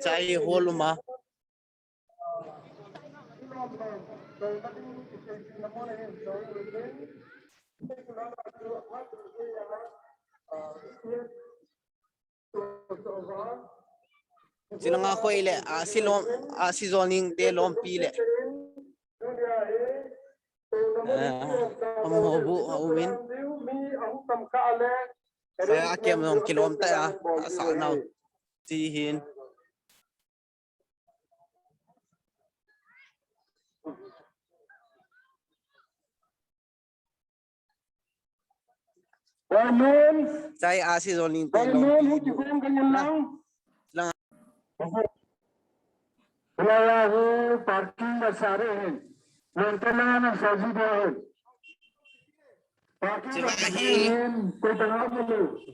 chạy hole mà sinanga khoi le asilom asizoning te lom pi le amhobu awin saya akem nong kilometer sa naw ti hin chạy asizoning te lom pi parking dasare hai maintenance sajida hai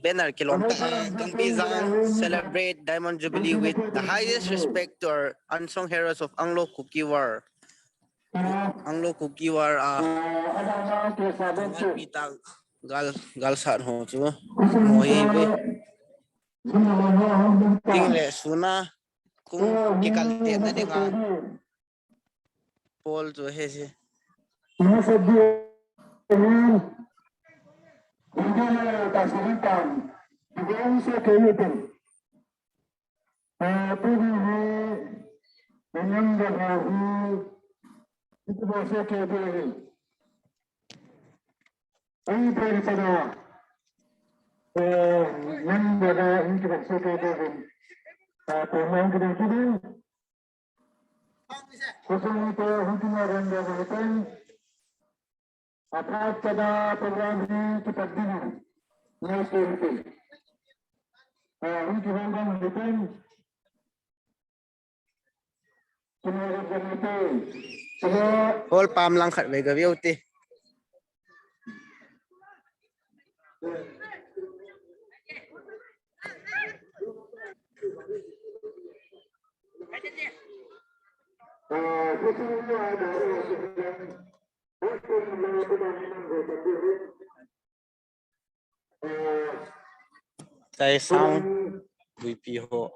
banner kilometer Gangpijang celebrate Diamond Jubilee with the highest respect to our unsung heroes of Anglo Kuki War. Pitang gal sat ho chu mo hi be ting le suna kung kikalte na dinga pol chu he si hol pam lang khat ve ga viu ti chạy sound VP ho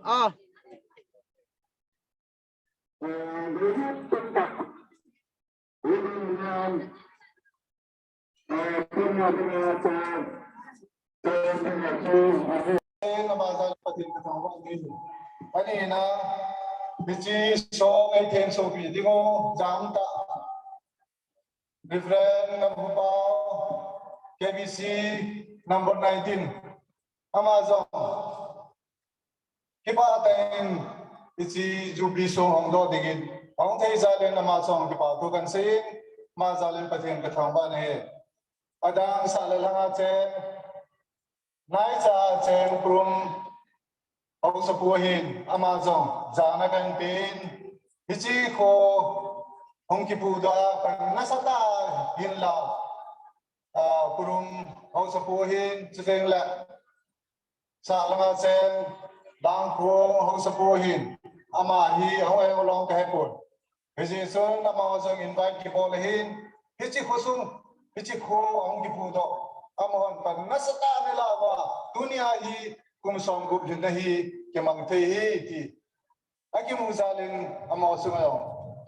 hả Ani na bici so ay ten so bi dingo jam ta different number KBC number 19 Amazon kipa ten bici Jubilee so hong do digin hong thai zalen Amazon kipa to kan se ma zalen pathen ka thang ba ne adang salalanga chen nai cha chen prum ông sắp bùa hin Amazon giá gần pin hichi kho ông kịp bùa đó cần nát sát ta hin lao purum ông sắp bùa hin chỉ riêng là sa lăng sen đang kho ông sắp bùa hin ama hi ông em long cái bùn hichi sơn Amazon invite kịp bùa hin hichi kho sung hichi kho ông kịp bùa đó amon cần nát sát ta này là và dunia hi kum som gup jinda hi ke mang thei hi ti aki mu zalin amo sungayo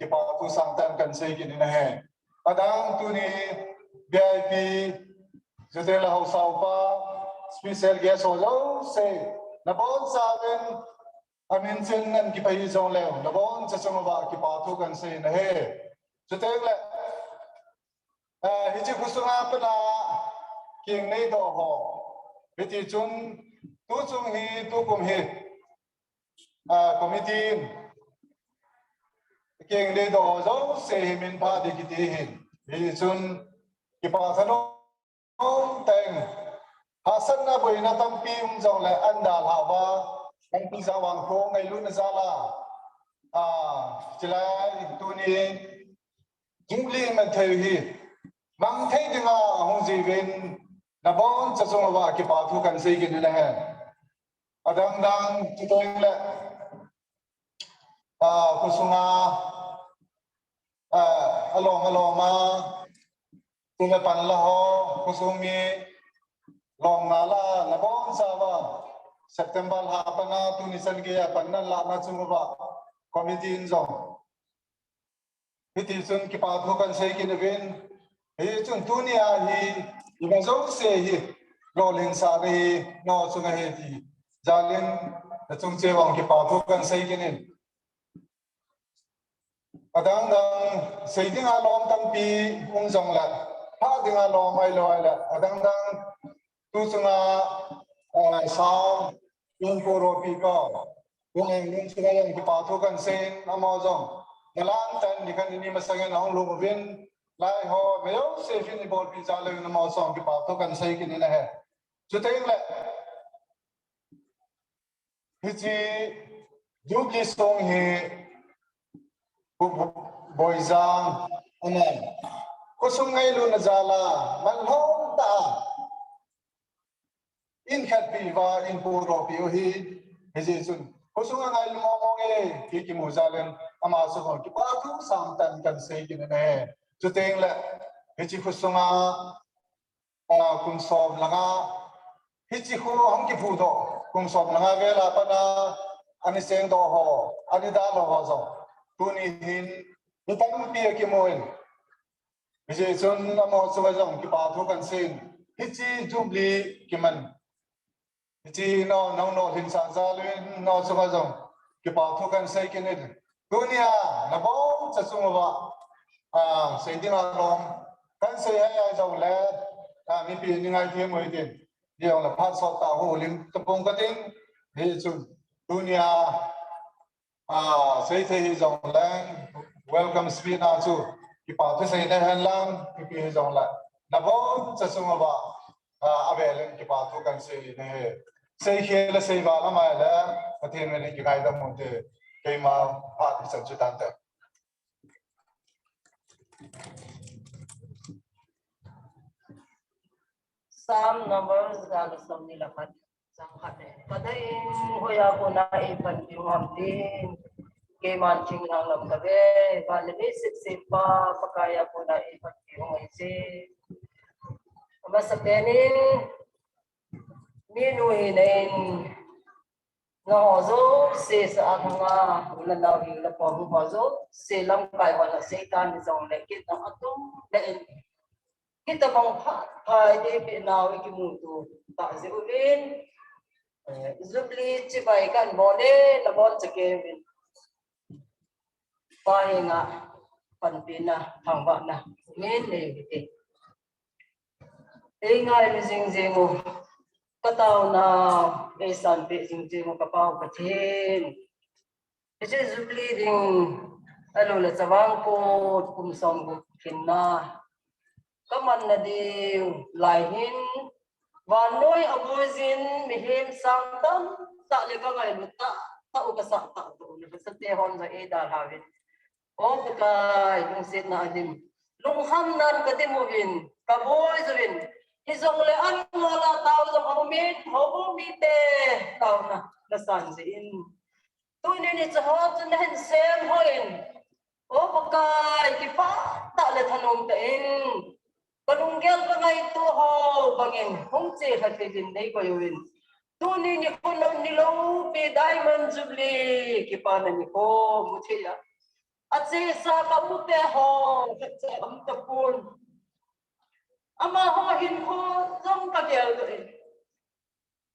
ke pa tu sang tan kan sei ki na he adang tu ni VIP jotela ho sau pa special guest ho lo se na bon saben amin chen nan ki pai zong le na bon cha chong ba ki pa tu kan sei na he jotel hi chi kusunga pa na king nei do ho biti chun tu chung hi tu kum hi committee keng de do zo se min pa de ki ti hin hi chun ki pa thano teng Hasan na boy na tampi jong le andal hawa Gangpijang vangkho ngai lu na zala chila tuni Jubilee man thai hi mang thai dinga hong ji ven na bon cha song wa ki pa thu kan sei ki na he adang dang chi toing le kusunga aloma tunga pan la ho kusumi long nala na bon sa wa September ha pana tunisan ge pan na la na chung wa committee in zong hiti chun ki pa thu kan sei ki na ven hi chun tunia hi iba zo se hi lo ling sa ge no chung he ti jalin na chung che wang ki pa thu kan sei ki nin adang dang sei ding a lom tam pi zong la ha ding a lom mai lo la adang dang tu chunga sao yung puro pi ko yung chunga yung ki pa thu kan sei amo zong Nalang tan ni kan ini masangan ang lumubin lai ho mayo se fin bol pi jale na mo song ki pa to kan sai ki ni na he chuteng le hichi Jubilee song he boizang anan kusung ngai lu na jala man hom ta in khat pi va in puro pi hi hichi chun kusung ngai lu mo nge ki mu jalen ama so ko ki pa thu sam tan kan sei ki ne chu teng la hi chi khu sunga kun som langa hi chi khu hong ki phu do kun som langa ve la pa na ani seng do ho ani da lo ho zo tu ni hin ni tam pi ki moin hi chi chun amo so ga jong ki pa thu kan sei hi chi Jubilee ki man hi chi no hin sa za le no so ga jong ki pa thu kan sei ki ne dunia na bon cha sung wa sei ding a long kan sei ai zo le mi pi ni ngai thi moi tin diong la phat so ta ho lim tapong ka ting he chu dunia sei thei zo le welcome speed na chu ki pa thu sei na han lang ki pi zo la na bon cha sung wa avel ki pa thu kan sei ne sei he la sei ba la mai la pathen ne ki gai da mo te cây mà phát thì sản xuất tan được. Some numbers are some nilapat sang hati. Pada in hoya puna ipan yung kimanchahna lam kabe. Bali basic sipa pakaya puna ipan yung isi. Basta penin minuhinain Nozo se sa nga ulan daw yung lapo mozo se lang kay wala se kan isang lekit na atom dahil kita bang pa di pinawi kimuto ta si ulin Jubilee chibay kan bone na bon sa Kevin pa nga panpina thangba na min ne ingay ni jing kataw na esan pe jing mo kapaw katin ese Jubilee ding alo la Chavang Kut kumsom ko kinna kaman na ding laihin wanoy abuzin mihim santam ta le ka ngai luta ta u ka sa ta to le sa te hon za e dar hawin o ka yung sit na adim lungham nan kadimugin kaboy zuwin Isong le an wala tao sa homite tao na nasansin. Tunin it's a hot and then same hoin. O pagkay kipa ta le tanong tain. Panunggel pa nga ito ho bangin hongse hatidin day ko yun. Tunin ni ko ng Niloupini Diamond Jubilee kipa na ni ko mutila. At sa kapute ho sa amtapun. Ama hohin ko zong kagel do eh.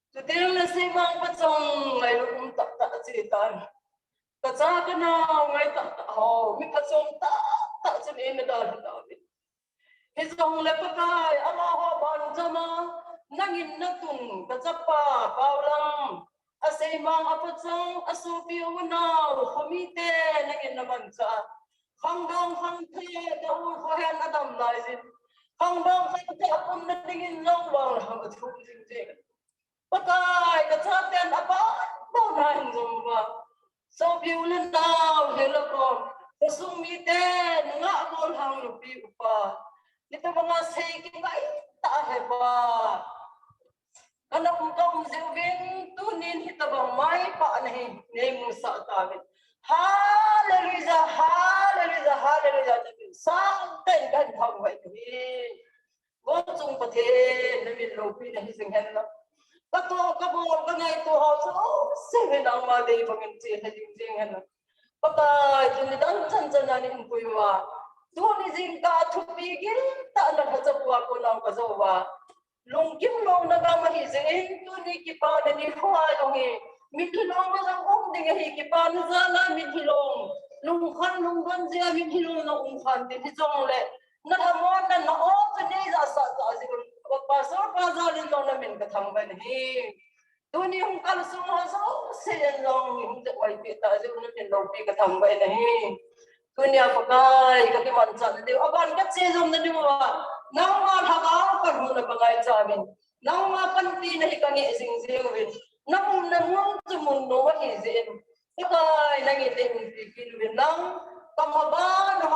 Tudil na si mang patsong ngay lukong tak sitan. Katsa ka na ngay tak ho, mi patsong tak sin inadal dawit. Hizong lepakay, ama ho banjama, nangin natun, katsa pa, paulang. Asay mang apatsong asupi unaw, komite, nangin naman sa Khangdong Lamhil, daw hohen adam laisin. Khangdong Lamhil apun na tingin long long lang at jing. Patay kasaten apa bonan zumba. So biulan daw helakon. Kasumiten nga bol hang lupi upa. Dito mga sayking ay taheba. Anak kong zubin tunin hitabang may paanahin ngay mo sa atabit. Hallelujah, hallelujah, hallelujah. Sa'tin kan haway ni. Gotong pati namin Niloupini hising henla. Kato kabol ka na ito hausa. Sige na ang mga ibang inti hajing henla. Patay tunidan chan na ni impuywa. Tunizing ka tubigil ta naghasapuwa ko ng kasawa. Lungkim long nagamahizing tuni kipa na ni huayong Midhilong masang ding hikipan sana midhilong. Lungkan lungkan siya midhilong na ungkan din hizong le. Nahamon na naot ni sa siguro. Pasor pazalin long namin katambay ni. Tuni yung kalsong haso siya long yung way pita siguro namin Niloupini katambay na Tuni apakay kakimanchahna di aban kat sezong na di mo nang mahagaw pa mo na bagay sa amin. Nang mapanti na hikangi sing-singwin. Nang nangon sa mundo mahizin. Ikay nangitin kilwin lang. Kamaba na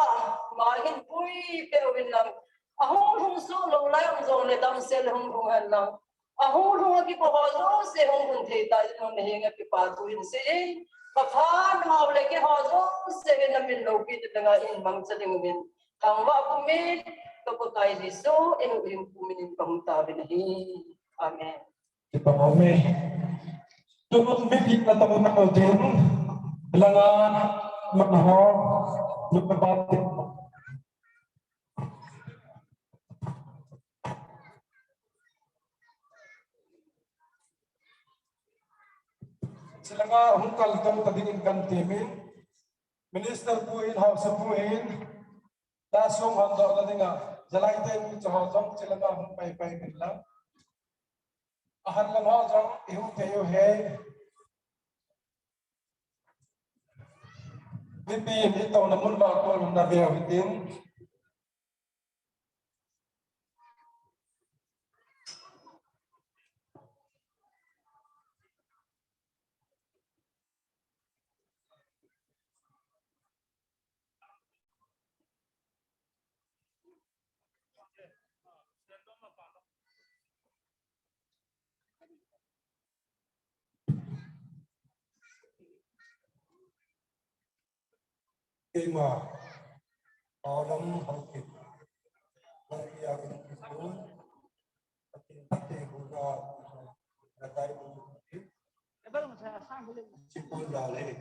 mahin puy pero lang. Ahong hungso long layang zong le damsel hunghungan lang. Ahong hunga kipahazo se hunghun theta nung nahinga kipatuin si. Kaphan maule ki hazo se namin Niloupini nga inbang sa lingwin. Hangwa pumit kapag diso yung puminin pangutabi na Amen. Ipamome. Tunod bibig na taon na din. Bilangan magahor. Magbabatik. Sila nga hungkal itong tabingin kantimin. Minister puin, House puin. Dasong hando na din nga. Jalaitin ito hotong sila nga humpay-pay nila. Ahan lang hotong ihu he. Bibin ito namun bakol na biyawitin. Ima, orang hakik, yang itu, hati juga, natai mungkin, cipul dalih,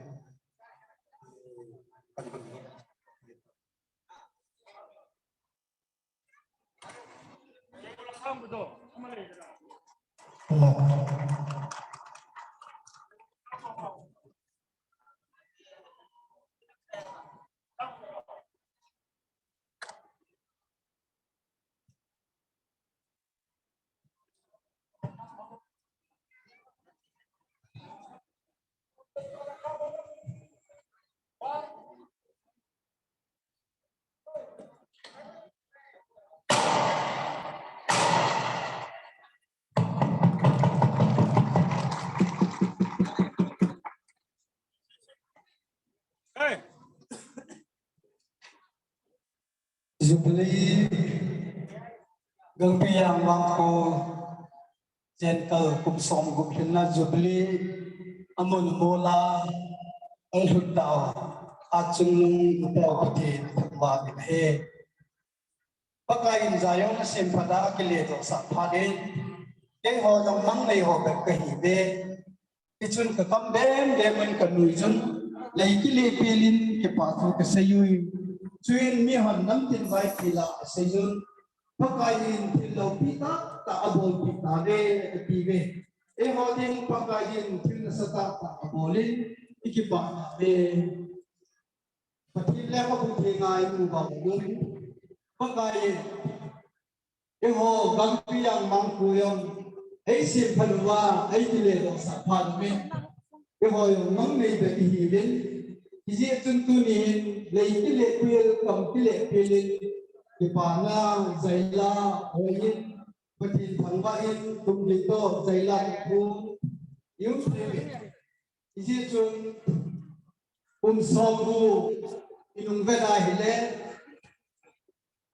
Jubilee Gangpijang vangkho Chen le Chavang Kut Jubilee amun mola alhudao achunglung upao pati thakwa he pakain zayong simpada akileto sa phade ke ho dong mang nei ho be kahi be kichun ka kambem demen kanuijun leikili pilin ke pathu ke sayui Chuyên mi hòn nắm tiền vai thì là xây dựng pakain thì lâu pita ta abol pita de pive e ho ding pakain thì là sata ta abolin ikipa de pati le ko bu thi ngai mu ba ngun pakain e ho Gangpijang mangku yong ei sim phanwa ei ti le do sa phan me e ho yong mang nei be hi ben Iji tuntunin lei kile kuil kam kile pilin Kipana Zaila Oyin Patin Pangbain Tumlito Zaila Kum Yung Isi Chun Somu Inung Veda Hile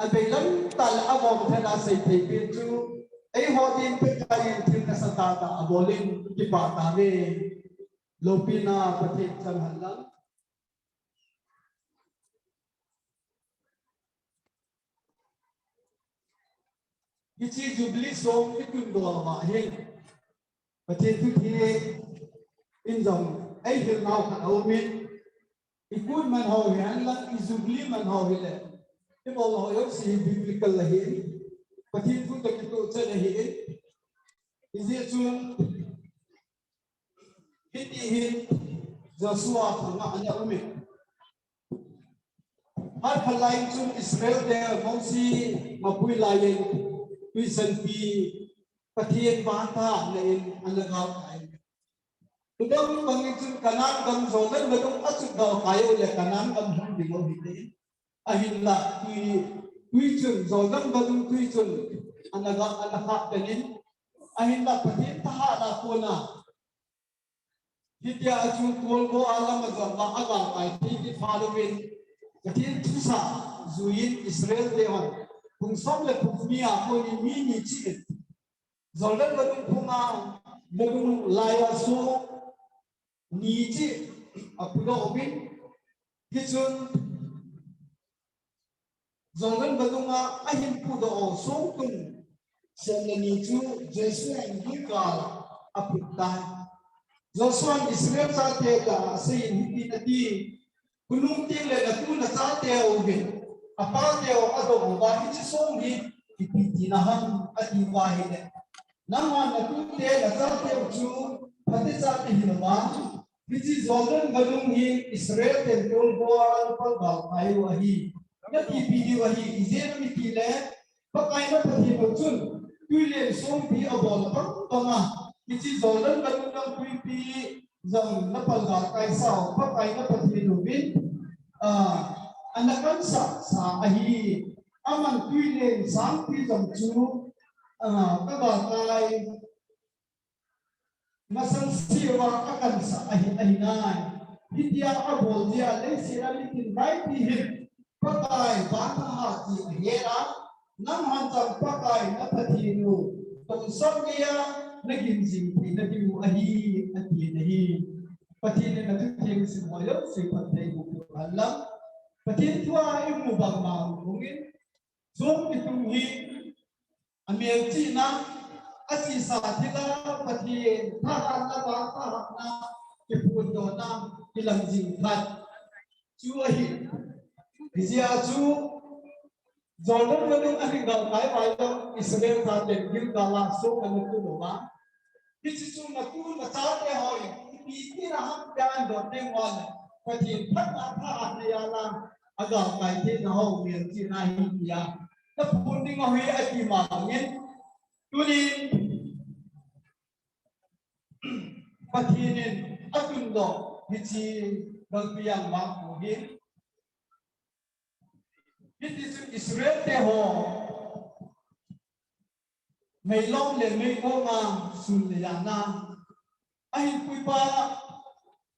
Abelang Tal Abom Tena Say Tapin Chu Ay Hodin Pekayin Tina Satata Abolin Kipata Ni Lopina Patin Chanhalang Ichi Jubilee song ikun do ma hin patin tu thi in jong ai hil nau kha au min ikun man ho yan la Jubilee man ho hile ke bol ho yo si biblical la hi patin tu ta ki to che la hi izi chun hiti hin Joshua thanga anya umi har khalai chun Israel de mosi mapui la yen Tuisan pi patien bata lain alagaw ay. Tudang pangitsun kanan kang zonan badong asuk daw kayo le kanan kang hindi mo hindi. Ahin la tuisun zonan badong tuisun alagak kanin. Ahin la patien taha na po na. Hidya asun tulbo alam azam maaga ay titi following patien tusa zuin Israel dewan. Kung som le pumia ko ni mini chi zoldan badung punga badung laya so ni chi apulo obin kichun zoldan badunga ahin pudo so tung semle ni chu jesu ang gikala aputta Joshua Israel sa te ga say hindi na di kunung tile na tu na sa te obin apa teo ado bahi song hi ipitinahan at iwahine naman na tunte na sa teo chu pati sa hinama which is Jordan gadung hi Israel temple boal pagdal tayo ahi na ipidi wahi izeno mitile pakai na pati chun tuile song bi abol panga which is Jordan gadung ng pipi jang na pagdal kay sa pakai na pati lubin anakan sa ahi aman tuile sampi jam chu kabakai masan siwa akan sa ahi ahinay hidya abol dia le siralitin bai pihin pakai bata hati ahera nang hancam pakai na patinu tong dia naging simpi na dimu ahi ati nahi patinu na tuting simoyo si patay buku alam patin tua imu bang mau mungkin zoom itunghi amel China asi satila patin tahan na bata na ipundo na ilang jingkat chuahi bizia chu Jordan gadung aning dal kai bayo Israel ta ten gil dala so kanu tu ma kichu na tu na cha te hoi pi raham dan do te wal patin phat na tha na ya la aga kai te na ho mel chi na hi ya ta pun ding ho ya ti ma ngin tu ni patin atun do hichi Gangpijang ma ko hi it is Israel te ho mai long le mai ko ma sun le ya na ai pui pa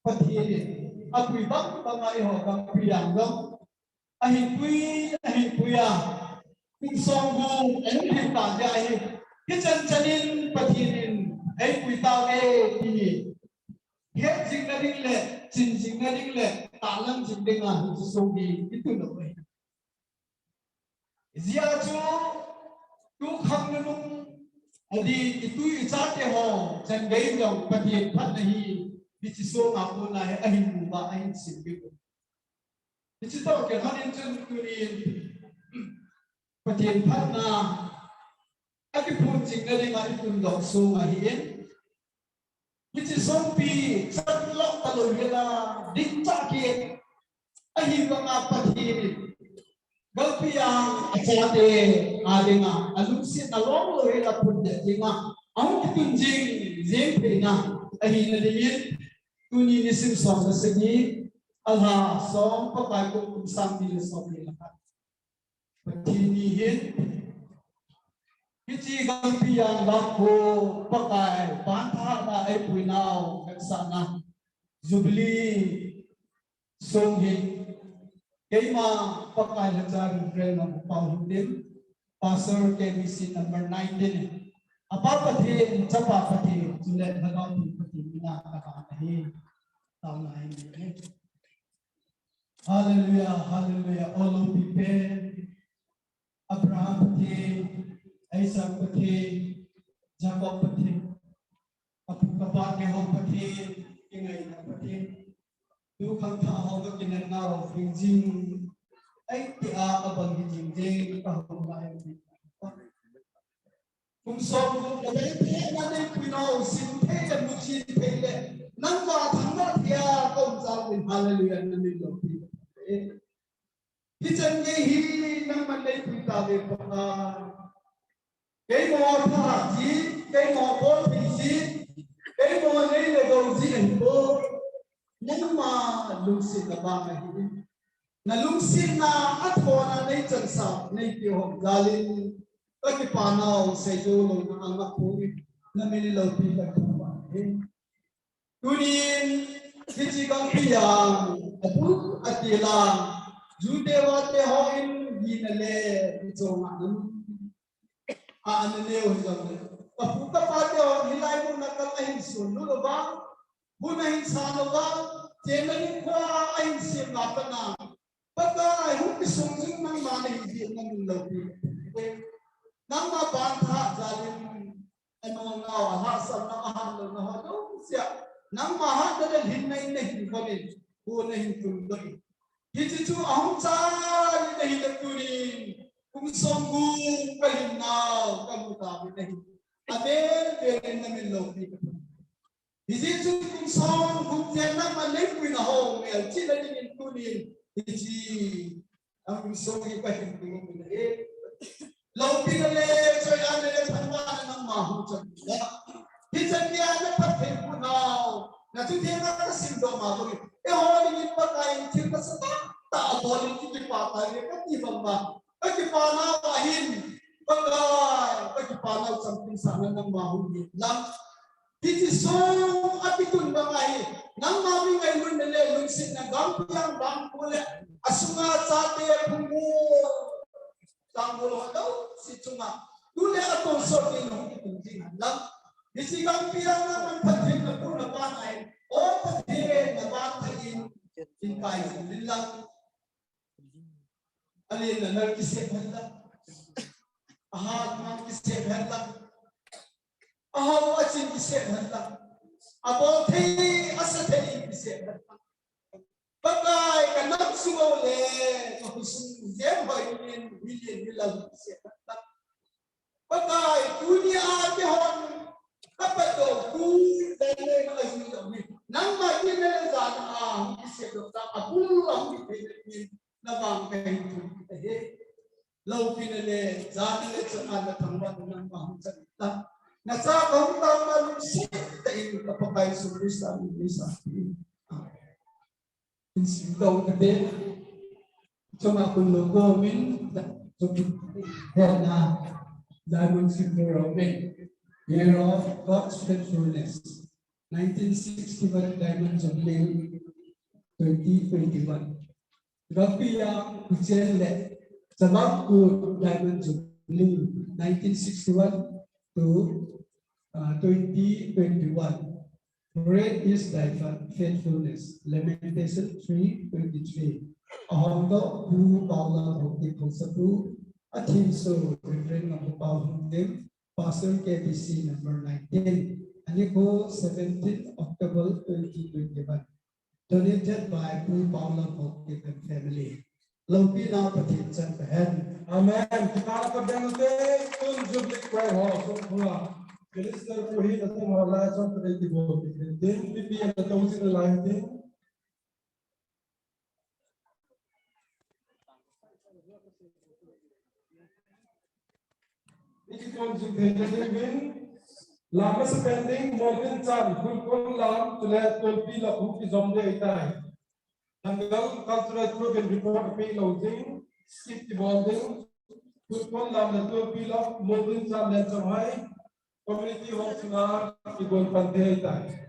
patin apui bang bang ai ho Gangpijang dong ahi pui ya kung song bu en hin ta ja hi kitchen chanin patinin ai pui ta e ti he jing na ding le chin jing na ding le ta lang jing ding a hi so gi itu no mai zia chu tu khang na nung adi itu cha te ho chen gei dong patin phat na hi bi chi so ma ko na ahi mu ba ahi sin bi Itu tahu ke hanin chen kunin patin phat na aki pun jing na ding a itun dong so ma hi which is sompi san lok talo hela ding cha ke ahi ba nga patin Gangpijang achate alinga aluksin along lo hela pun de jinga ang kitun jing pe na ahi na dingin tuni nisim som na segi alha som pakai ko kum sam di so ni lahat Patini hin. Kichi Gangpijang vangkho pakai bantha na ai puinau kaksana Jubilee songhi keima pakai lajar friend of Paulim Pastor KBC number 19 apa pati chapa pati julet hagam pati mina kakahi tahu ini. Hallelujah, hallelujah. All of people, Abraham pati, Isaac pati, Jacob pati, Abu Bakar Neho pati, Ingai pati. Tu khangtha hoga kinan ngaro hingjing, ai tia abang hingjing kahong lai. Kung som kung naday pe naday pinaw sin pe jan muchin pe le nang ma thangna tia kom sa win hallelujah namin lo. Kitchen ye hi nang manday pita ve pa kay mo tha ji kay mo bol pi ji kay mo nei le go ji en bo nang ma lungsin na ba hi na lungsin na athona nei chan sa nei pi hom galin cái panau say du lo na ang makuri na Niloupini la ba tunin kichi Gangpijang abu atila judewa te ho in ginale chonga nam a anane o jang apu ta pa te ho hilai mo na kal ahin sun lo ba bu na hin sa lo ba te na ni kwa ahin sim na pa na pagka hu ki sung jing nang ma nei di nang Niloupini nang ma bantha jalin ano ngaw ha sam na han lo na ho sia nang ma ha da hin nei nei ko ni ko nei tum do hi chu ahum cha ni nei da turin kum som gu kalin naw kam ta bi nei ade de na min lo bi hi chu kum som kum te na ma nei ku na ho mel chi da ni turin hi ang som hi pa hin ku ni Niloupini le choy ane le thanwa nang mahu chan ya kitchen ya na pathe punao na tu the na sim do ma do e ho ni pa kai thil ka sa ta bo ni ki pa ta ni ka ti bang ba ka ki pa na wa hin pa ka ki pa na cham tin sa nang mahu ni lam ti so apitun ba mai nang ma mi ngai lun le lun sin na Gangpijang bang ko le asunga cha te phumu Tanggul daw si Chunga. Dule atong sorting ng itunjingan lang. Isi Gangpijang naman patin na po na panay o patin na batayin inkayin nilang. Alin na nagkisip handa. Ahad man kisip handa. Ahaw asin kisip handa. Abote asatay kisip handa. Bagay kanang sumole kusung jemay million nilang siya. Bagay dunia kehon kapato ku dele ayun nang makin zan siya dokta abul ang pinipin na bangkay tu Niloupini le zan le sana thangwan nang mahunsa na sa kaunta malusi tayo kapagay sumisa sa Singaw na din. So akong logo min, so na Diamond Jubilee, Year of God's Faithfulness, 1961 Diamond Jubilee, 2021. Gangpijang Chen le Chavang Kut Diamond Jubilee, 1961 to 2021. Great is thy faithfulness. Lamentation 3:23. Ahongdo hu paula bhakti kosapu athinso refrain of the Paulim Pastor KBC number 19. Aniko 17 October 2021. Donated by Hu Paula Bhakti and family. Niloupini Patin Chan Pahen. Amen. Kita akan berdoa untuk Jubilee Choir Hall. Semua. Minister Puhin atau Maulana John pada tiba. Din pipi yang tahu sih lain din. Ini konsumen din. Lama spending more than time. Kul lam tulah tulpi la buki zomde itai. Tanggal cultural program report pay loading skip the bonding. Football lam the two bill of moving Chen le Chavang community home singar igol pante tai.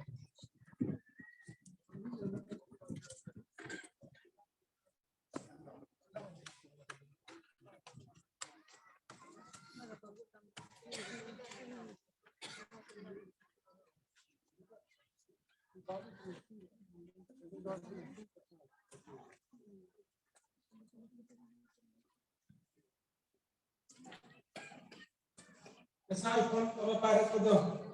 Aside from our parents to the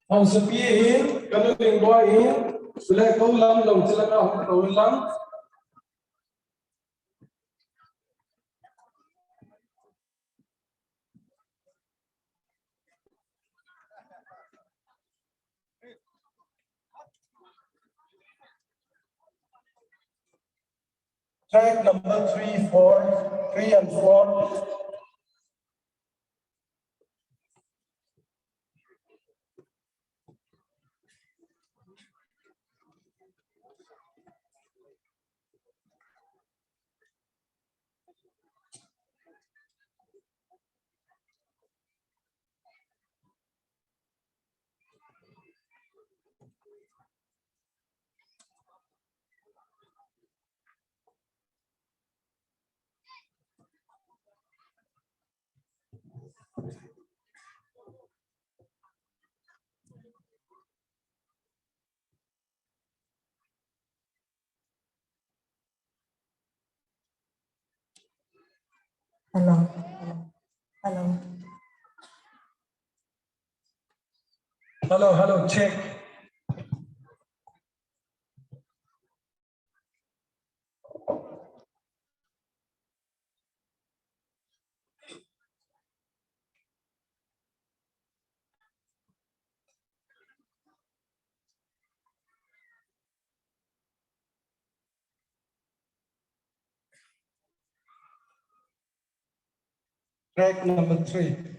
Hồng sự pi in, cần được tình gọi in, lại câu lâm lồng chỉ là hồng câu lâm. Track number 3, 4, 3 and 4. Hello. Hello. Hello, hello, check. Track number 3.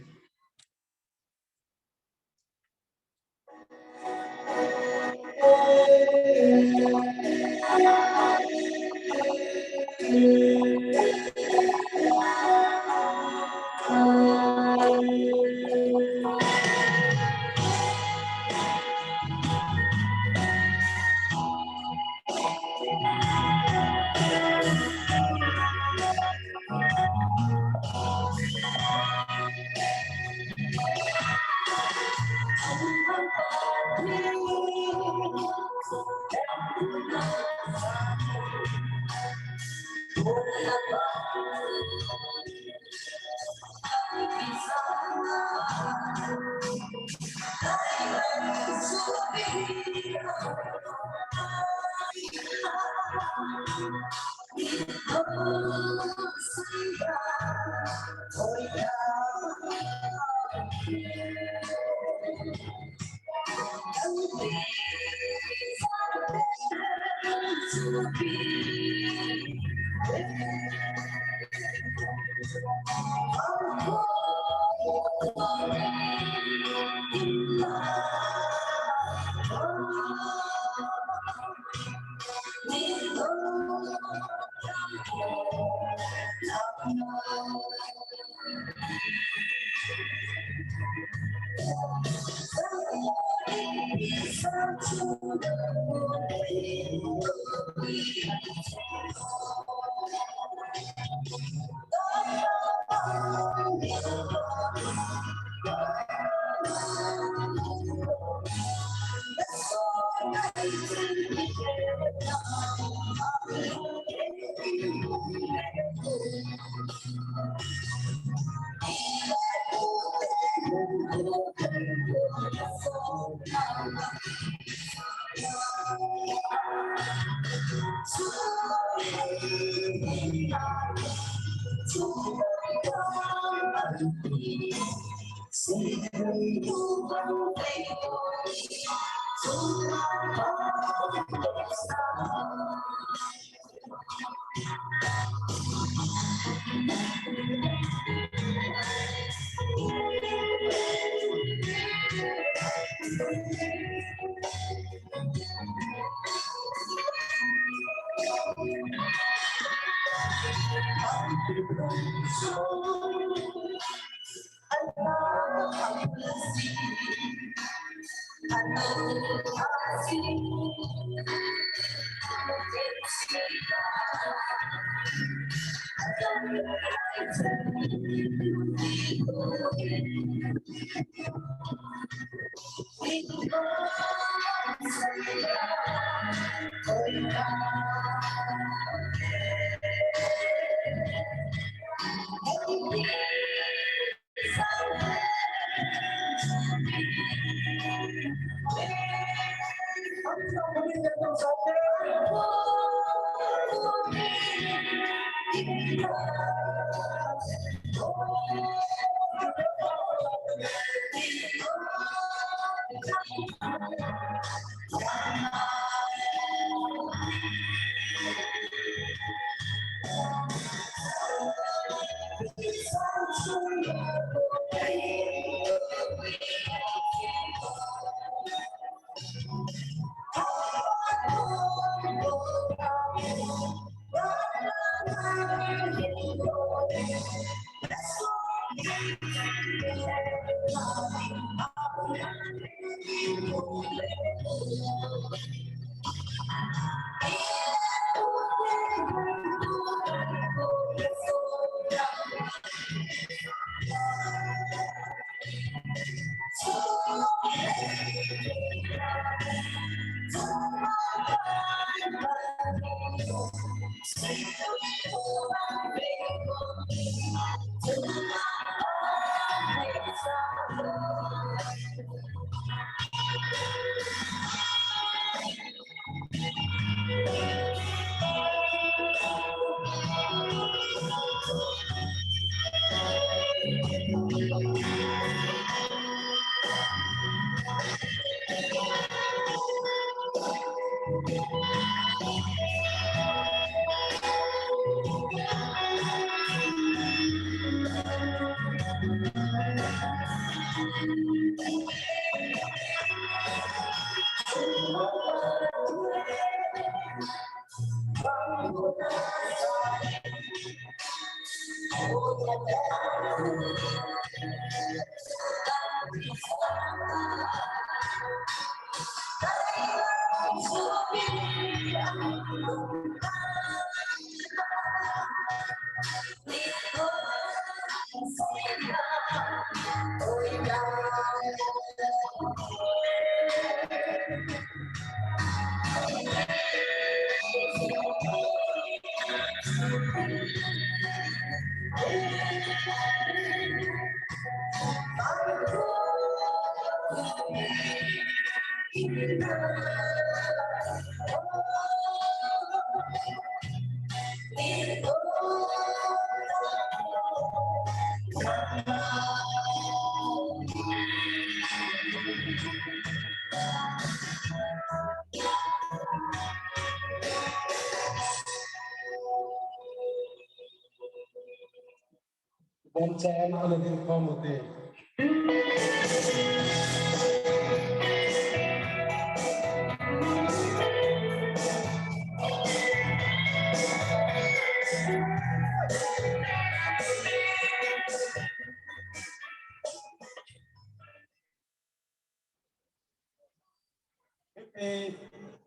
Bon Chen on the comedy.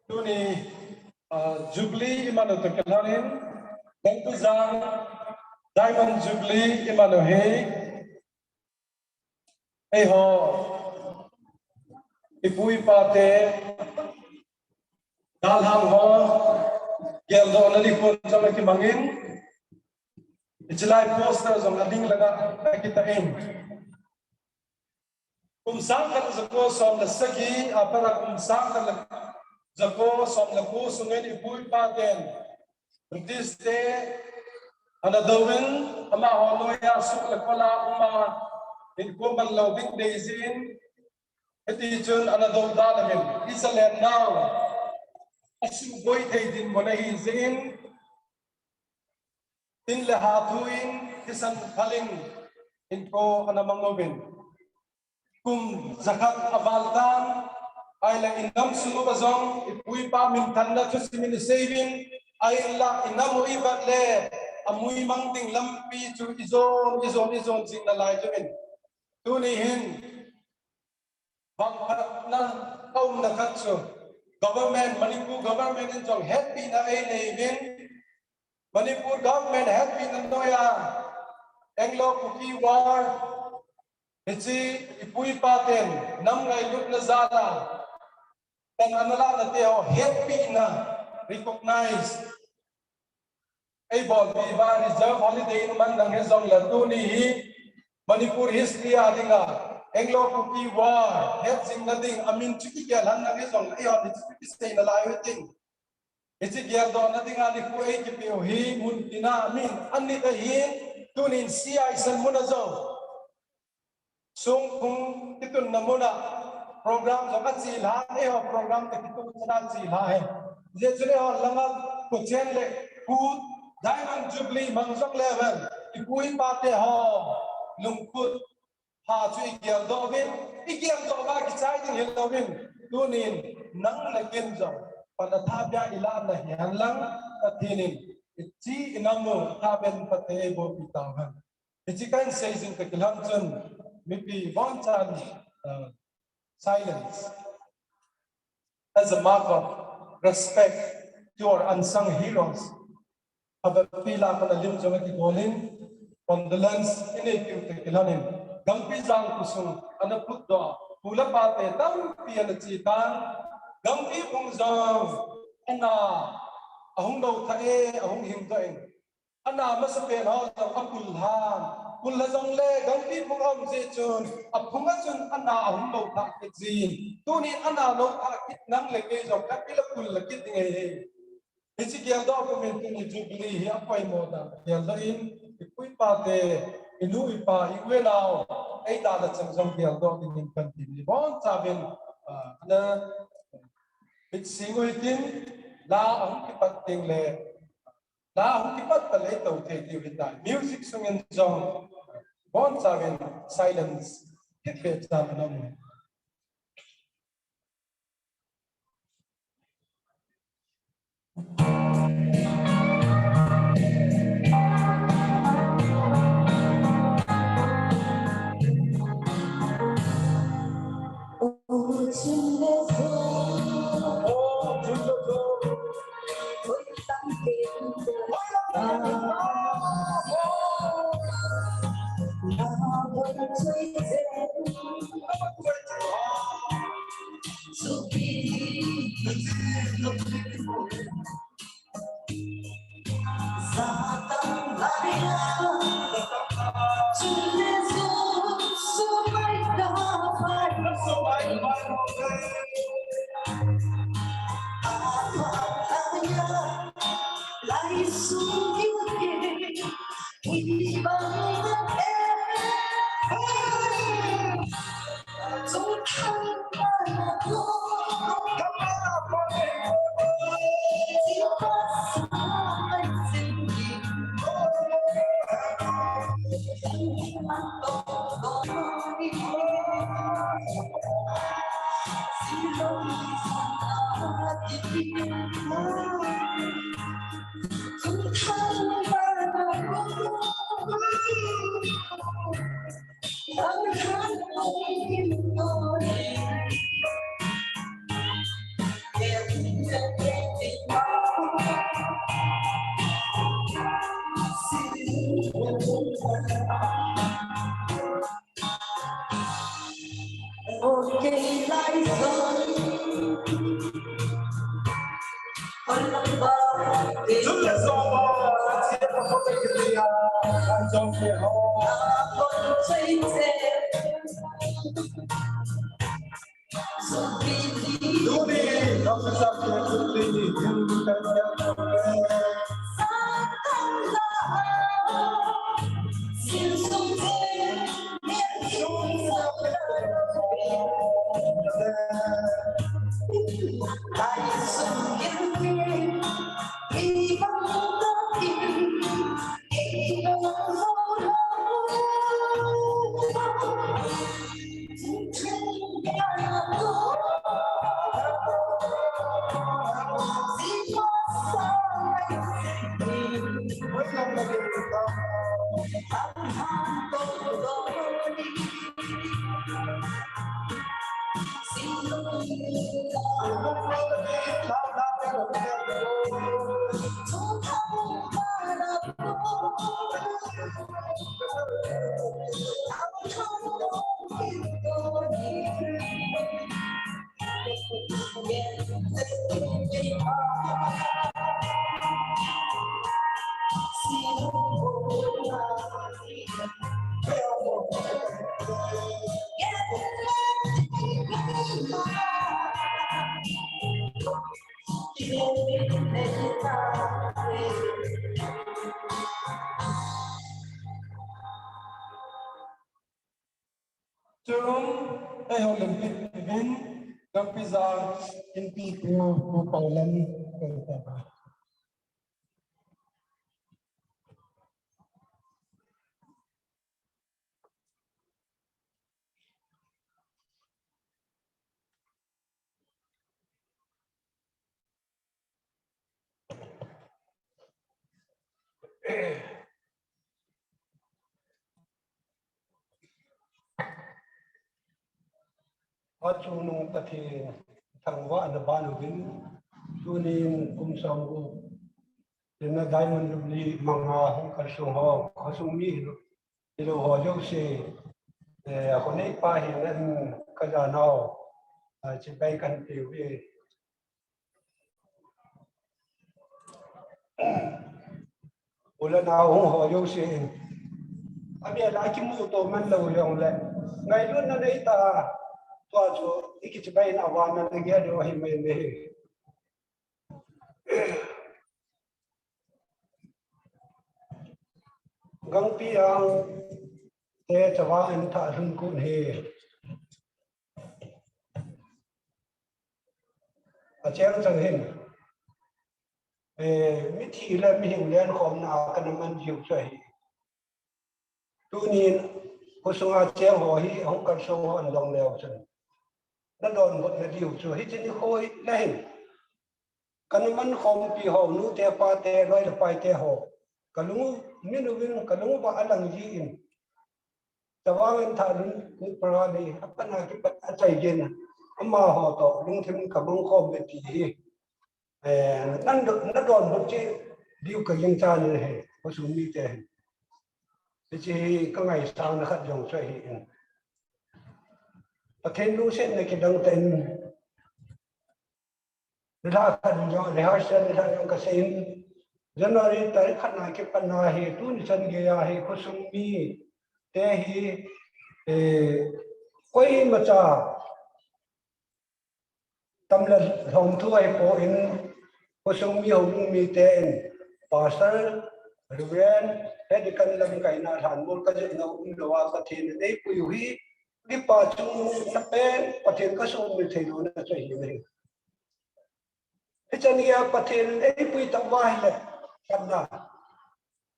Tuni Jubilee imano terkelarin, Gangpijang Diamond Jubilee imano ho ipui pate dalhang ho geldo nali pun sama ki mangin icilai poster jong ading laga kita kumsang kan zako som la sagi apara kumsang kan zako som la ku sungen ipui paten this day anadawin ama hono ya suk la kola uma in kuman loving days in etijun anadaw dalamin isalen now asu boy din mo na hizin in lahatuin isan paling in ko anamangobin kum zakat abaltan ay la inam sunu bazong ipui pa mintan na to simin saving ay la inamu ibat le amui mangting lampi chu izon sing na lai chuin tunihin vangkho na kaum na katso government Manipur government in jong happy na ay nevin Manipur government has been annoyed Anglo-Kuki war. It's ipui paten nam ngai lut na zala tan anala na teo happy na recognize able be ba reserve holiday man nang hezong la tu ni hi Manipur history adinga Anglo-Kuki war het sing nading amin chiki gyal han nang hezong ai on it's stay na lai weting it's gyal do nading ani pu ai ki pe hi mun tina amin anni ta hi tunin cia isan munazo sung kung kitun namuna program zo ka chila e ho program te kitun chana chila hai je chune ho langal ko chen le kut diamond jubilee mangzok level ipui pa te ho lungkut ha chu igyal do bin igyal do ba ki chai ding hel do bin tunin nang le kin zo pada thabya ila na hian lang athinin chi inamu thaben pate bo pitahan ichi kan seizing te kilam chun maybe one time silence as a mark of respect to our unsung heroes. Abapila panalim jomati golin condolence in a few tekilanin. Gangpijang kusung anaput do pula pate tam pian chitan gangpi pungzang ana ahung do thae ahung him doing ana masapen ho akul han kulla jong le gangpi pungam je chun aphunga chun ana ahum lo tha ke jin tuni ana lo tha kit nang le ke jong kapila kulla kit nge he ichi gyal do document ni jubilee hi apai mo da gyal do in ipui pa te inu ipa iwe lao ai da la chang jong gyal do din kan tin ni bon cha ben na bit singoi tin la ahum ki pat ting le la hum kipat pale to the the music sung in song bon seven silence hit pe sam nam Chúng ai học lần biết vin Gangpijang in pi ku paulan kata. Acu nung pati thangwa na banu vin tunin kumsamgu na Diamond Jubilee mga hong kalsong ho kasong mi ilo ho jo si ako na ipahinan kajanaw chibay kan piwi ulan na hong ho jo si abi ala kimu to man lo yong le ngai lun na ita to jo ikitibay na awana na gyado himay me Gangpijang Chen le Chavang Kut he a chang chang hin mi thi la mi hin len khom na kan man jiu chai tu nin ko sunga chang ho hi hong kan song ho an long leo chen na don bot na jiu chu hi chin khoi la hin kan man khom pi ho nu te pa te loi la pai te ho kalungu mi nu win kalungu ba alang ji in Chavang tha lun ku pra ni apana ki pat a chai gen amma ho to lung thim ka bang khom be ti hi nan don bot chi diu ka yang cha ni he ko su mi te chi ka ngai sang na khat jong chai hi in pathen lu sen ne ki dang ten ra khan jo rehearsal ra jong ka sein January tarikh na ki panna hi tu ni chan ge ya hi ko su mi te hi koi macha tamla hom thuai po in ko sung mi hom mi te in pastor reverend he kan lam kai na than mul ka je no lowa ka thin nei pu yu hi di pa chung na pen pathen ka sung mi thei do na chai hi nei he chan ya pathen nei pu ta wa le kan na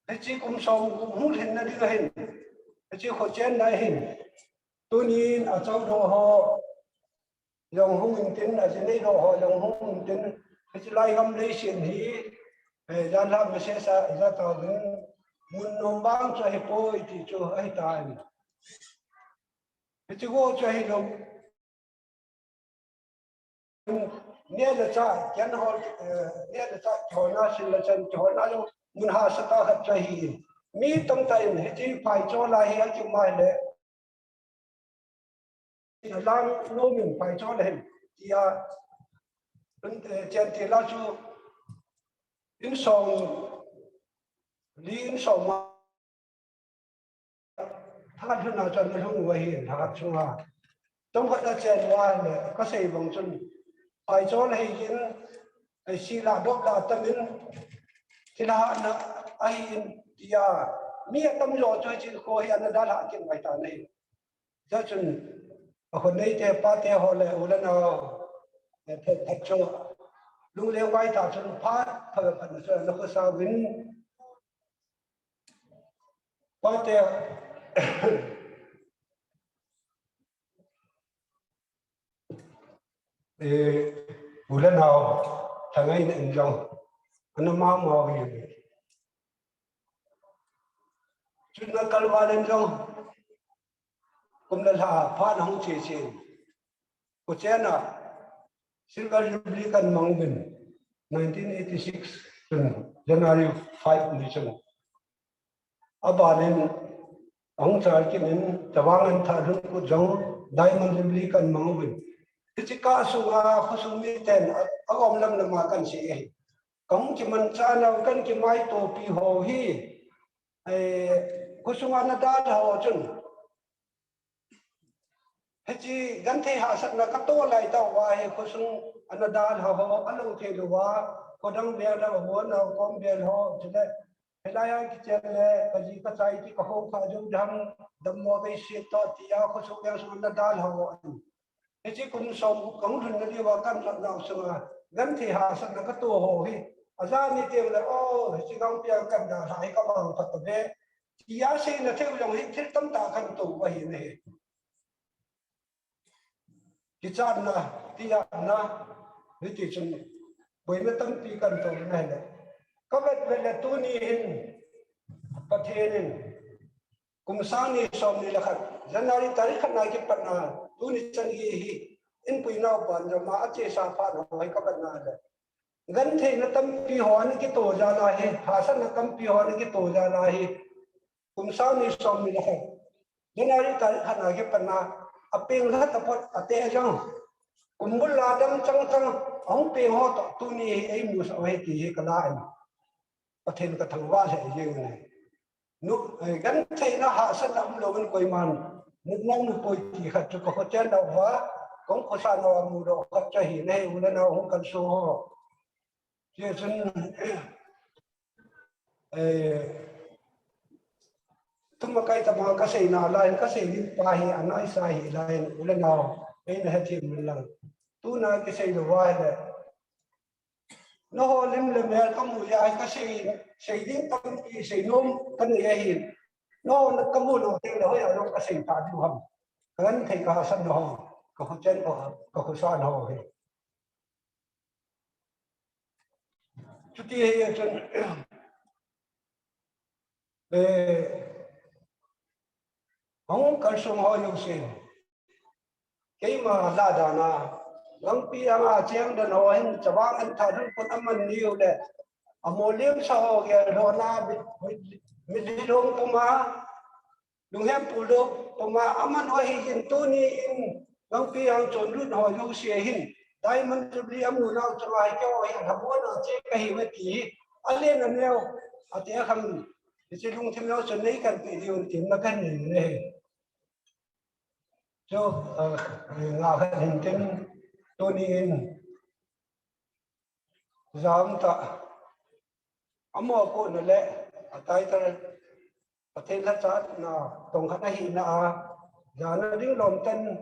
he chi kum som mu hin na di hin he chi kho chen na hin tu nin a chau do ho Long hung tin as in no ho long hung tin it's like nation he dan ha me se sa za ta mun no bang cho he po ti cho ai time it's go cho he no ne la cha kan ho ne la cha cho na sin la chan cho na lo mun ha sa ta khat cho hi mi tong ta in he ti pai cho la he ki mai le lang no min pai cho le ya chen ti la chu in song li in song ma tha thu na chan na hung wa hi tha chu ha tong kha da chen wa le ka sei bang chun pai cho le hin ai si la dok la ta min ti la na ai in ya mi tam lo cho chi ko hi an da la kin mai ta nei cha chun a khon nei te pa te ho le u la na thật cho lúc leo quay tạo cho phát thời phần cho nó có sao đến quay theo thì một lần nào thằng ấy nhận dòng nó mang mò gì chuyện nó cần vào lên dòng cũng là phát không chỉ của chen à Silver Jubilee kan Mangbin 1986 January 5 nation abanin ang charkinin tawangan thalun ko jong Diamond Jubilee kan Mangbin tika suha khusumi ten agom lam nama kan si kong kimanchahna kan ki mai to pi ho hi kusunga na da ho chun Haji ganti hasak na kato lai tau wa he kusung anadal ha ho along te lo wa có đăng bia là muốn nào con bia họ chứ đấy hay là cái chuyện này cái gì cái trái thì có không phải dùng đăng đâm mua cái xe to thì có số bia số là đan họ cái chỉ cũng sống cũng thường cái điều căn dặn nào sửa gắn thì hạ sẵn là cái tổ hồ hi ra như tiền là chỉ không bia cần là lại các bạn Phật tử về chỉ giá xe là theo dòng hình thiết tâm tạ khăn tủ và hiện này cái chăn là cái dạng là cái chỉ chân bởi vì tâm tí cần tủ này này các bạn về là tu ni hình và thế nên cùng sáng ni sống ni là khăn dân nào đi tới khăn này cái phần nào tu ni chân hi in pui nào bản rồi mà chế sa pha nó hay các bạn nào đấy gần thế nó tâm pi hoa cái tổ ra là hi hạ sanh nó tâm pi hoa cái tổ ra là hi cùng sáng ni sống ni là khăn dân nào đi tới khăn này cái phần nào apeng hết tập ate jong cùng muốn là đâm trăng ông peng họ tu ni ấy mua sao hay thì cái lại và thêm cái thằng va sẽ như này lúc gắn thấy nó hạ sân làm đồ bên quầy màn nước nông nước bồi thì khát cho có chân đầu vá cũng có sao nào mua đồ khát cho hiện nay uống nào không cần số họ chứ chân thằng mà cái tầm cái gì nào lại cái gì đi bài anh nói sai lại uống nào đây là chuyện mình làm tu nói cái gì đồ vai này nó họ lên mẹ có mùi ai cái gì đến tâm thì gì nôm cái này hiện nó có mùi đồ thì nó hơi nó cái gì phá đi hầm cái thì cả sân nó có chân có sao nó chút thì chân về không cần sung họ yêu xin cái mà là đà na Gangpijang chiang dan hoin Chavang an thadu pun aman niu de amolium sao ge rona midilong puma lunghem pulo puma aman ho hin tu ni in Gangpijang chon lut ho yu sie hin Diamond Jubilee amu nau chawai ko hin habon che ka hi weti alen aneo ate kham che lung them nau chon nei kan pe diun tim na kan ni ne so nga hin tin tu ni in giảm ta amo ko no le atai tar pathen la chat na tong khana hi na jana ding lom tan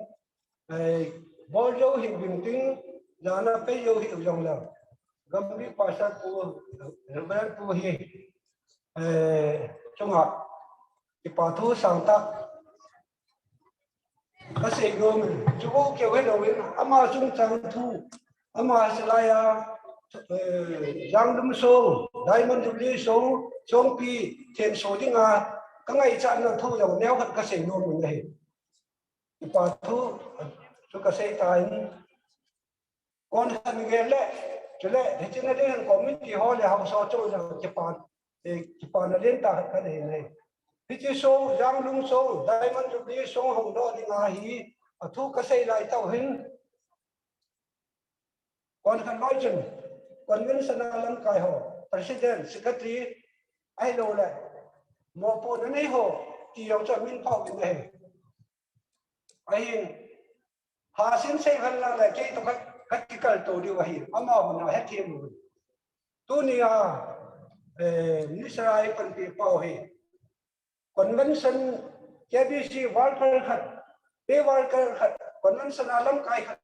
bol yo hi bin ting jana pe yo hi jong la gam bi pasat pu rebel pu hi chunga ki pa thu sang ta ka se go mi chu ko ke we lo win ama chung chang thu ama selaya Giang Lâm Sông, Diamond Jubilee Sông, Sông Pi, Thiền số tiếng Nga, các ngày chạm là thu dòng neo hận các sảnh nôn mình này, và thu cho các sảnh tài, còn hận nghe lệ, chứ lệ thì trên đây hận có mấy kỳ ho là học so trôi rằng Nhật Bản là liên tạ cái này, thì chỉ số Giang Lâm Sông, Diamond Jubilee Sông Hồng Đô thì Nga hí, thu các sảnh lại tàu hình, còn hận nói chừng Convention alam kai ho president secretary ai lo le mo po na nei ho ti yong cho min phao bin ne ai ha sin se han la le ke to ka kal to di wa hi ama ho na he thi mu tu ni ni sai pan pi pao hi convention KBC worker khat pe worker khat convention alam kai khat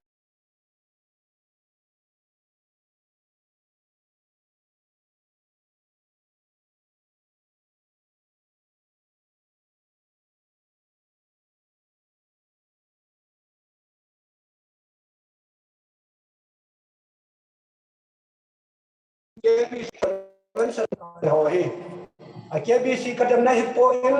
KBC convention ho hi KBC kadam na hi po in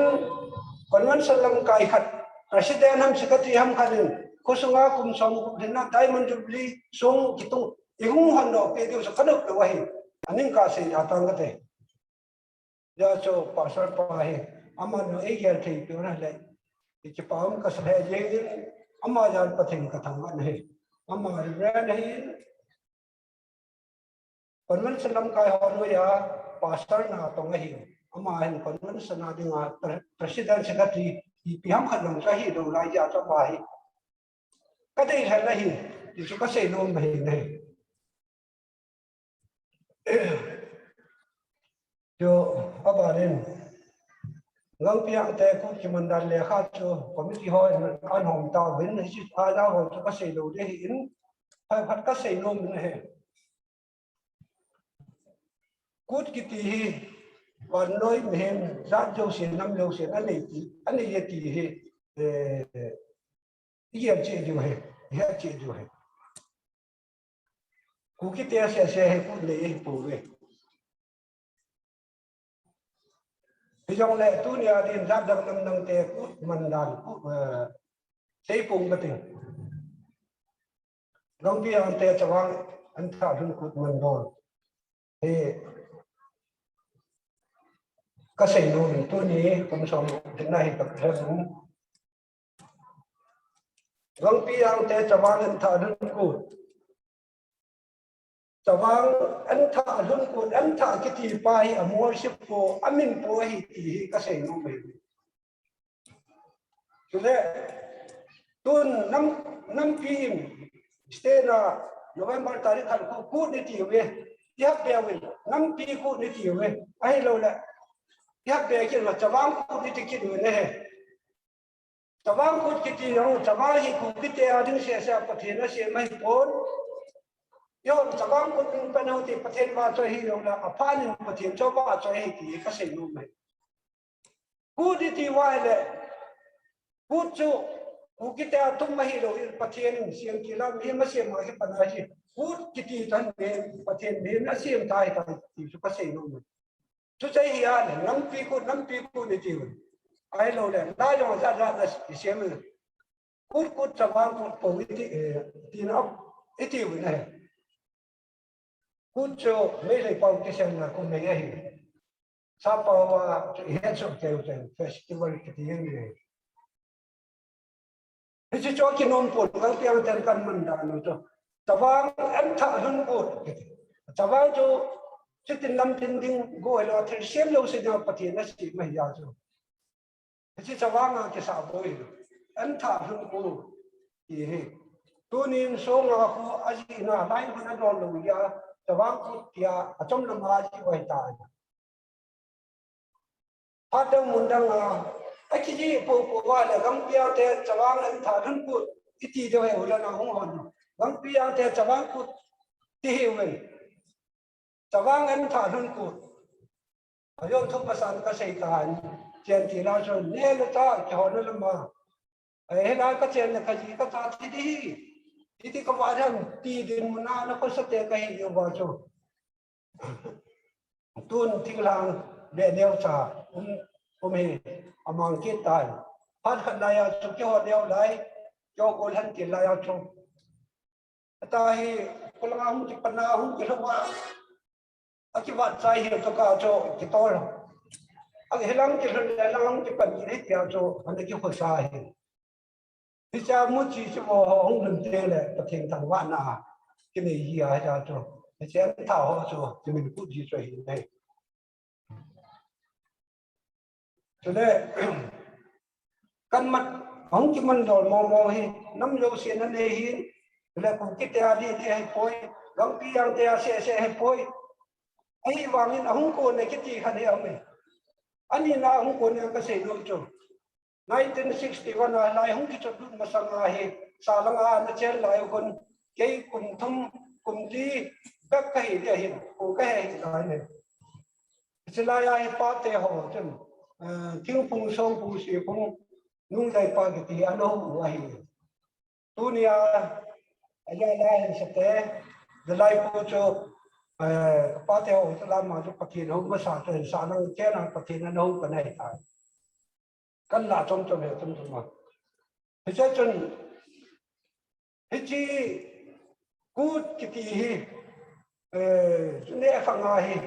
convention lam kai khat president ham secretary ham khanin khosunga kum som dina Diamond Jubilee song kitung ihung hando pe dio sa kadok na wahi aning ka se atang ka te ya cho pasar pa hi ama no e gel thei pe na le ki paum ka sa je ama jan pathing ka thang an he ama ran hi convention lam kai ho no ya pastor na tong hi ama hin convention na dinga president secretary pi ham khat long sa hi do lai ya cho ba hi cái đây là hi thì chúng ta sẽ luôn về này cho các bạn nên Gangpijang te ku kimandan le kha cho committee hoi an hom ta win hi a da ho cho ka sei lo de in phat ka sei lo min he kut kiti hi wan noi mehem zat jo sin nam jo sin anh ye ti hi ye che jo he ye che jo he ku ki te se he ku le pu we bây giờ này tu nhà thì ra đằng năm năm te cút mình đàn cút xây cùng cái tình Gangpijang te Chavang anh thà hơn cút mình rồi thì cái xây luôn tu nhỉ cũng xong thế này tập thể đúng Gangpijang te Chavang anh thà hơn cút Chavang anh thà hơn cút anh thà cái gì bay ở mua ship po amin po hi thì cái xây luôn vậy cho nên tuần năm phim stay na November tarikh kan ku ni ti we ya be we năm pi ku ni ti we ai lo la ya be ki la Chavang ku ni ti ki ne he Chavang ku ki ti no Chavang hi ku ki te ading se sa pathe na se mai pon yo Chavang ku tin pa no ti pathe ma cho hi lo la apha ni pathe cho ba cho hi ti ka se no mai ku ni ti wa le ku chu kita tum mahilo patien siang kila mi masih mahi panahi put kiti tan be patien be masih tai tai ti su pasai no tu chai hiya le nam pi ku ni ti ai lo le da yo za na siam kut Chavang kut po ti na iti wi ne kut cho me le pau ti sen na ku me hi sa pa wa he so te festival kiti ni Hiji cho ki non put Gangpijang ten kan manda no to Chavang an tha hun put Chavang jo chitin lam tin ding go elo thir sem lo se na pati na si mai ya jo Hiji Chavang a ke sa boi an tha hun put ti he tu nin so nga khu aji na lai hun do lo ya Chavang put ya achom na ma ji wai ta Padang mundang Aki po wa le Gangpijang te Chavang an tha hun put iti jo he ulan hong hon Gangpijang te Chavang kut ti he wen Chavang an tha hun kut ayo thuk pasan ka sei kan chen ti la so ne le ta ki hon le ma ai na ka chen ka ji ka ta ti ka wa ran ti din na na ko sa te ka hi yo ba cho tun thing lang de neo cha he among ki tai hat la ya chu ki ho neo lai cho ko han ti la ya chu ta hi ko la hum ti pana hum ki wa aki wat sai hi to ka cho ki to lo aki helang ki lang ki pan ni ti cho an ki ho sa hi ti cha mu chi chu ho hong hun te le ta thing thang wa na ki ni hi ya ja cho ti chen ta ho cho ti min ku ji cho hi nei cho nên căn mặt không chỉ mình rồi mò hi năm lâu xuyên anh hi là cũng cái tea đi thì hay phôi Gangpijang tea sẽ hay phôi ai vàng in không có này cái gì khác đấy ông này anh đi nào không có này cái gì luôn chứ 1961 lại không cái chỗ đúng mà sang hi sa lăng nó chơi lại con cái cùng thông cùng đi các cái gì hi của cái này chỉ là ai phát thế họ chứ thiếu phung sâu phung sĩ phung nung đại pa cái gì anh đâu vậy tu nia anh lại sẽ thế the life của cho phát thế họ làm mà cho phát triển không có sản xuất sản năng chế năng phát triển nó đâu cái này à căn là trong này trong mà thế cho nên cái gì cút cái gì này phẳng ai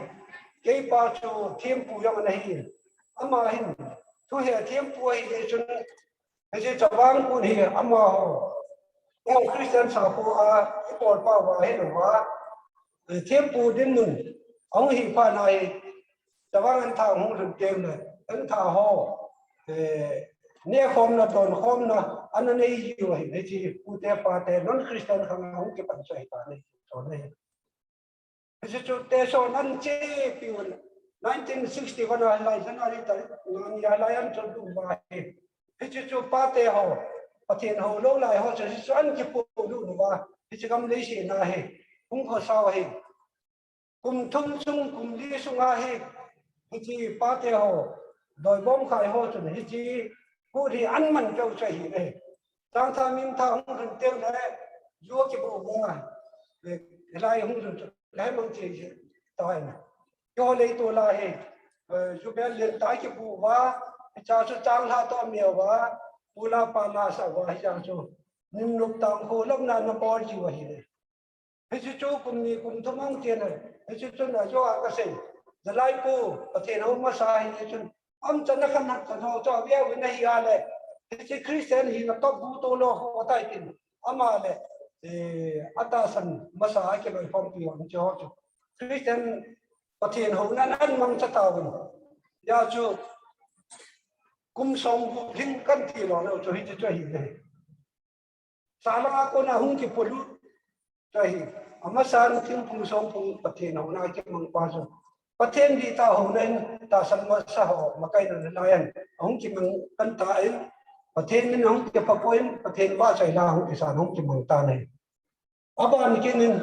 cái bao cho thêm phụ yang này ama hin thu he thêm phụ hi chun cái Chavang kun hi ama ho ông Christian sa ko por pa wa he wa thêm phụ din nun ông hi pa nai Chavang an tha hong run tem ne an tha ho ne khom na ton khom na an nei yu hi chi pu te pa te non Christian khang hong ke pan sai ta nei so nei Hiji chu te so nan che piun 1961 a lai January ta ngani a lai an chu du ba hiji chu pa te ho pathin ho lo lai ho chu chu an ki pu du ba hiji kam le si na he kum kho sao he kum thum chung kum li sung a he hiji pa te ho doi bom khai ho chu hiji pu ri an man keu che hi ne tang tha min tha hung kan te le yo ki bu ba le lai hung chu lai mang che tai na yo le to la he ju bel len tai ki bu wa cha chu chang ha to meo wa pula pa la sa wa cha chu nim luk tang ho lom na na por ji wa hi le he chu kum ni kum thumang te na he chu na jo a ka se the lai pu pathe no ma sa hi chu am chan na kan na ka no cho bia wi na hi a le he Christian hi na to bu to lo ho tai tin ama le ata san ma sa ke lo phong pi on cho chu Christian pathin ho nan an mang cha tawin ya chu kum som bu thing kan ti lo no chu hi chu hi le sala ko na hung ki polu chu hi ama san thing kum som pu pathin ho na ke mang pa chu pathin di ta ho nen ta san ma sa ho ma kai na la yan hung ki mang kan ta ai pathin nin hung ki pa poin pathin ba chai la hung ki san hung ki mang ta nei aban ki nin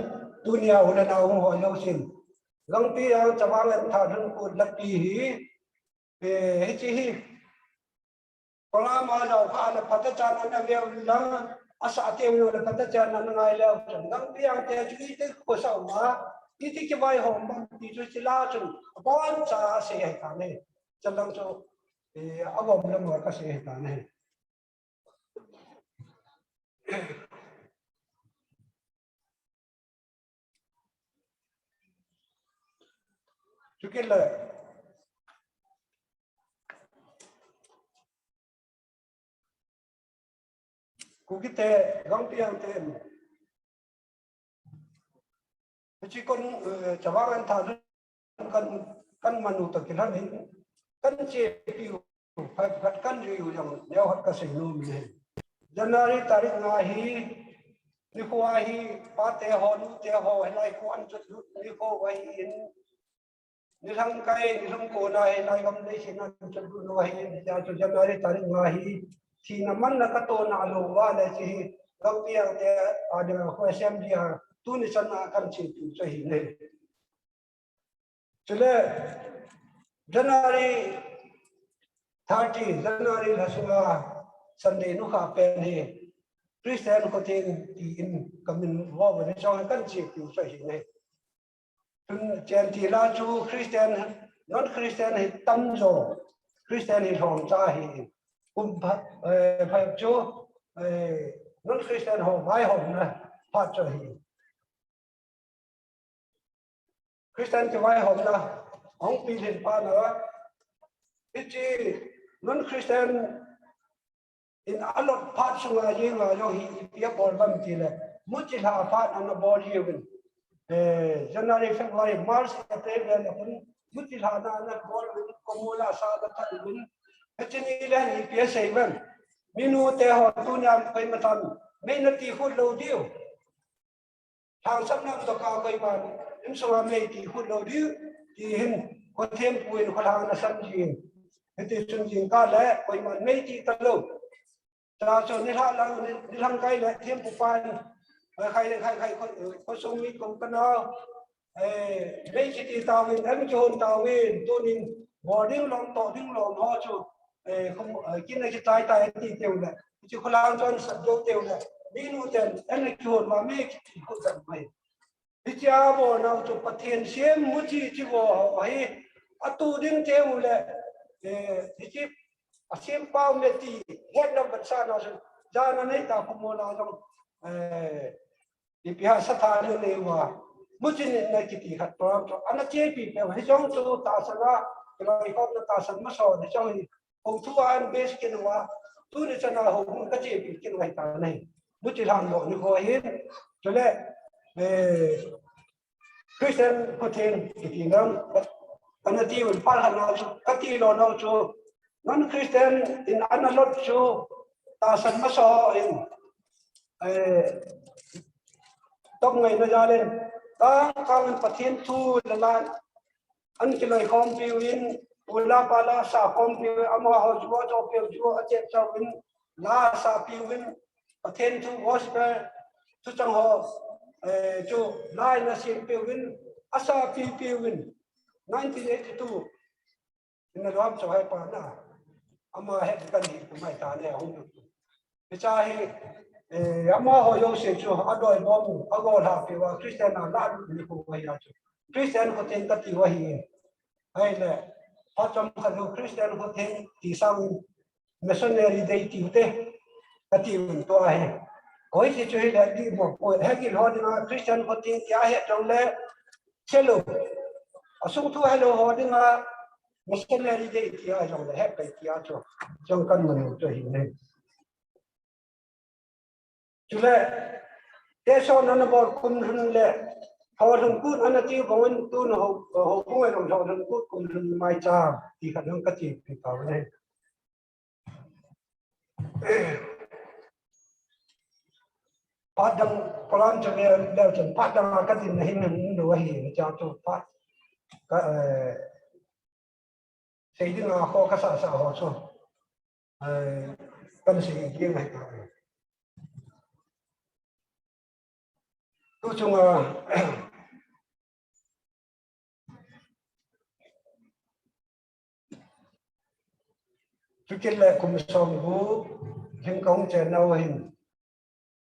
dunia ho na hung ho lo sin Gangpijang Chavang Kut Lakpi hi chi hi Kola ma lao pha la phata chan na leo lang asa te no la phata chan na ngai leo Gangpijang te chi te ko sa ma ti ki bai hom ba ti chu chi la chu bon cha se hai ka ne chalang chu abom la ma ka se hai ka ne chu ke la Kukite Gangpijang te chi kon Chavang kan manu ta kilan hin kan che piu phat kan ri u jam neo hat ka sing nu mi January tarik na hi ni ko hi pa te ho nu te ho lai ko an chu ni ko wa hi in ni thang kai ni thang ko na hi lai gam le sin na chu nu wa hi ya chu January tarik na hi thì nó mất là cái tôn nào luôn và là chỉ đầu tiên thì ở đây khoa xem gì à tu ni chân là cần chỉ tu cho hình này cho nên January 30 January là số Sunday nó khác bên này Christian có tiền thì in cầm mình vào bên trong cần chỉ tu cho hình này trên thì là chú Christian non Christian thì tâm rồi Christian thì hồn cha thì cũng phải chú non Christian họ vai hồn nè phát cho hi Christian cái vai hồn là ông bị lên pa nữa ít chi non Christian in a lot phát xuống là gì mà cho hi biết bol bấm chi là muốn chỉ là phát anh bol gì vậy January February March April là cũng muốn chỉ là na bol como la sa da thật đúng Actually, lang IPS7. Minute ho tunya kay matan. May natihod low dio. Hang sam nam to ka kay man. Im so may tihod low dio. Di hin ko them puin ko hang na sam jin. Iti sun jin ka le kay man may ti talo. Sa so ni ha lang ni lang kay le them pu pan. Kay ko so mi kong kana. May ti tawin em chon tawin tunin boarding long to ding long ho chu không cái này cái tai thì tiêu này chứ không làm cho sập dấu tiêu này đi nu tiền anh này chuồn mà mấy thì không cần mày đi cha bộ nào chụp bát thiên xem mua chi bộ hay tu đinh tiêu này thì chỉ xem bao nhiêu thì hết năm vật sản nào ra nó này ta không mua nào trong thì bây giờ sát thải này mà mua chi này cái gì hết rồi anh chơi bị phải trong chỗ ta sang ra cái này không ta sang mà sao để trong ông thu an base cái nào tu để cho nó hồng cái gì bị cái này ta này bút chỉ làm lộ như vậy hết cho nên Christian có thêm thì nó anh ấy tiêu phải hàng nào cái tiêu lo nào cho non Christian in anh ấy lót cho ta sẵn mà so in tóc ngày nó ra lên ta kang pathian thu la an ki loi khom pi win ula pala sa khom pi ama ho jo jo pi jo a che cha win la sa pi win pathian thu gospel chu chang ho chu lai na sim pi win asa pi win 1982 in the ram cho hai pa na ama he kan hi mai ta ne hong ni cha hi ama ho yo se chu adoi bom ago la pi wa christian na la ni ko wa ya chu christian ko ten ka ti wa hi ai le họ trong các nước Christian có thể thì sang missionary day tiêu thế cái tiêu to hay có gì chơi là đi một buổi hay cái họ đi mà Christian có thể giá hết trong lẽ chế độ ở xung thu hay là họ đi mà missionary day thì ở trong lẽ hết cái giá cho trong căn mình cho hiện nay chú lẽ thế sau nó bảo cùng hơn lẽ họ thường cút anh ấy tiêu của anh tu nó họ cũng là họ thường cút cùng mai cha thì khả năng cái gì thì bảo này phát đăng plan cho nên đều chuẩn phát đăng cái gì này hình đồ gì cho phát cái xây dựng họ cái xã họ cho cái gì kia này tôi chung Chúng là cùng sống vũ hình công trẻ nào hình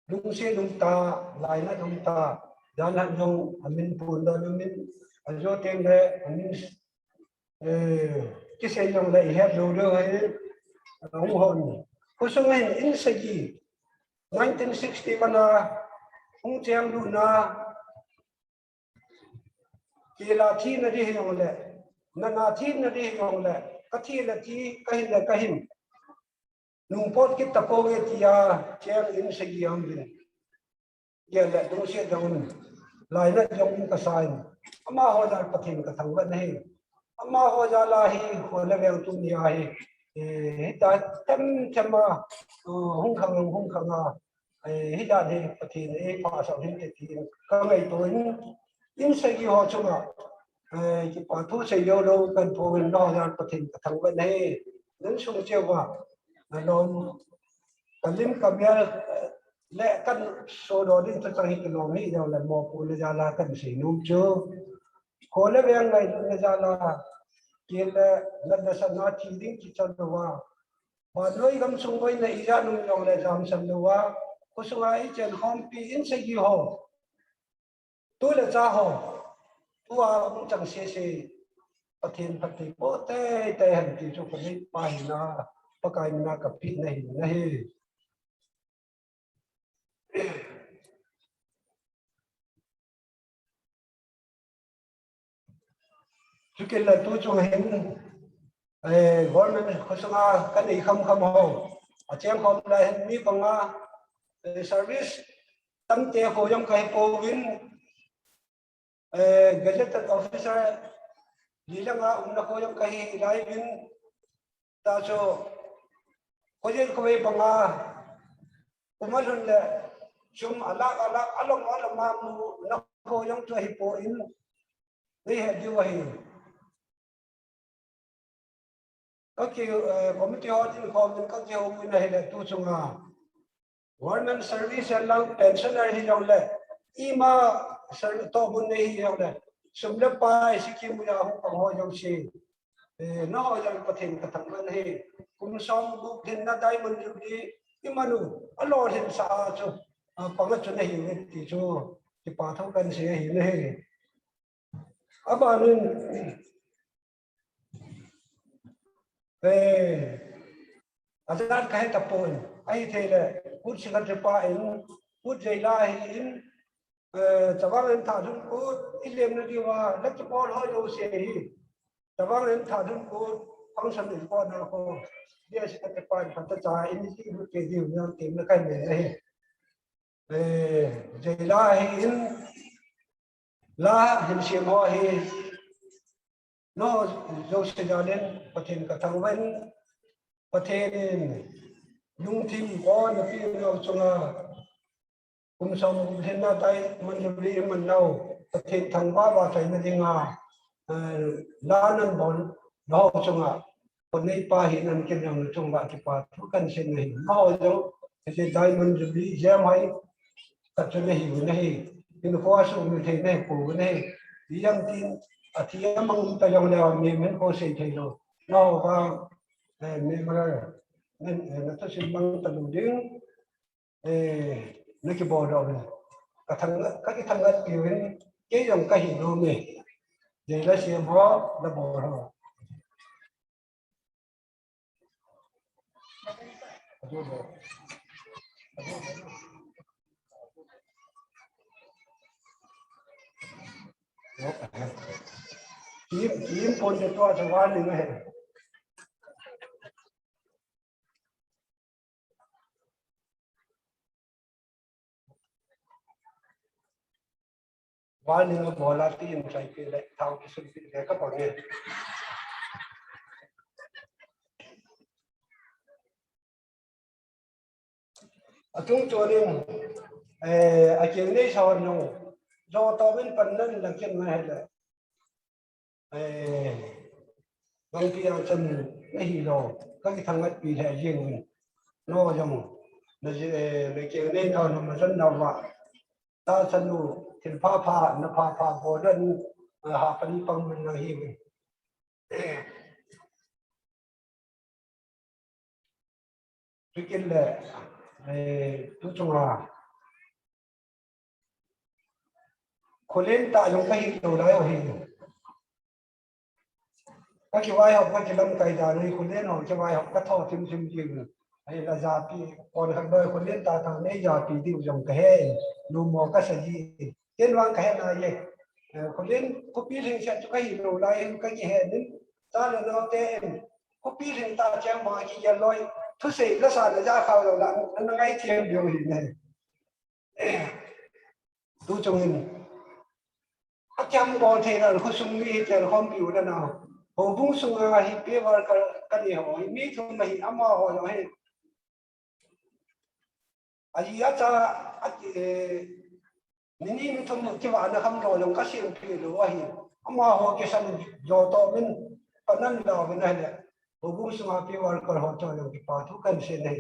đúng xe đúng ta lại là đúng ta đã là dùng mình buồn đó mình do tiền đấy mình cái xe dùng lại hết rồi đấy ủng hộ cô sống hình in sẽ gì 1960 mà na không chém đủ na chỉ là thi nó đi hiểu lệ na thi nó đi hiểu lệ cái thi là thi cái hình nung pot cái tập cô cái tia chém in sẽ gì ông đi giờ là đúng sẽ dùng lại là dùng cái sai mà họ đã bắt hình cái thằng vấn này mà họ ra là hi họ là về tụi nhà hi ta chăm mà không khăng hi đã thì bắt hình ấy phá sản hình thì cái ngày tối in sẽ gì họ chung à cái phá thu sẽ vô đâu cần phô mình lo ra bắt hình cái thằng vấn này đến xuống chiều vào nó cái lim cái bia lẽ căn số đó đến cho trang hiện lòng này đâu là một của là là cần sử dụng chưa có lẽ về ngày là kia là sản xuất chỉ định chỉ cho đồ và nói gam xung quanh này ra nông lòng là làm sản đồ có số ấy trên home pi in sẽ gì hồ tôi là cha hồ tôi cũng chẳng xe phát hiện phát hiện bố tê hành thì cho cái bài na bắt cái na cặp pin này này chứ cái là tôi cho hình gọi mình có số cái này không hồ ở trên không là hình như bằng service tâm thế của trong cái phố vin gazetted officer đi là ông nó có trong cái lại vin ta cho có gì có về bằng cũng mà là chúng along mà nó có trong cái phố in đây là điều gì các cái committee họ thì có các cái ông này là tu chung government service là pensioner hi jong le ima ser to bun nei hi jong le sum le pai sikim ya hu pang ho jong si no ho jong pathin ka thang ban hi kum som bu thin na Diamond Jubilee imanu alo hin sa chu pang chu nei hi ti chu ti pa thau kan se hi nei abanun azan kai tapon ai thele cút sinh hoạt pa in cút dây la in Chavang em thả dung cút ít liêm nó đi vào lắc cho con hơi đâu xe hi Chavang em thả dung cút không sanh được con nào không đi sinh hoạt pa in phát trái in đi một cái điều nhau tìm nó cái này dây la in la hình xiêm hoa hi nó dâu sẽ ra đến có thể cả thằng vẫn có thể nung tim có nó phi nó chung cùng sống hiện nay tay mình được đi mình đâu ประเทศทางว่าใจไม่ได้งาล้านนั้นบอลเราจงคนในป่าหินนั้นกินอย่างจงว่าที่ป่าทุกกันเช่นนี้เราจงจะได้มันจะมีแย่ไหมก็จะไม่หิวนี่ที่เราว่าสุ่มที่นี่ปูนี่ยังที่ที่ยังมั่งแต่ยังเรามีมันก็เสียใจเราว่ามีมานั่นนั่นถ้าสิ่งมั่งตลุดึงนักบอลเราเนี่ยก็ทั้งก็ที่ทั้งนั้นอยู่นี่เกี่ยงกับหินเราเนี่ยเดี๋ยวเราเสียเพราะระบบเรายิ้มคนจะตัวชาวบ้านหนึ่งไงวันหนึ่งบอลลัตีนใจเกลือเท้าที่สุดเด็กก็บอกเนี่ยจุงตัวนึงอาเจียงได้ชาวนูโจตเป็นปันนั่นหลังเช่นมาให้เลยบางทีเราจะไม่หิโลก็ที่ทางวัดปีแท้ยิงโน่ยังในเจียงได้ชาวนูมันฉันเราว่าตาสนุถึงผ้านผ้าโบดันหาปันปังมันนาหิวทุกคนเลยทุกจังหวะคนเล่นตาลงไปหิวได้หิวก็คิดว่าเขาจะลำไก่ดานี่คนเล่นเขาจะว่าเขาก็ทอดทิมจริงไอ้ราชาปีก่อนข้างโดยคนเล่นตาทางนี้ยาปีที่จงกระเฮลูมอก็สยีเล่นวางกระเฮนายคนเล่นคุปีถึงเช่นจะก็หิวได้ก็ยี่เห็นนึงตาเราเนาะเต้นคุปีถึงตาแจ้งมากี่ยันลอยทุกสิ่งก็สารจะเข้าเราละนั่นไงเทียมเดียวหินเลยดูจงหินอาจารย์บอกเทระเขาสุ่มมีเจอความผิวนั่นเอาโอ้บุ้งสุ่มอะไรเปี้ยวกันเนี่ยโอ้มีทุนมาหินอามาหัวเราให้อาจจะนี่มีทุนที่ว่านะคำรอลงก็เสียงเพลหรือว่าหินอามาหัวแกสั่งโยโตเป็นปนันเราเป็นอะไรโอ้บุ้งสุ่มเปี้ยวกันหัวใจลงที่ป่าทุกกันเสียเลย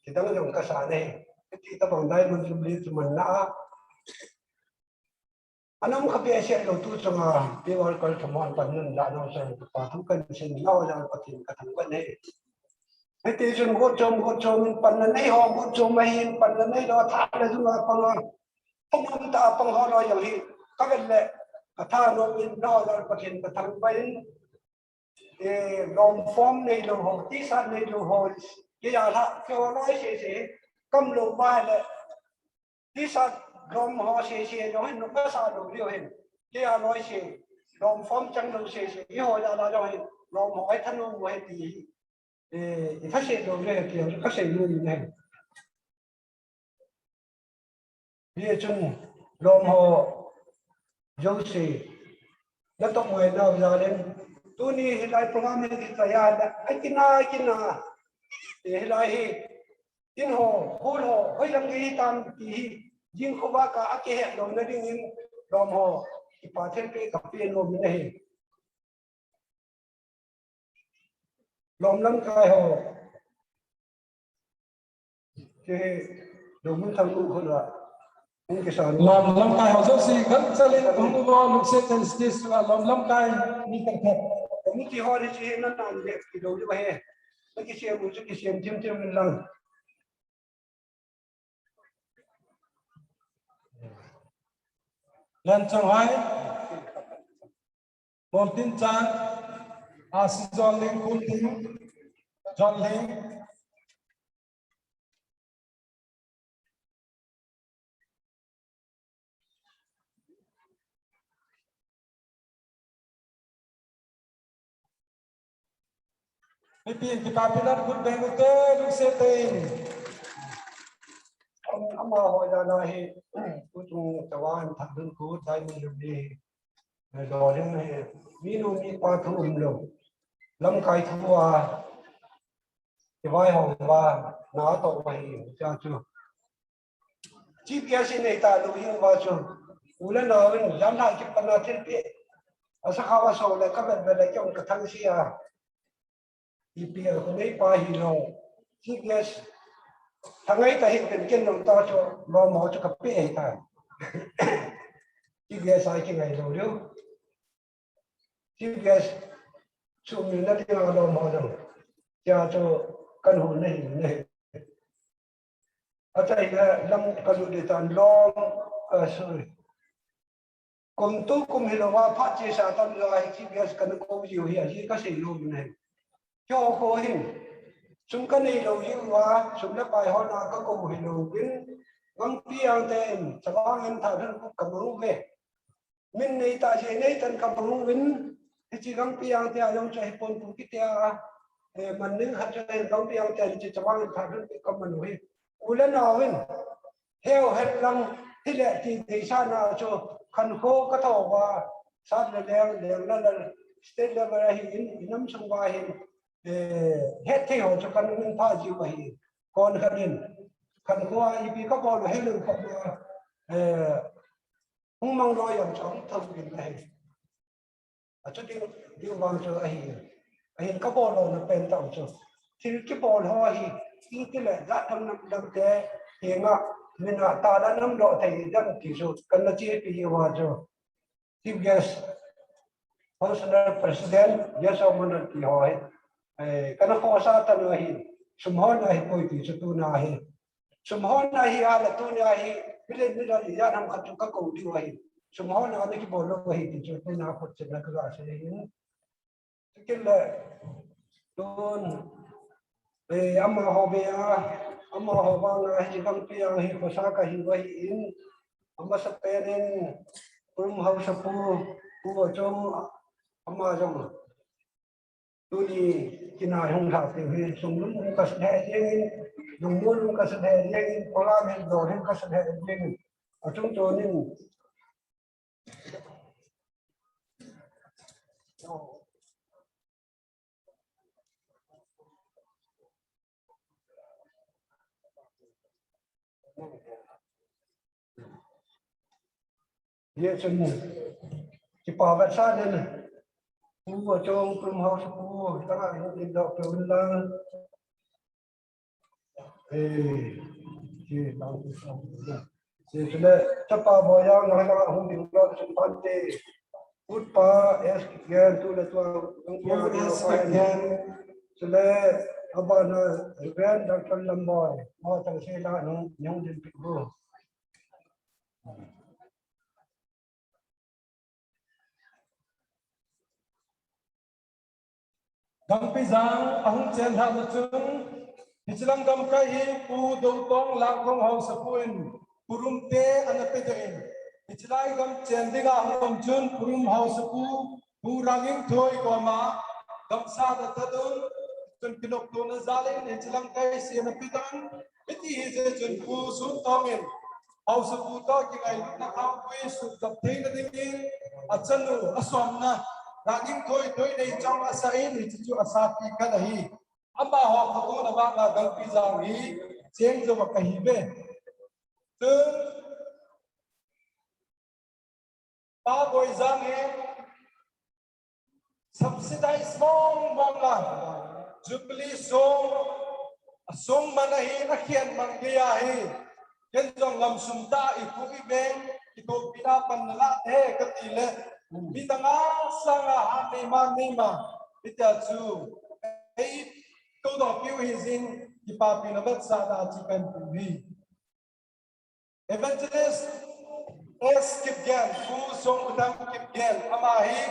ที่ตั้งลงก็สารเลยที่ตั้งได้มันจุบลีจุมันน่าอันนั้นเขาเป็นเช่นเราตู้จังเปี้ยวกันสมานปันนั่นละน้องเสียงป่าทุกกันเช่นเราจะปฏิบัติกันวันนี้ไอ้ที่ฉันก็จมปันนั่นไอ้ห้องก็จมไม่เห็นปันนั่นไอ้เราท่าเลยทุกอย่างปังปังตาปังหัวเราอย่างนี้ก็เป็นแหละท่าเราเป็นเราปฏิบัติกันไปลมฟ้องในลมหอบที่สันในลมหอบที่ยาละเกี่ยวร้อยเสียกำลงบ้านเลยที่สันลมหอบเสียยังให้นุ่มก็สาดเดียวเห็นที่ยาร้อยเสียลมฟ้องจังลมเสียยี่ห้อยาละยังเห็นลมหอบให้ท่านนุ่มไว้ดีถ้าเสียลมเรียกเกี่ยวก็เสียนุ่มเนี่ยเรียกจนลมหอบยกเสียแล้วต้องมวยเราจะเล่นตัวนี้เห็นไรโปรแกรมนี้ที่ยาละไอ้กินนาเห็นไรกินหัวพูดหัวเฮ้ยลังกีตามตียิงเขาว่ากับอาเกะลมนั่นยิงลมหัวที่ป่าเทนเปกับเปียโนมินี่ลมลำกายหัวที่ลมมันทำลูกคนละlom lam kai ho so si khan chalin ung go luk se ten stis lom lam kai ni kan thepผมที่หอที่เชื่อนั่นนั่นเด็กที่ดูจะไปเฮ้แล้วที่เชื่อมุสที่เชื่อเทียมลัง lan chang hai bom tin chan asi jol ling kun tin jol ling Pipin kita pinar good bengote luk se tin ama hồi là này cũng chung tàu anh thằng đơn cú Diamond Jubilee rồi đến này ví dụ như qua thùng lồng lâm cây thua thì vai hồng và nó tổ mày cho chưa chi kia xin này ta lưu hiên vào chưa ulan awin jam na ki panatin pe asa khawa so le ka ben le kyong ka thang sia ipi ko nei pa hi no yes thangai ta hin ken ken nom ta cho lo mo cho ka pe ta yes ai ki ngai lo yo yes chu mi na ti lo mo no ya cho kan hu nei nei atai la lam ka lu de tan long sorry kum tu kum hilawa pha che sa tam la hi yes kan ko yu hi ka sei lo nei cho ko hin chúng cái này đầu tiên là chúng đã bài hỏi là có cùng hình đầu tiên vâng piang tên cho anh em thảo luận cũng cầm luôn về mình này ta sẽ này tên cầm luôn vinh thì chỉ vâng piang thì anh em sẽ phun phun cái tia mình nếu hạt cho nên vâng piang tên chỉ cho anh em thảo luận cầm mình về ulen nào vinh theo hết lăng thì lệ thì sao nào cho khăn khô cái thầu và sát là đèn là state level hình năm sông vai hình hết thế họ cho căn nguyên pha chịu vậy còn khăn in khăn qua ipi các con là hết lượng không không mong đòi làm chóng thông tin này cho điều điều vàng cho ai các con là bên tàu cho thì cái bọn họ thì cái lệ giá thâm năm năm thế thì ngã mình ta đã nắm độ thầy dân kỹ thuật cần là chia thì hòa cho thì yes personal president yes ông thì hỏi kana ko sa tan hi sumhon ai koi ti chu tu na hi sumhon na hi ala tu na hi bile ni ya nam khat ka ko di wa hi sumhon na ki bol lo hi ti chu tu na ko che na ka se hi tikin la don amma ho be amma ho ba na hi kam pi ang hi ko sa ka hi wa hi in amma sa peren rum hau sa pu chom amma jong tôi đi kina hong thảo tiểu huy sung lũng cả sợi riêng dùng muôn lũng cả sợi riêng có làm hết rồi hết cả sợi riêng ở trong tôi nên hiện chân chỉ bảo vệ sát đây này cũng vào trong cùng học school các bạn hiện đọc từ bên là chỉ bảo vệ xong chỉ là chấp bảo vệ nhau nói là không bị lo chuyện quan trọng út pa es gen tu là tu không es gen chỉ là apa na event đang trong lâm bòi mà chẳng sẽ là nó nhung đến bị vô Gangpijang ahung chen ha na chung hichilang gam kai hi pu do tong lang khong hau sapuin purum te anate jain hichilai gam chen dinga hum chun purum hau sapu pu ranging thoi ko ma gam sa da tadun chun kinok to na zalin hichilang kai si na pidan iti hi je chun pu sun tongin hau sapu to ki ngai na khau pui su gap thei na ding achanu aswam na Raging thôi đây trong asai thì chú asati cái này, amma họ có là bạn là Gangpijang hi, chém cho một cái hi về, từ ba bồi giang em, subsidize mong mong là Jubilee song mana hi na khian mang dia hi, cái dòng làm sum ta ipu ibeng, itu pina panala thế cái tỷ lệ bitanga sanga hanima bita chu ei to do piu hizin ipapi na bat sa da chikan pi evangelist skip gan fu song udam kip gan amahi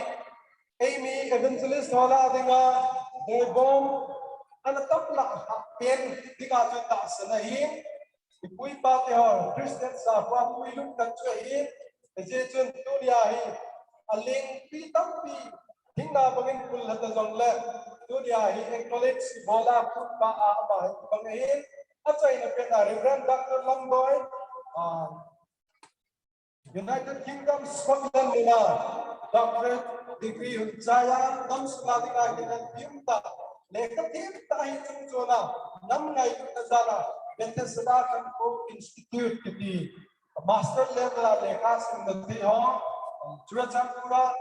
amy evangelist hola dinga de bom anatap la pen dinga chu ta sanahi ipui pa te hor christian sa fa pui luk kan chu hi je chun dunia hi aling pi tam pi hingna bangin kul hata jong le dunia hi acknowledge bola put ba a ba bang hin achai na pe na reverend dr lamboy United Kingdom Scotland na doctorate degree hun chaya nam sladinga kinan timta lekatim ta hi chung chona nam ngai na zala Bethesda kan ko institute ki master level lekha sim na ti ho chura chapura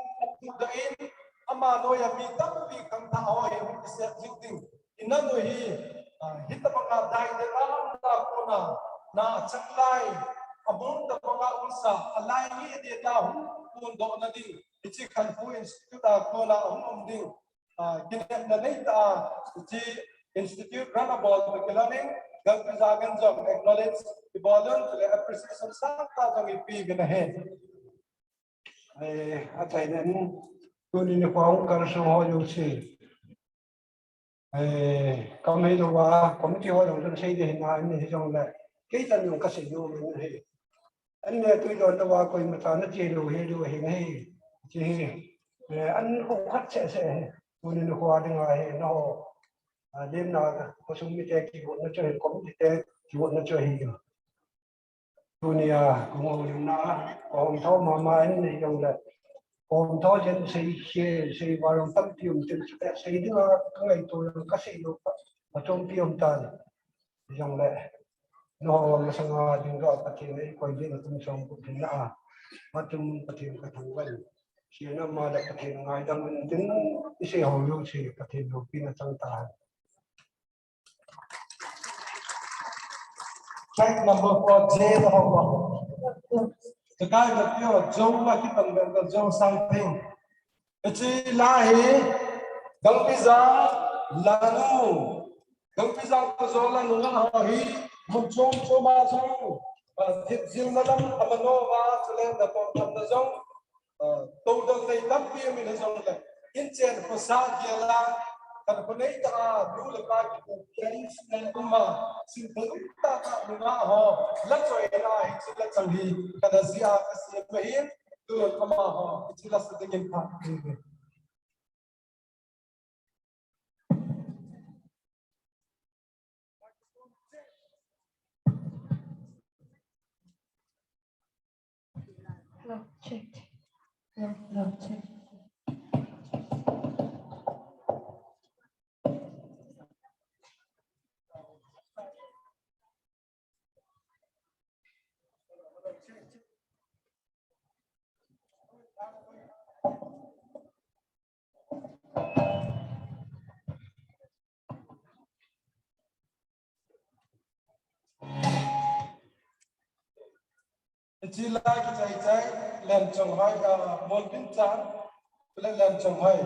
the in ama no ya mi tam pi khang tha ho he se jing inna no hi hit banga dai de na ko na chaklai abun da banga unsa alai ni de ta hu kun do na ding ichi khan fu institute a ko na ding kinem na nei ta ichi institute run about the learning Gangpijang jong acknowledge the volume to the appreciation sang ta jong ipi gina he a thầy nên tôi đi qua ông cần số họ dùng gì công nghệ đồ và cũng chưa họ dùng xây thì hiện nay mình dùng lại cái chân dùng cái sử dụng mình thì anh này tôi đón đồ coi mà ta nó chỉ đồ hiện hay chỉ anh cũng khắc sẽ tôi đi qua đi ngoài nó đêm nào có súng mi tê keyboard nó chơi cũng mi tê keyboard nó chơi hiểu tôi đi cũng dùng nó còn thâu mà anh này dùng lại còn thâu trên xây vào lòng tâm tiệm trên xây đưa cái ngày tôi các xây được mà trong tiệm tàn dùng lại nó mà sang đi rõ cái chuyện này coi như là tung sông cũng thế nào mà tung cái chuyện cái thằng vậy khi nó mà lại cái chuyện ngày đang tính cái xây hồ lưu xây cái chuyện đầu tiên là tăng tàn. Track number 4 J the ho the guy that you Joe la ki tan the Joe something ichi la he Gangpijang lanu Gangpijang ko zo lanu ha hi mum chom ma zo thit zil na lam amano wa chale da ko tham da zo to da dei lam pi mi na zo la in chen ko sa gela kan ko nei ta du le ka ki traditional kuma sin ta ta ma ho la choi la hi chi la chang hi kada zia ka se ma hi du kuma ho chi la se ding pa Hello, check. Hello, check. chỉ là cái chạy làm trồng hai môn biến trắng lên làm trồng hai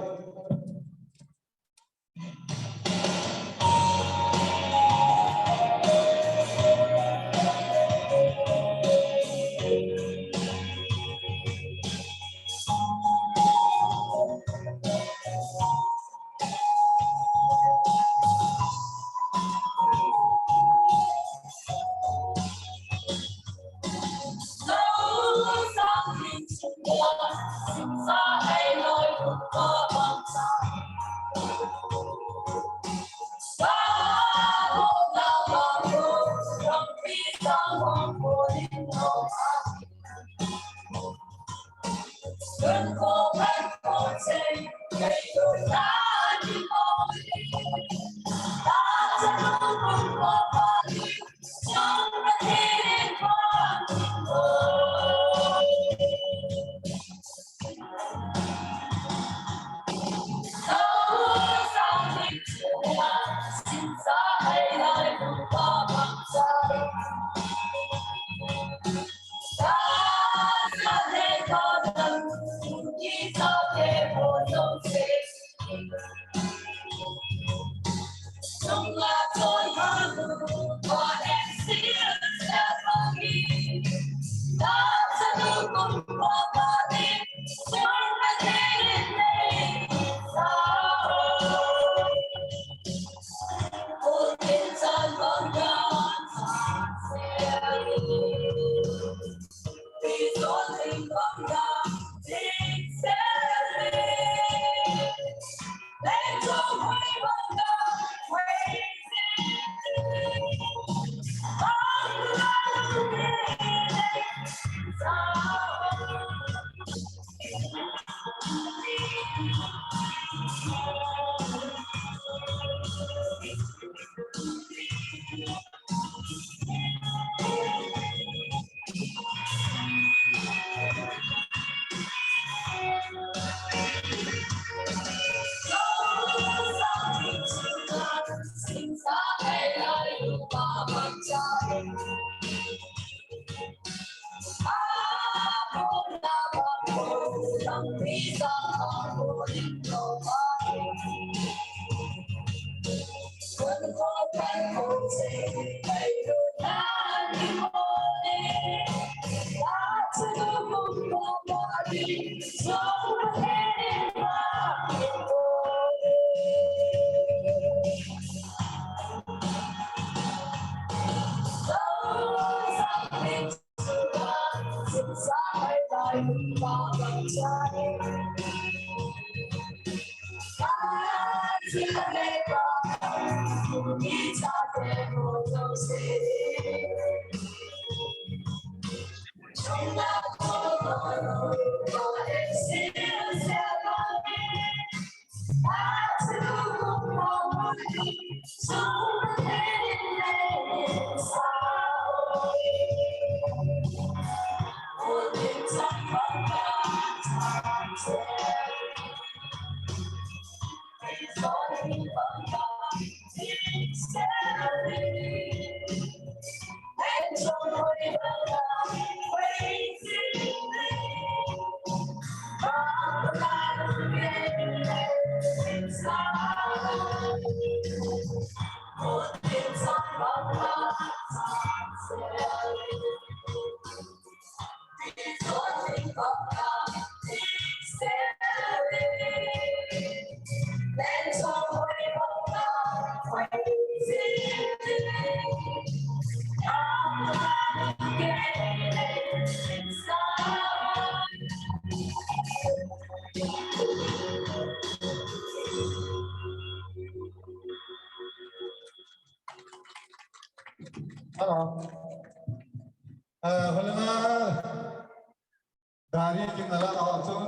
Dari tinggalan awakun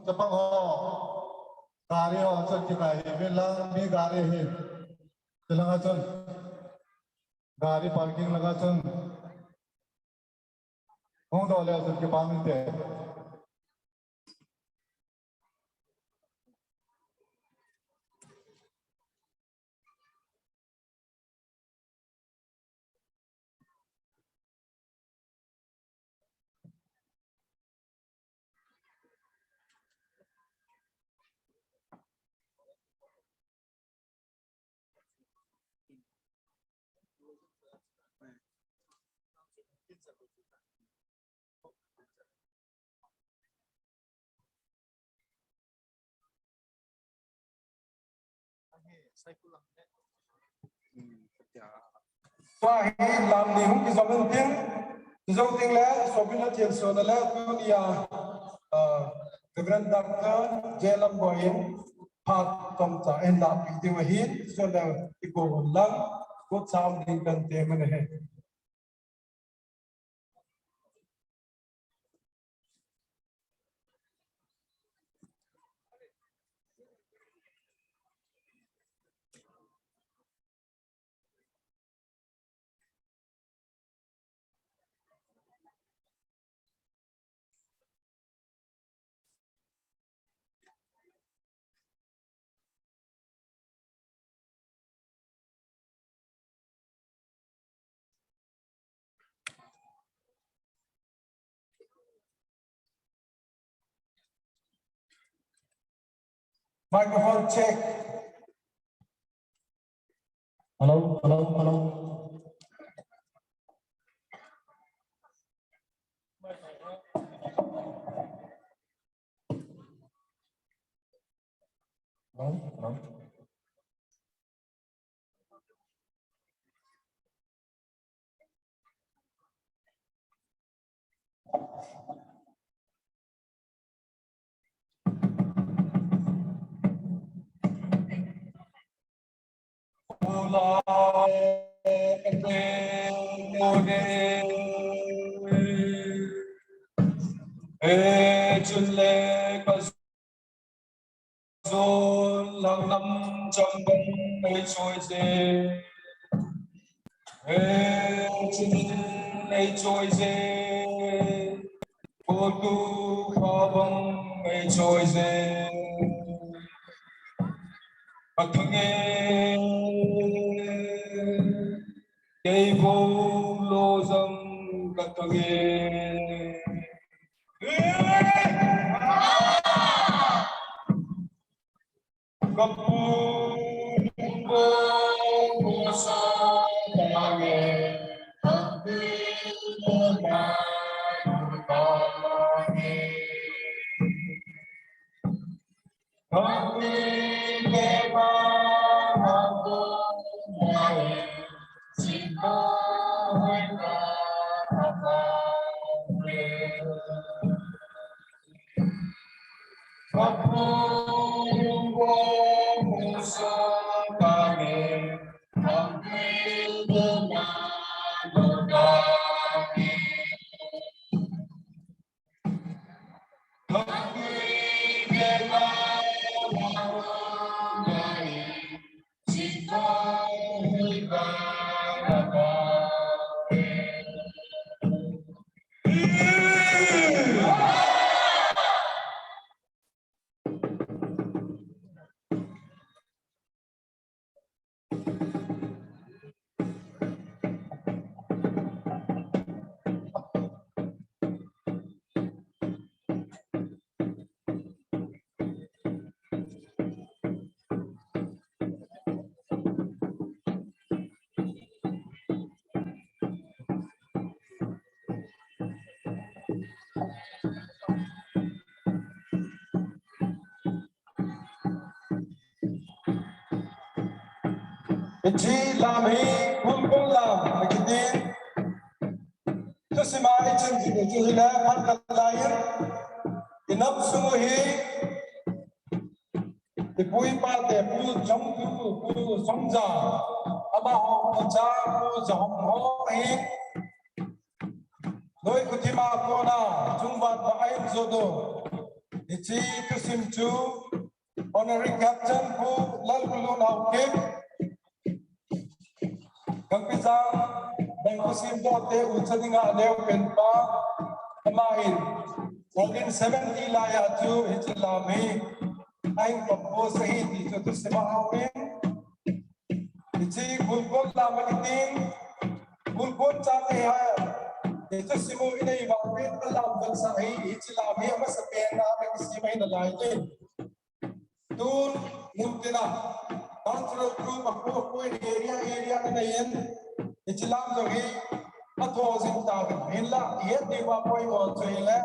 Jepang ho, dari awakun kita bilang ni dari he, jelang awakun, dari parking lagakun, hong dole awakun ke pamit te. Qua hi làm ni hung ki zaman ting zong ting le sobina chen so na le dunia kagran doctor jelam boyin pat tom cha en la pi ti wa hin so la iko lang ko sam ding kan te man he. Microphone check. Hello. Chen le Khangdong Lamhil trôi dê, Chen le trôi dê, cô tu Chavang trôi dê, bạc thượng nghe cây vô lô dâm bạc thượng nghe. Khangdong Lamhil Chen Lamhil lam nakitin to si mai chen ji na phan ka lain inam sumuhi pui pa te pu jong pu song ja ama ho cha pu jong ho hi doi kutima ko na jungwan ba ai zo do ichi to sim chu honorary captain pu lal bulun au kip Gangpijang bangko simbo te uchadinga leo penpa kamain 1970 laya tu hitlami aing propose hi ti tu sema awin ichi gulgol lamaniting gulgol chate ha itu simu inai wawin alam bangsa hi hitlami ama sapena me simai na lai tun mumtina cultural group of area na yan Islam jogi athozin ta hilla yet dewa poi mo chile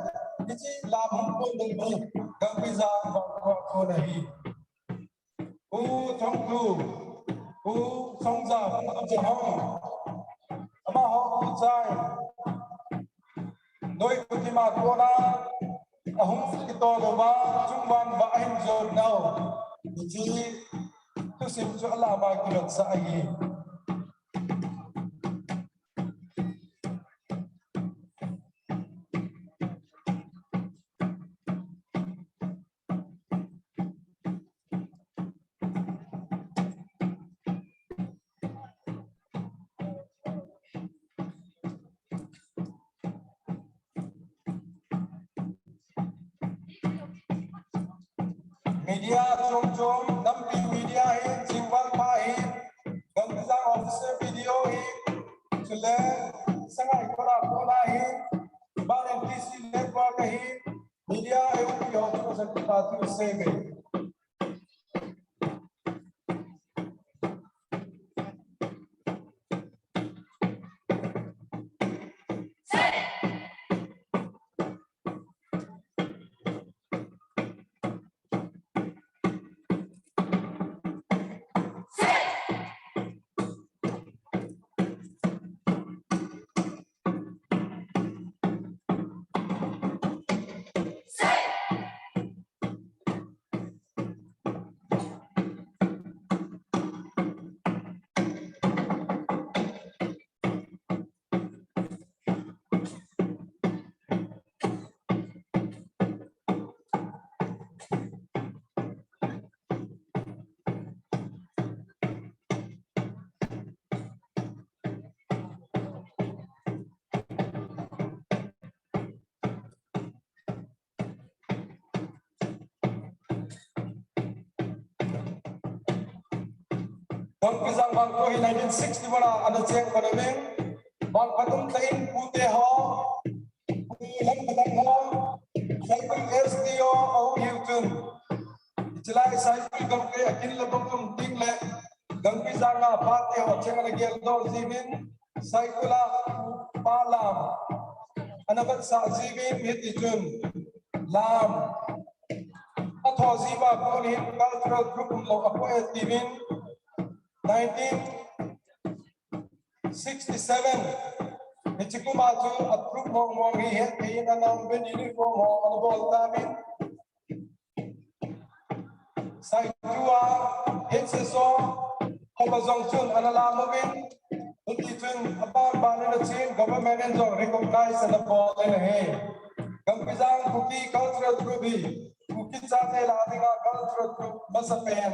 ichi labham ko dil gampiza ko nahi u thonglu u songja jahong ama ho chai doi kutima kona ahum kito doba chungwan ba ain jod now ichi tu sim chu ala ba kilot sa ai media chom nampi media hi jingwal pa hi gamza officer video hi chule sangai kora kola hi bar MTC network hi media hi yo to sa tu se gei Gangpijang bangko hi 1960 wala ana cheng konameng bang patum tain pute ho lam padang ho cycle STO au hilton chilai cycle gamke akin labang tum ting le Gangpijang na pate ho cheng ana gel do jimin cycle palam anabat sa jimin hiti jun lam atho jiba ko ni cultural group lo apo estimin 1967 Ichikumatu approve mong hi het kain anam ben uniform ho anabol tamin sai tua het so abazong chun analamovin utitun apan banen chin government and recognize and abol in he Gangpijang kuki cultural group hi kuki chate la dinga cultural group basapen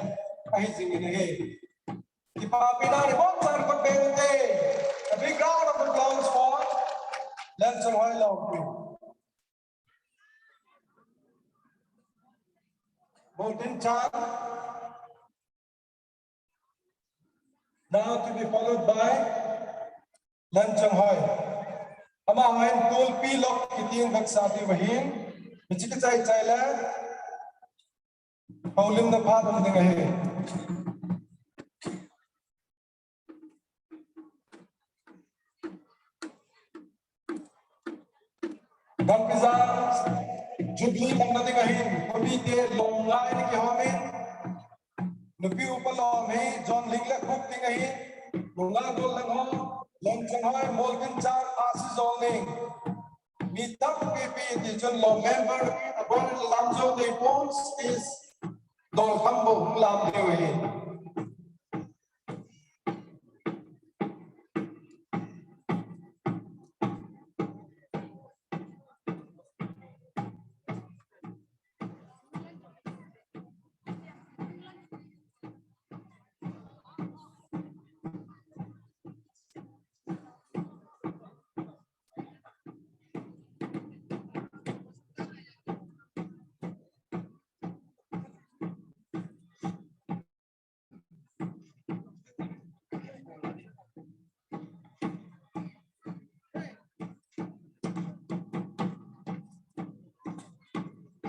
ahi jingin he Ipapina ni Bon San Kutbente. A big round of applause for Lenson Hoyle. Bolton Chan. Now to be followed by Lan Chang Hoi. Ama hain tul pilok kiting baksati wahin. Bichikacai chaila. Paulim na phatam dingahe. Gangpijang Jubilee mang dingahin. Komite longlai ni kihomin. Nupi upalom he John Lingla Cook dingahin. Lunga dol langho. Lan Chang Hoi Molkin Char Asis Olning. Mitap PP di John Law member abon lamjo de pons is Dol Hambo Lam Dewi.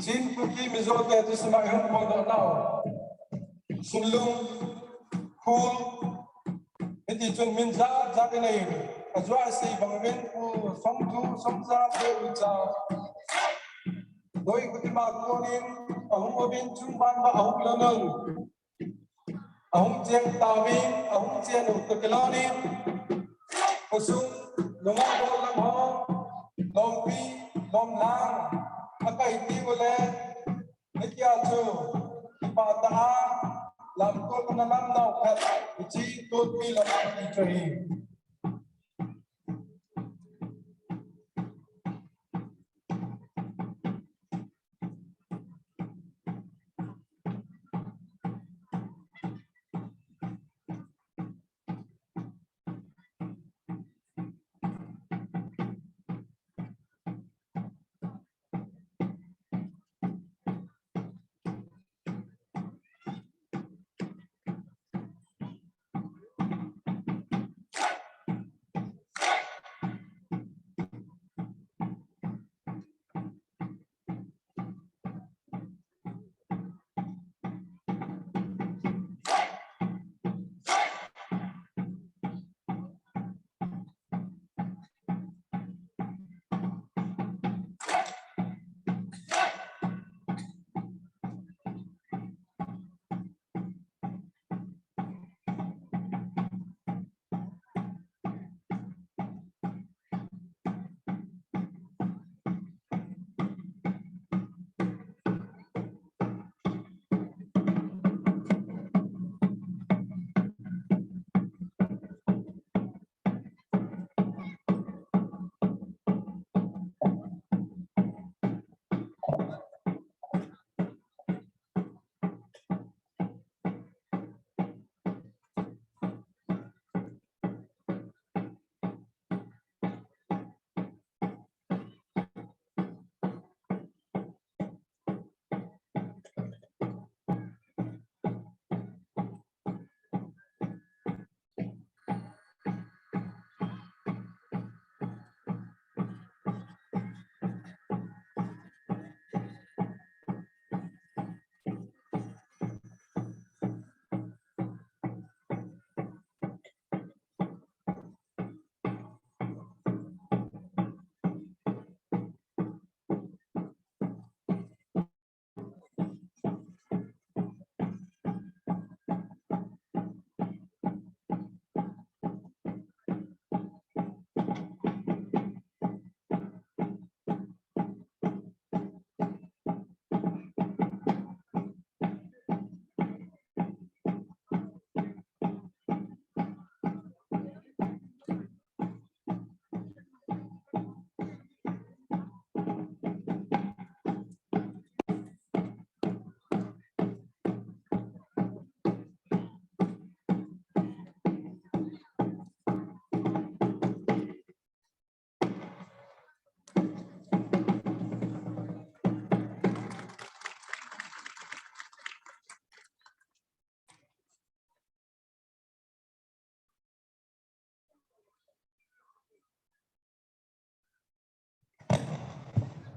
Sin Puki Mizote to Samai Hong Kong now. Sunlung Cool Itichun Minza Zaganay. As well as the Bangin who some two some Zab Doi Kutima Konin, Ahumobin Chumban Ahum Lanun, Ahum Jen Tawin, Ahum Jen Utakilani, Osum, Lumabo Lamho, Lompi, Lom Lang. Akai tiwale nikia chu ipata lam ko na lam nau khat chi tot pi lam ti chhi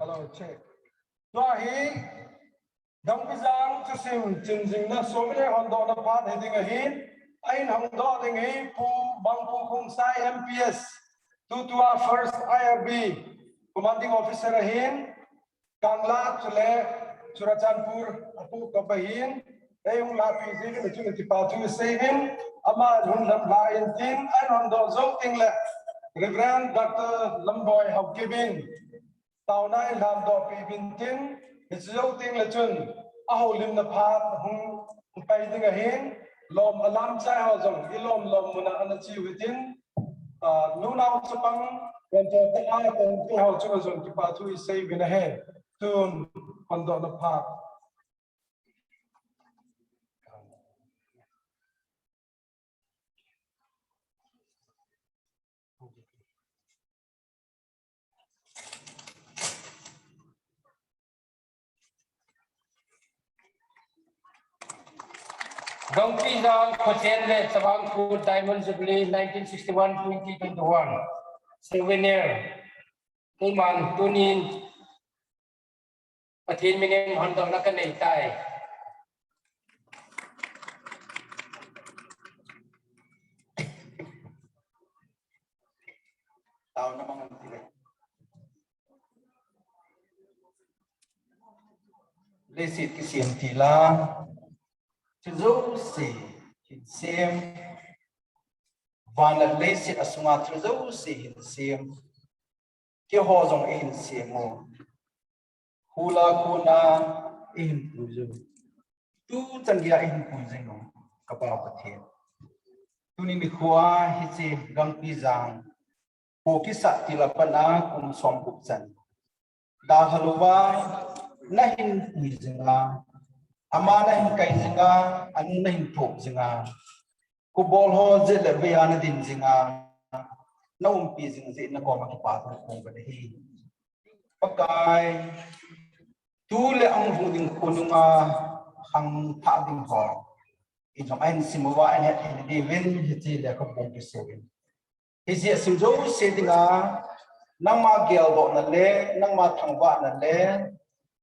Hello, check. Tua hi Gangpijang to sim chinging na so many hondo na pat heading a hin. Ain hondo ding hi pu bangpu kung sai MPS. To our first IRB commanding officer hin. Kangla Chule Churachanpur Apu Kapahin. Ayong lapi zig na chunati patu saving. Ama hundam lain tin and hondo zong le. Reverend Dr. Lamboy have given. Taunai lam do pi bin tin. It's zong ting le chun. Aho lim na pat hung pay ding a hin. Lom alam chai ho zong. Ilom lom muna anachi within. Nuna sapang when to the eye and the house was on Kipatu is saving ahead. Tune on the park. Gangpijang Chen le Chavang Kut Diamond Jubilee 1961-2021 souvenir Kuman Tunin Pathin Mingem Hondo Nakanay Tai Tao namang tila. Lesit kisiem tila. Tuzo si hinsiem. Vana lesit asunga tuzo si hinsiem. Kyo hozong hinsiem mo. Hula kuna ihin puzo. Tu tangya ihin puzo no kapapatid. Tuning mikwa hiti Gangpijang. Kisah tilapana kum sompuksan. Dahuluwa nahin kuizinga, ama nahin kaizinga, anu nahin tok zinga. Kubol ho zile beyana din zinga, na umpi zinga zina ko makipatong kong badahi. Pagkay, tule ang huding kununga hang taading ho. Itong ayin simuwa niya inidivin hiti liya kabong kisugin. Isi simjo sedinga nang magel do na le nang mathangba na le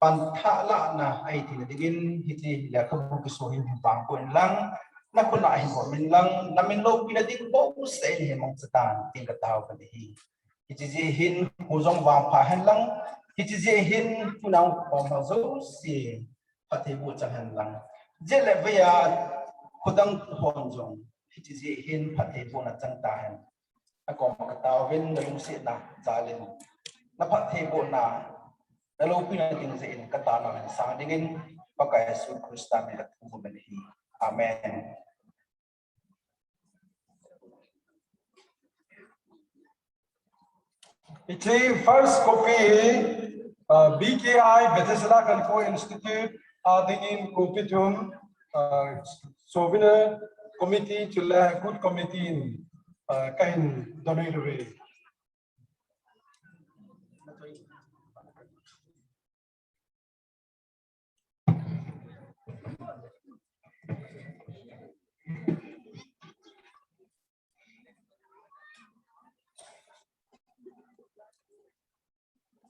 panthala na ai tin digin hiti la ko busohin bang ko lang na ko na ai ko min lang namin lo pinading bo sa ini mong satan tingkat tao pa dihi hiti hin huzong wang pa han lang hiti hin punang pamazo si pati bu chahan lang jele baya khudang honjong hiti hin pati bu na chang tahan ako makatawin na yung na zalin napat hebo na Niloupini natin sa in katanaman sa dingin pagka Yesu Kristo namin at kumumanihi. Amen. Iti first copy BKI Bethesda Kanko Institute dingin copy tun souvenir committee chula good committee kain donate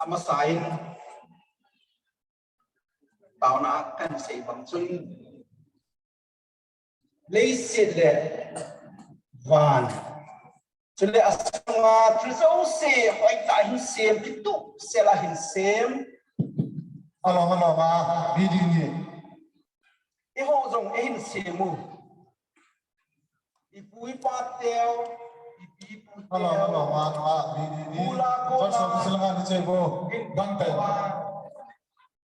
Amasain tao na akan sa ibang sun leisit le van chule asma trizo se hoi ta hin sem pitu sela hin sem Halo ma bidini. iho zong hin semu ipui patel ipi Halo ma bidini. First of silangan di cebo Gangpijang.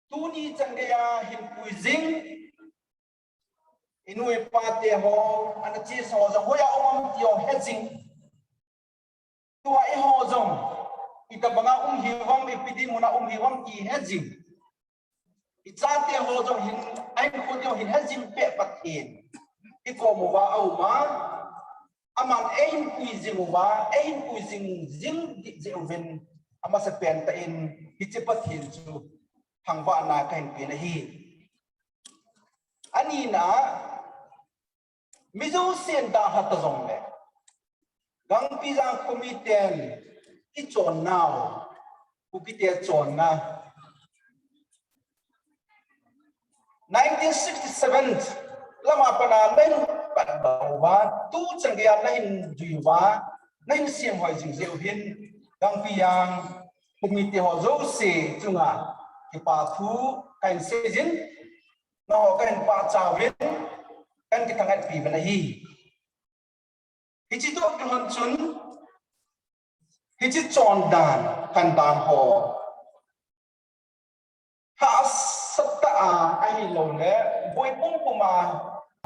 Tuni changgaya hin puizing inui pate ho ana chi so zong hoya omam tio hedging tua iho zong ita banga hiwang ipidi muna hiwang ki hedging ichate ho zong hin ai ko tio hin hedging pe pathin iko mo wa au ma aman ein puizing wa ein puizing jing di jeuvin ama sa pen ta in hitipathin chu hangba na kain pinahi ani na mizo sen da hatazong le Gangpijang committee ichon now ukite chon na 1967 lama pana lên bắt đầu và tu chẳng gian lên duy và lên xiêm hỏi dình diệu hiên Gangpijang committee họ dấu xì chung à thì bà thu cảnh xây dựng nó cảnh bà chào viên cảnh cái thằng anh phì bên này thì chỉ tốt cái hơn chun thì chỉ chọn đàn cảnh đàn họ hạ sắp ta ai lâu lẽ bồi bông của mà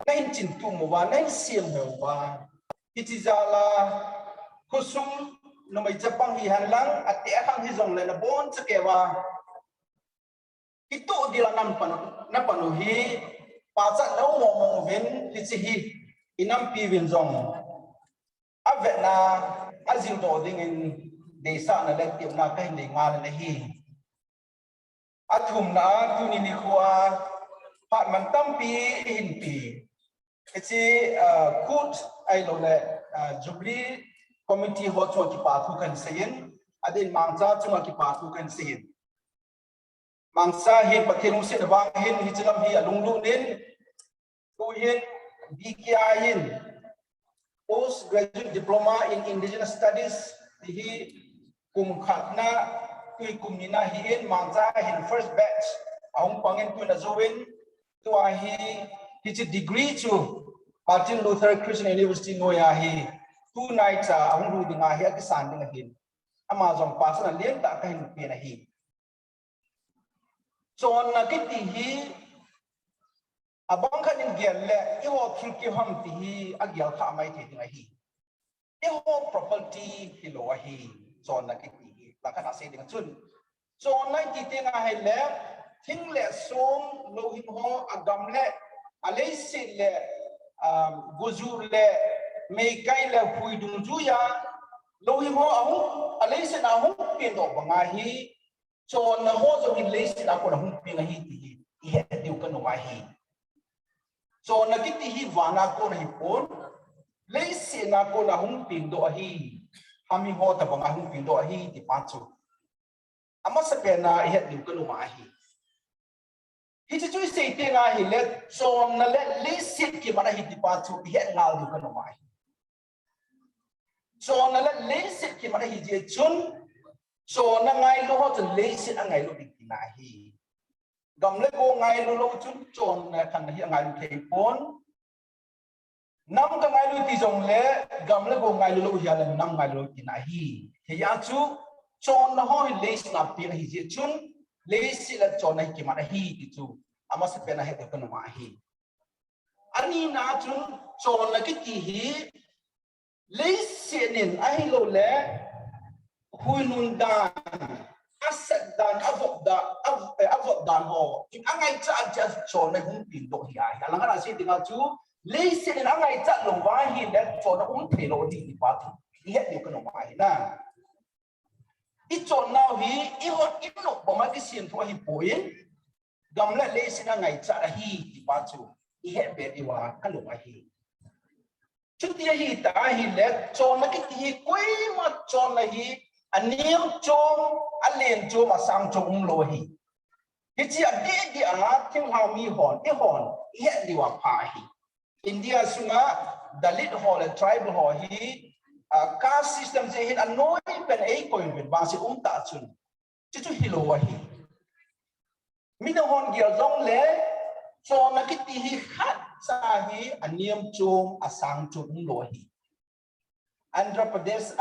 nên chỉnh tu một và nên xiêm hiểu và thì chỉ ra là cô sung nó mới chấp bằng hi hành lang at tiệt hàng hi dòng lại là bốn chắc kẹo và itu đi là năm panu hi ba chắc nấu mồm viên thì chỉ hi inam pi viên dòng à vậy là à dìu đồ đi nghìn để sao là lên tiệm nào cái để ngang là hi à thùng na tu ni khoa phát man tâm pi hin pi cái gì cút ai lo lệ Jubilee committee ho cho ki pa thu kan sein adin mangcha chunga ki pa thu kan sein mangsa hin pathelung se wang hin hi chilam hi alung lu nin tu hin BKI hin postgraduate diploma in indigenous studies hi kum khatna tui kum nina hi in mangcha hin first batch ahong pangin tu na zoin tu hi chi degree chu Martin Luther Christian University noya hi 2 nights ang ru dinga hi ak san dinga hin amazon pass na lien ta ka hin pi na hi chon na ki ti hi abang khan in gial le i ho thil ki ham ti hi agyal kha mai the dinga hi i ho property hi lo hi chon na ki ti hi la kha na se dinga chun chon nai ti te nga hai le thing le som lo hin ho agam le alei se le guzur le mấy cái là phui đúng chú ya lâu hi ho ahung alei se na hung pin do banga hi cho na ho zo hin lei se na ko na hung pin hi ti hi he diu kan no mai hi cho na ki ti hi wana ko na hi pon lei se na ko na hung pin do hi hami ho ta banga hung pin do hi ti pa chu ama sa pe na he diu kan no mai hi hi chu chu se te nga hi le cho na le lei se ki ma na hi ti pa chu he ngal diu kan no mai so na la lesit ki ma hi je chun so na ngai lo ho chun lesit angai lo dik na hi gam le go ngai lo chun chon na khan hi angai lo thei pon nam ka ngai lo ti jong le gam le go ngai lo ya la nam ngai lo ti na hi he ya chu chon na ho lesit na pi hi je chun lesit la chon na ki ma hi ti chu ama se pe na he ka no ma hi ani na chun chon na ki ti hi lấy xịn ai lâu lẽ hui nun đàn asset đàn avoc đàn họ chúng anh ấy chọn cho cho này cũng tìm được gì ai là cái gì thì ngao chú lấy xịn anh ấy chọn lòng vai hiện để cho nó cũng thể lộ đi bắt thì hết điều cái lòng vai na ít chọn nào hi ít nộp bằng mấy cái xịn thôi hi bồi gam lại lấy xịn anh ấy chọn hi thì bắt chú hết về đi qua cái lòng vai hi chúng ta hi ta hi le chọn mà cái hi quay mà chọn là hi anh em chọn anh liền chọn mà sang chọn lo hi chỉ đi đi tiếng hào mi hòn hiện đi vào phá hi India sunga Dalit hòn là tribal hòn hi caste system se hiện anh nói bên ấy coi bên ba se ta chun chứ chú hi lo hi mình hòn kia giống lẽ chọn là cái hi khác sa hi aniam chom asang chum lo hi Andhra Pradesh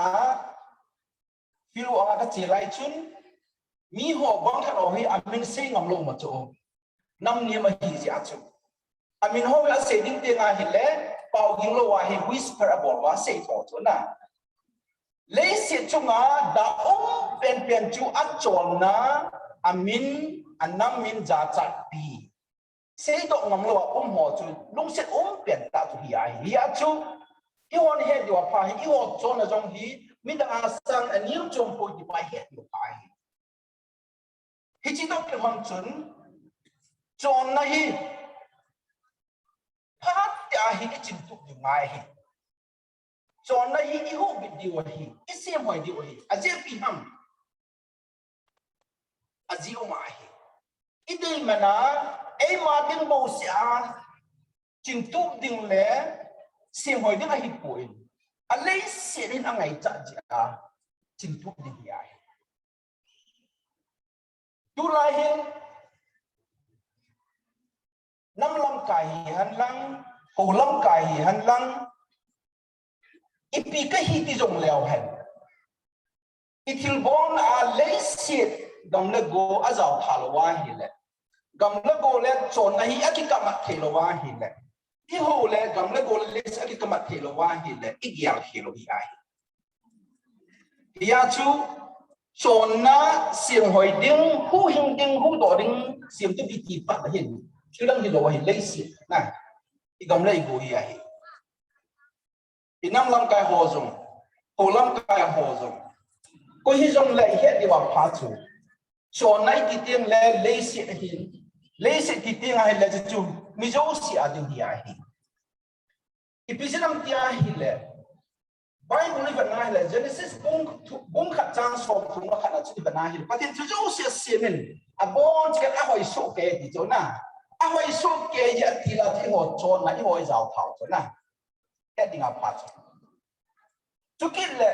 philu ka chilai chun mi ho bang tha hi amin se ngam lo ma cho nam ni ma hi ji achu amin ho la se ding te nga hi le pau ging lo wa hi whisper about wa se to cho na le se chunga da pen chu a chon na amin anam min ja chat pi xây dựng ngầm lo họ chú lúc sẽ biển tạo chú hi chú yêu anh hết điều phải yêu cho nó trong hi mình đang sang anh yêu trong phố đi phải hết điều phải hi chỉ đọc cái hoàn chuẩn cho nó hi phát hi cái trình tục điều ngay hi cho nó hi yêu biết điều hi cái xem hỏi điều hi à dễ bị hầm à dễ mà hi idei mana ei ma ding bo sia chin tu ding le sim hoi ding a hi puin a lei si rin angai cha ja chin tu ding ya tu lai hin nam lam kai han lang ho lam kai han lang ipi ka hi ti jong leo han itil bon a lei si gam le go a zau thalawa hi le gam le go le chon na hi akika ma thelowa hi le i ho le gam le go le se akika ma thelowa hi le i gyal hilo hi ai ya chu chon na sim hoi ding hu hing ding hu do ding sim tu bi ti pa hin chu dang hi lo hi le si na i gam le i go hi ai i nam lam kai ho zong ho lam kai ho zong ko hi zong le he di wa pha chu chon nai ti tiang le si hi le si ti tiang ai le chu mi zo si a ding hi ai i pi sinam tia hi le Bible even na le Genesis bung khat chang som thung na khat chu ba na hi patin chu zo si simin a bon che a hoi so ke ti cho na a hoi so ke ya ti la thi ho chon na i hoi zao thao cho na ke ding a pa chu ki le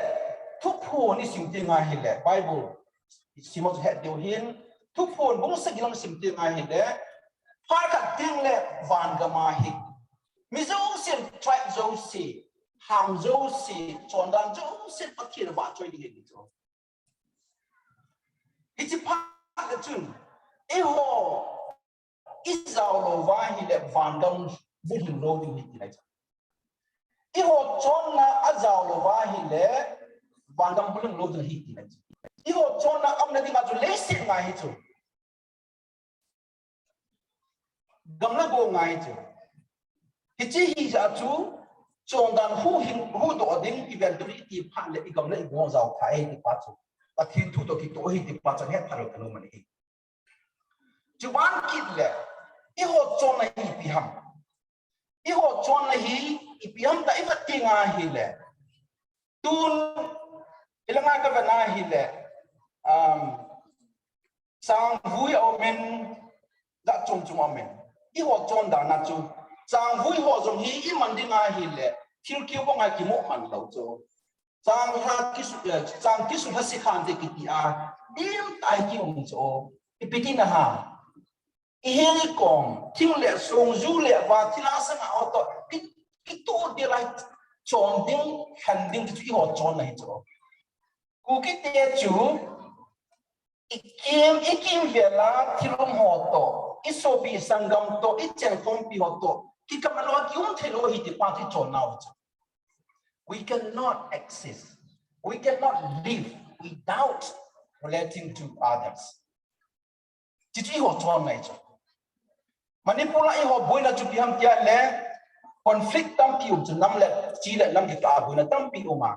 thu phu ni sim ti nga hi le Bible simos het deu hin thu phu bung sa gilang sim ti nga hi le pa khat ting le van ga ma hi mi zo sim tribe zo si ham zo si chon dan zo si pa thi ba choi di ni zo it's pa the tune e ho izao lo wa hi le van dong bu hin lo di ni lai e ho chon na azao lo wa hi le van dong bu lo di hi lai e ho chon na am na di ma zo le si nga hi zo gam na go ngai zo hi chi hi za chu chon dan hu do ding eventually ti pha le i gam le i go zao thai ti pa chu pa thin thu to ki to hi ti pa chan he tharo thalo mani hi chuan kit le i ho chon na hi pi ham i ho chon na hi i pi ham ta i fa ti nga hi le tun ilanga ka bana hi le sang vui o men da chung chung o men i ho chon da na chu sang vui ho zong hi i man ding a hi le thil kiu bo ngai ki mo man lo cho sang ki su ha si khan de ki ti a dim tai ki ong cho i piti na ha i heli kong thil le song zu le wa thila sang a to ki to de lai chon ding han ding ki ho chon na hi cho ku ki te chu ikim vela thilom ho to isobi sangam to ichen kompi ho to ki kamalo ki thelo hi ti pa ti chon now we cannot exist we cannot live without relating to others chi ho chon nai cho manipula I ho boina chu pi ham tia le conflict tam pi chu nam le chi le nam ki ta boina tam pi uma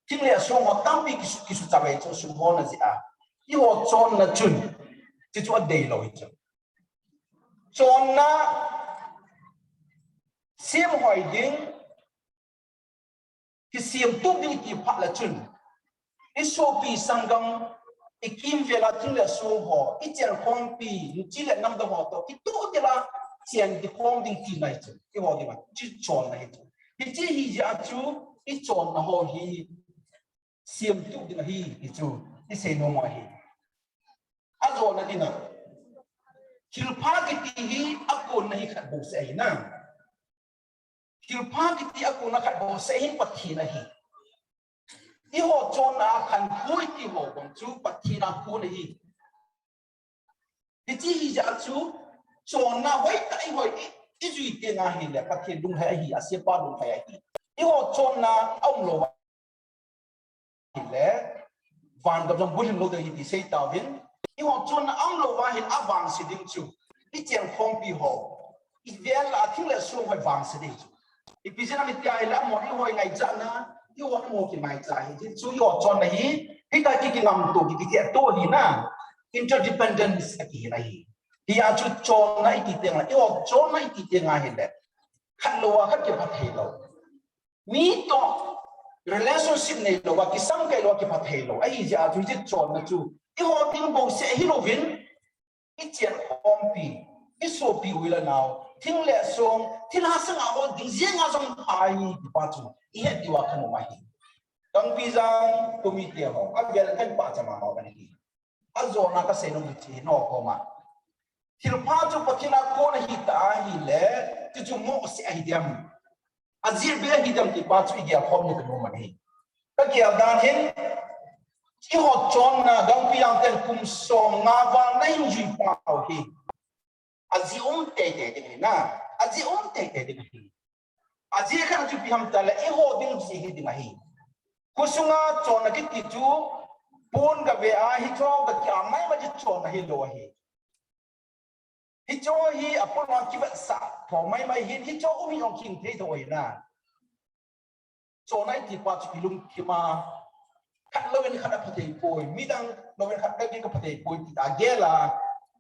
ting le so ho tam pi ki su cha bai cho su ho na ji a I ho chon na chun chi chu a dei lo hi cho chon na sim hoi ding ki sim tu bi ki pha la chun I so pi sangam I kim vela tin le so ho I chen khom pi ni chi le nam da ho to ki tu de la chen di khom ding ti nai chu I ho di ma chi chon na hi chu hi chi hi ja chu I chon na ho hi sim tu de hi hi chu I se no ma hi a zo na di na kil pha ki ti hi akon na hi khat bo se na kilpa kiti aku nak kat bawa sehin pati nahi. Iho chona akan kui ti ho bang chu pati na ku nahi. Iti hi ja chu chona hoi tai hoi izui te nga hi le pati dung hai hi asia pa dung hai hi. Iho chona om lo hi le van gam jong bulin lo de hi ti sei ta vin. Iho chona om lo wa hi avang siding chu. I chen khom pi ho. I vel la thil le so hoi wang siding chu. Ipizina mitia ila mo I hoi ngai cha na I ho mo ki mai cha hi chu yo chon na hi hi ta ki ngam to ki ki to hi na interdependence ki hi hi hi a chu chon na I ti te nga yo chon na I ti te nga hi le khat lo wa khat ki pha thei lo mi to relationship nei lo wa ki sam kai lo ki pha thei lo ai ja chu ji chon na chu I ho ting bo se hi lo vin ít chuyện ôm pi ít số pi uy là nào thiên lệ song thiên hạ sang áo đình riêng áo song ai thì ba chú ý hết đi vào khăn mai Gangpijang committee ho avel kan pa chama ho kan hi azo na ka seno chi no ko ma thilpha chu pathina ko na hi ta hi le ti chu mo se hi diam azir be hi diam ti pa chu igya khom ni ko ma hi ka kia dan hin chi ho chon na Gangpijang ten kum som nga wa na hin ji pa hi azi te de na azi te de hi azi kan chu pi ham ta le e ho ding ji hi ding hi kusunga chona ki tichu pun ga ve a hi cho ga kya mai ma ji chona hi lo hi cho hi apun wa ki va sa tho mai hi cho umi ong king the tho na chona ti pa chi lum ki ma khat lo wen khat phatei poi mi dang lo wen khat ga ka phatei poi ti ta gela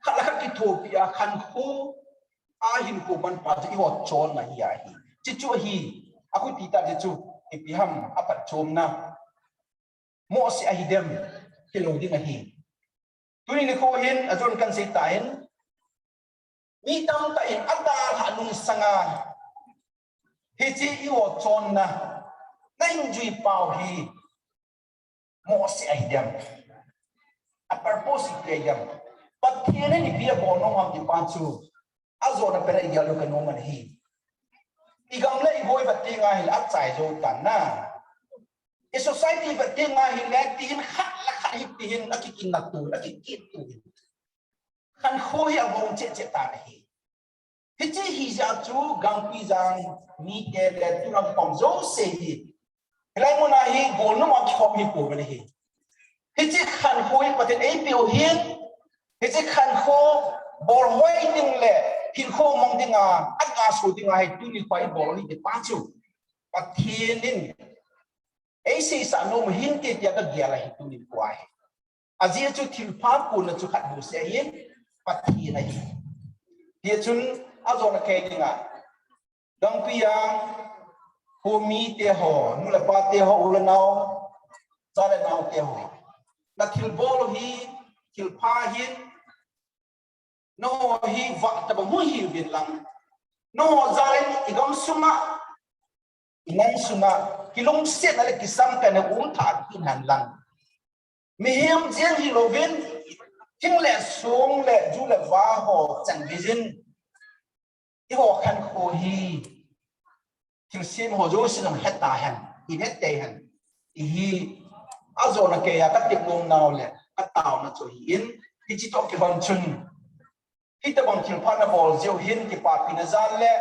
khat la khat ki tho pi a khan khu a hin ko ban pa ji ho chon na hi a hi chi chu hi aku ti ta ji chu ipiham apat chomna mo si ahidem kilo di mahi tuni ni ko hin azon kan sei tain mi tam ta in ata hanung sanga hi chi iwo chonna nang jui pau hi mo si ahidem a purpose ikayam pathiene ni bia bono ham di panchu azon pera igalo kan man hi igam le boy batte nga hil at sai zo tan na e society batte nga hil le tin khat la khat hi tin akikin na tu akikit tu khan khoi abong che ta hi hi chi hi ja chu Gangpijang mi te le tu ram pom zo se hi lai mo na hi gol no ma khop hi ko ba hi chi khan khoi paten ei pio hin hi chi khan kho bor hoi ding le hin kho mong dinga anga su dinga hai tu ni pai bol ni de pachu pathienin ei si sa no hin te tia ka gya la hi tu ni kwai azia chu thil pha ku na chu khat bu se yin pathien hi dia chun azona ke dinga Gangpijang ho mi te ho nu la pa te ho ul nau sa le nau te ho na thil bol hi thil pha hin no hi va ta ba mu hi bin lang no zalen igam suma inang suma kilong set ale kisam ka na tha kin han lang mi hiam jian hi lovin thing le sung le ju le wa ho chan bizin i ho khan kho hi thil sim ho jo sinam heta han in hette han hi azona ke ya ka tik ngom naw le ka taw na cho hi in hi chi to ke ban chun kita bang thil phana bol zeu hin ki pa pina zan le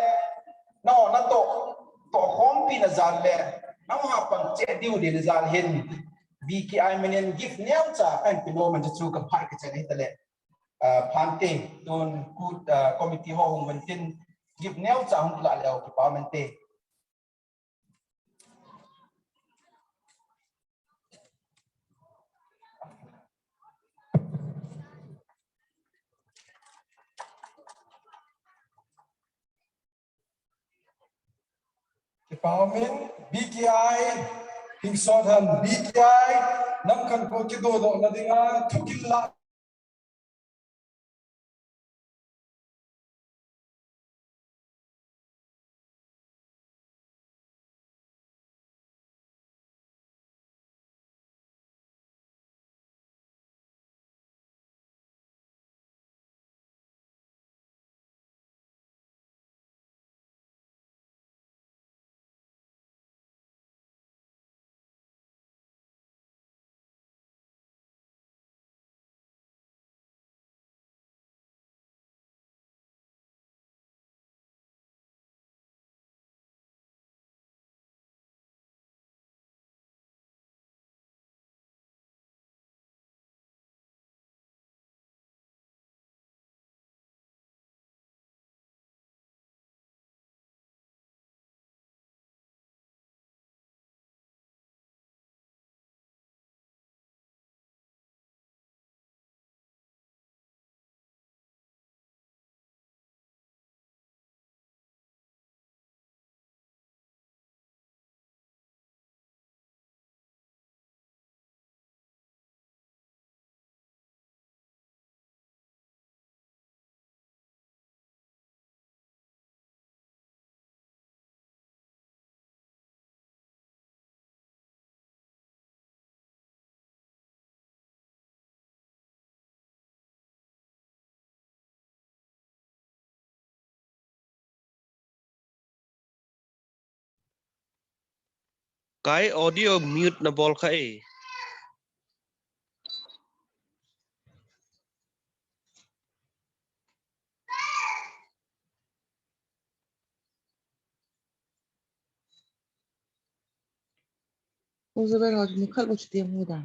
no na to khom pina zan le na ha pang che diu de zan hin bki menen gift nyam cha kan pino man chu ka phai ka chane tale phante don kut committee ho hong man tin gift nyam cha hong la le ki pa man te Empowerment, BKI, King Sothan, BKI, Namkan Kokido, Nadinga, Tukila, Cái audio mute na bol ka eh. Uzabel hadi nikal uç diye muda.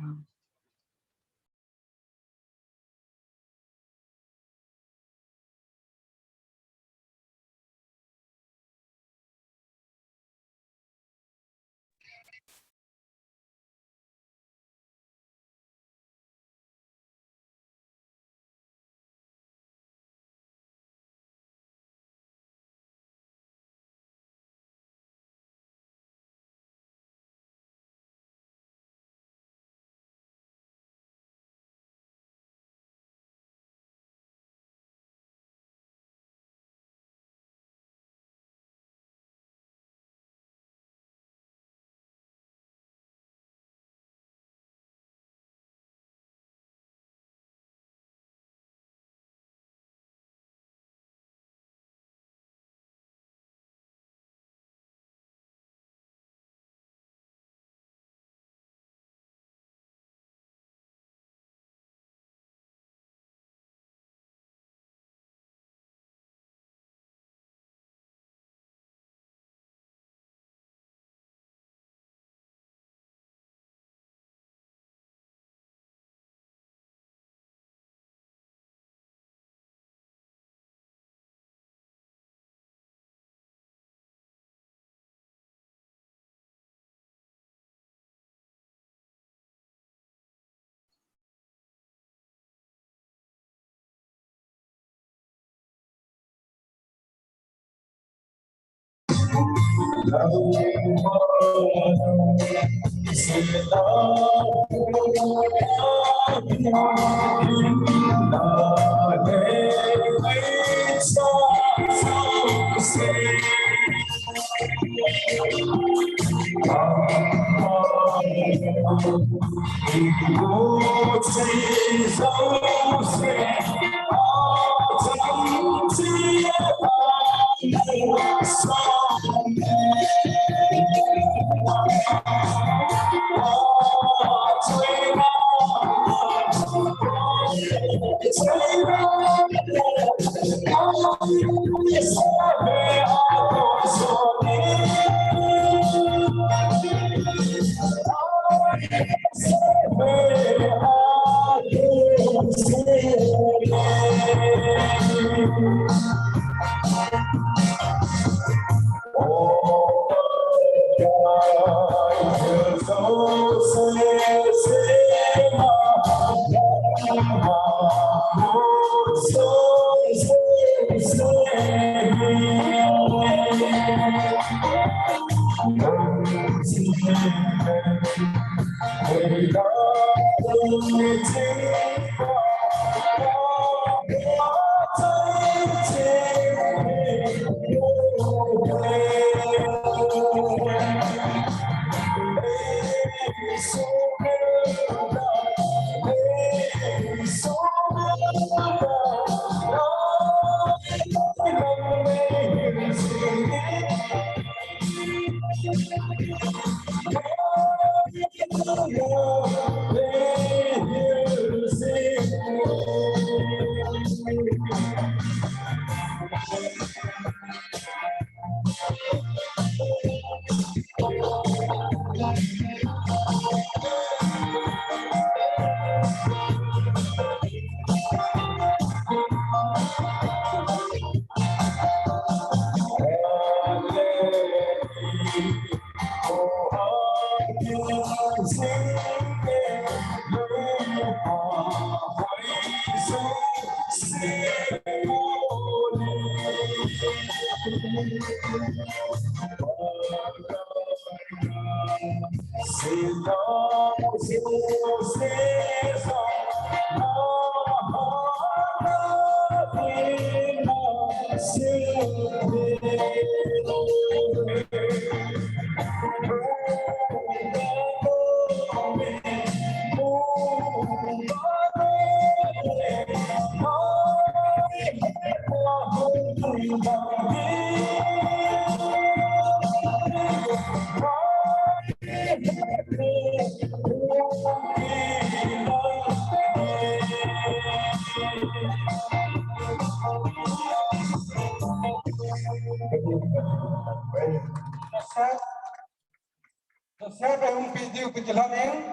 Joseph ang video kitilamin.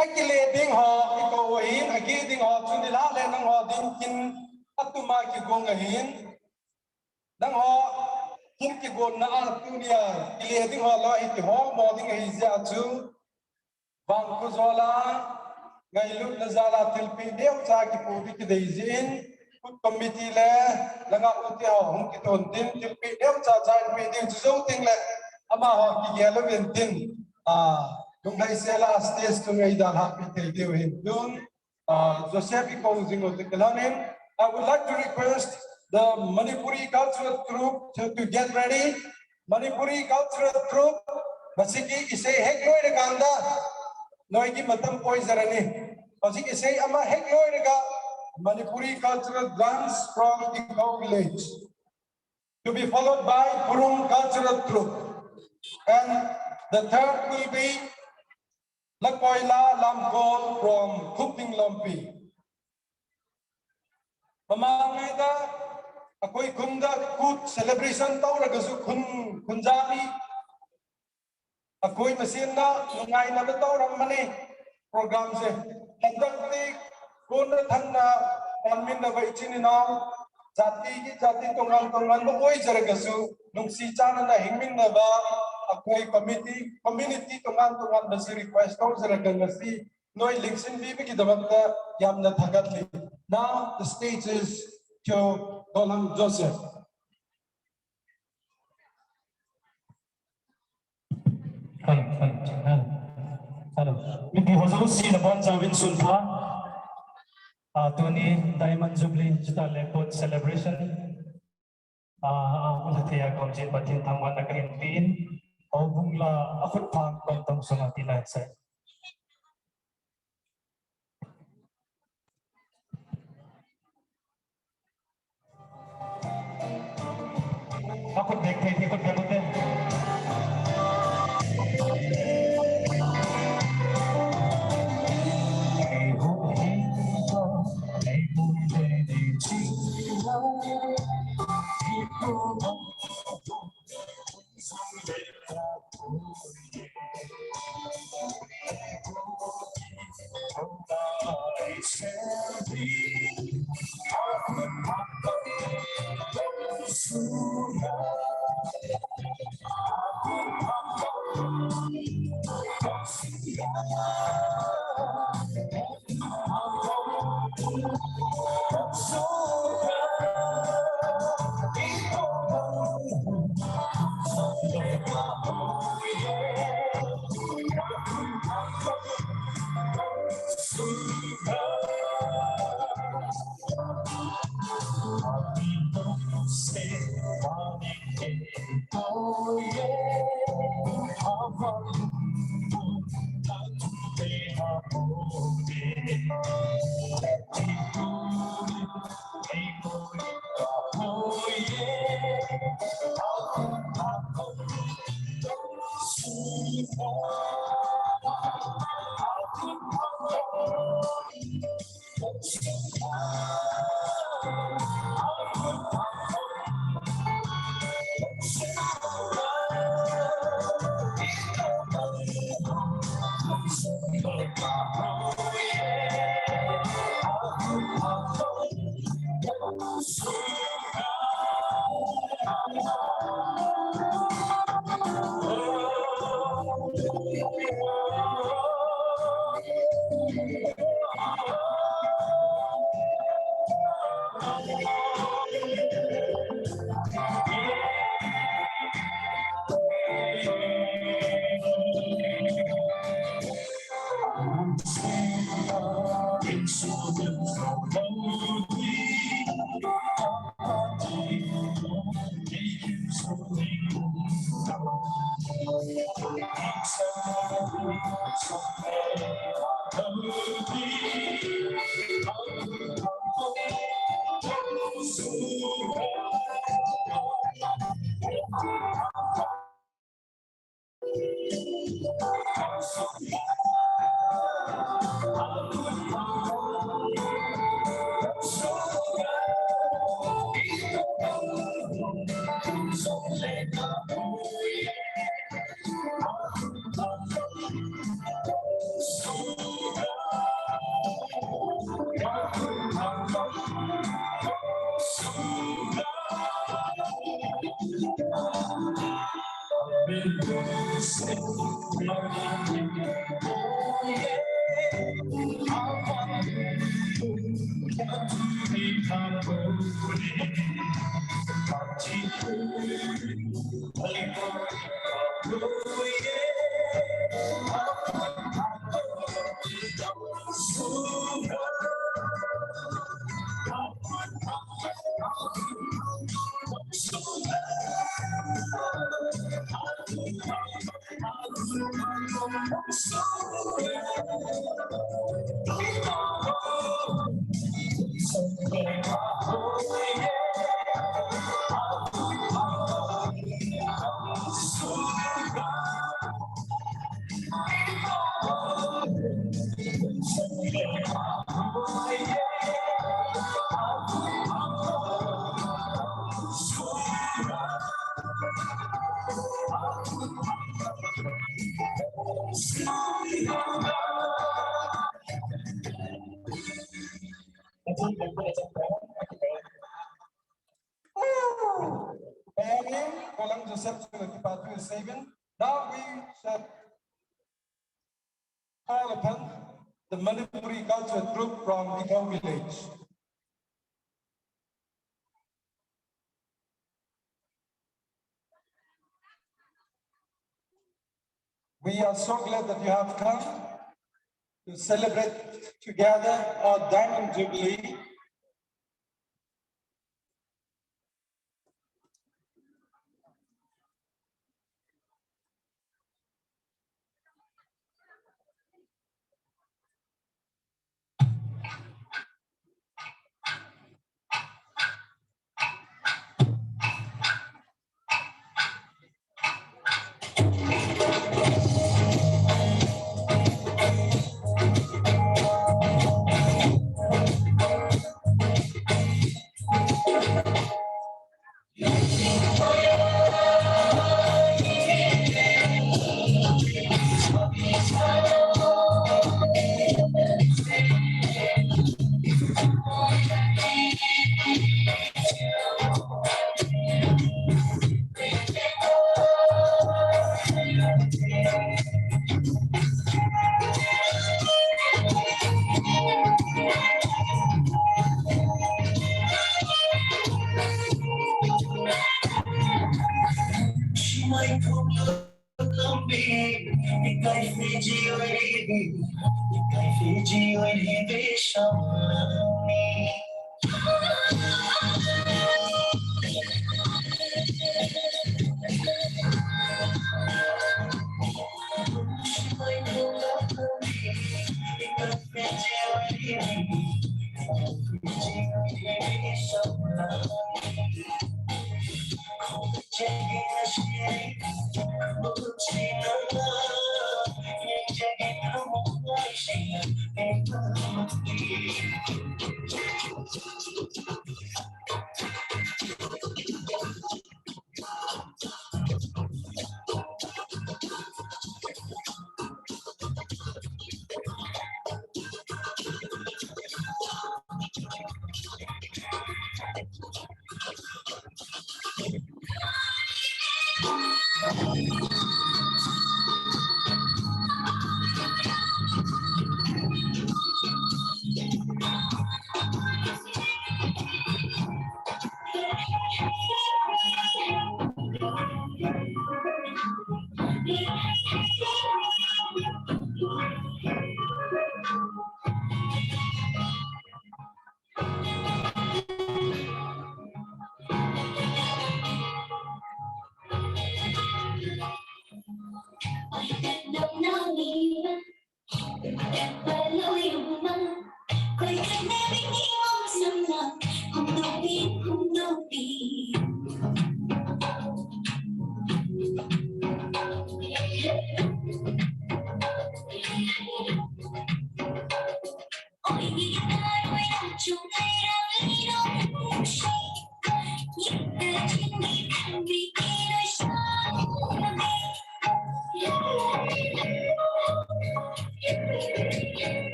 Akileding ho ikawahin, agiding ho sundilale ng ho dinkin at tumakigong nang ho kinkigon na artunia ileding ho lo iti ho moding ahizya atu vangkho zola ngailut na zala tilpi deu sa kipudi kidaizin put committee le langa uti ho hum kiton din tilpi deu sa sa meeting zuting le ama ho kigelo bentin Kung naisela astes kung ay happy tayo doon, Joseph Ikauzing o Tikalanin, I would like to request the Manipuri cultural troupe to get ready. Manipuri cultural troupe, masiki isay hekloy na kanda, noiki matampoy zarani. Masiki isay ama hekloy na ka, Manipuri cultural dance from Ikaw village. To be followed by Purum cultural troupe. And the third will be Lakoila Lamkol from Khangdong Lamhil. Mamangayda ako'y kunda kut celebration tao nagasu kunjami. Ako'y masin na nungay na tao ram mani program se. Hanggang kuna thanna panmin na baichin na jati tongan bakoy jaragasu nung si chana na hingmin na ba ako'y community tongan basi request ko jaragang si noy election bibi kidamat na yam na thagatli. Now the stage is to Dolam Joseph. Hello. Miki hozo si na bon jawin sulpa. Tuni Diamond Jubilee Juta Lepot celebration. Ulathia komjin patin thangwan na kaintin. Bungla akut pang kontong sungati lai sai. Akut dek thai ikut gamut den. Now we shall call upon the Manipuri culture group from Ikau village. We are so glad that you have come to celebrate together our Diamond Jubilee.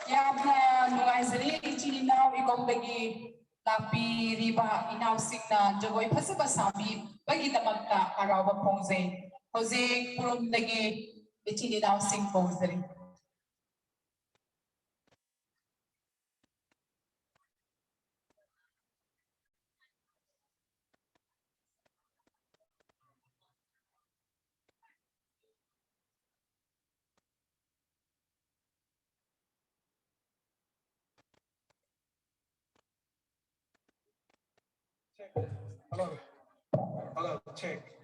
Yamna nungaizari ichilinaw ikongdagi tapi riba inausik na jogoy pasaba sabi bagi damagta arawa pongze Jose purum dagi ichilinaw sing pongzari. Hello. Hello, check.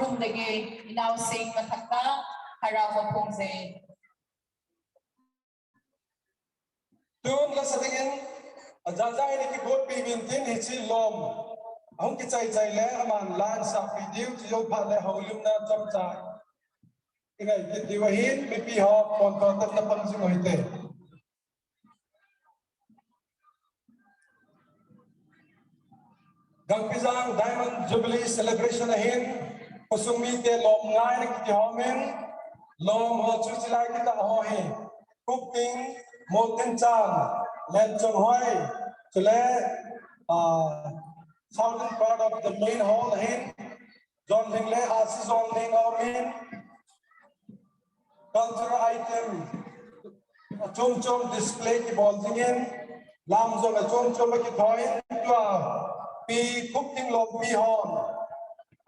matungdagi inausing matakta harawa pongze. Tun la satingin ajajai ni ki bot pi bintin hichi lom hong ki chai chai le aman lan sa video chi yo pha le holim na cham cha ingai ki diwahin mi pi ho kon kon tat na pang sing hoite Gangpijang Diamond Jubilee celebration ahin kusung mi te lom ngai ni ki homen lom ho chu chilai ki ta ho he cooking molten chan len chong hoi chule southern part of the main hall hin John Hingle as John Ling Ormin cultural item chom chom display ki bolting in lam zo la chom chom ki thoi twa pi cooking lom pi hon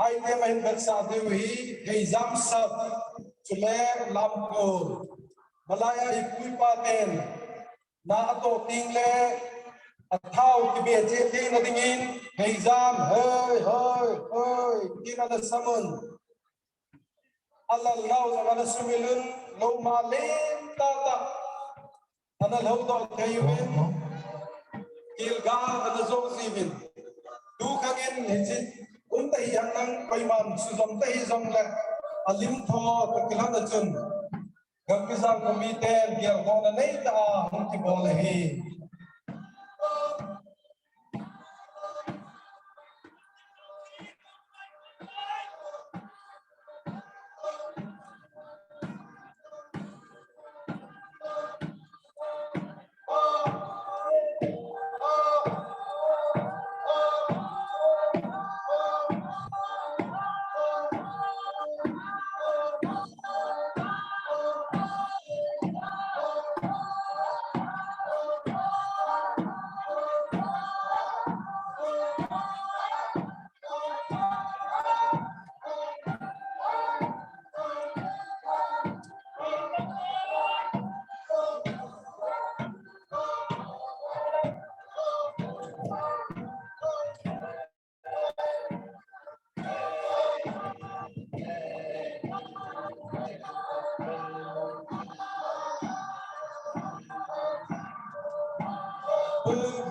item in belsa de hi heizam sab chule lam ko malaya ikui paten na ato ting le athau ki be je te na dingin heizam hơi kina na samun Allah lau zamana sumilun lo malin tata ana lau do tayumin kilga ana zo zibin du khangin hijit unta hi hanang paiman suzom ta hi zong la alim tho takilan chun Gangpijang komite biar kona nei ta hong ki bol hi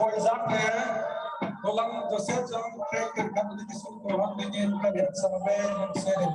boy zak ne kolang Joseph jang trek ke kapal di sun ko hang dingin ka het sabe ng seren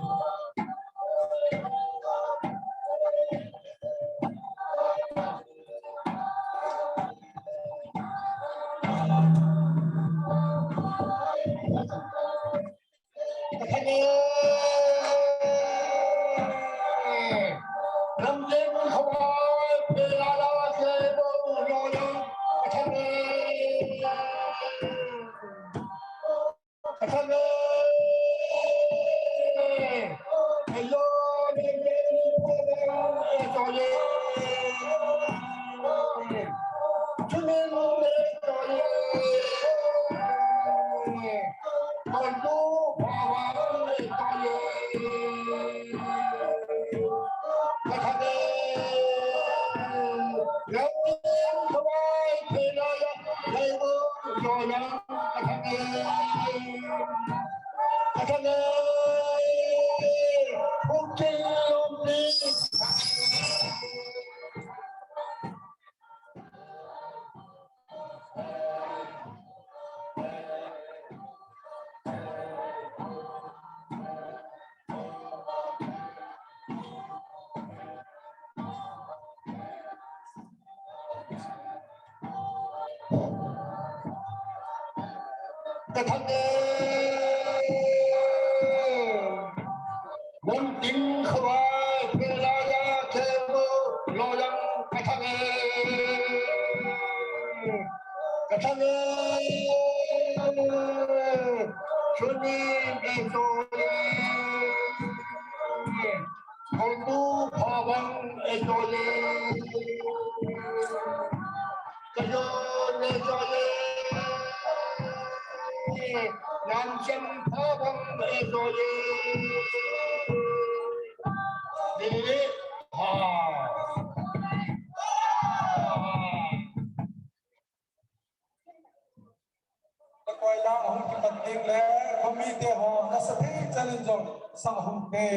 Koila hong ki pating le komite ho na sa thi challenge sa hung te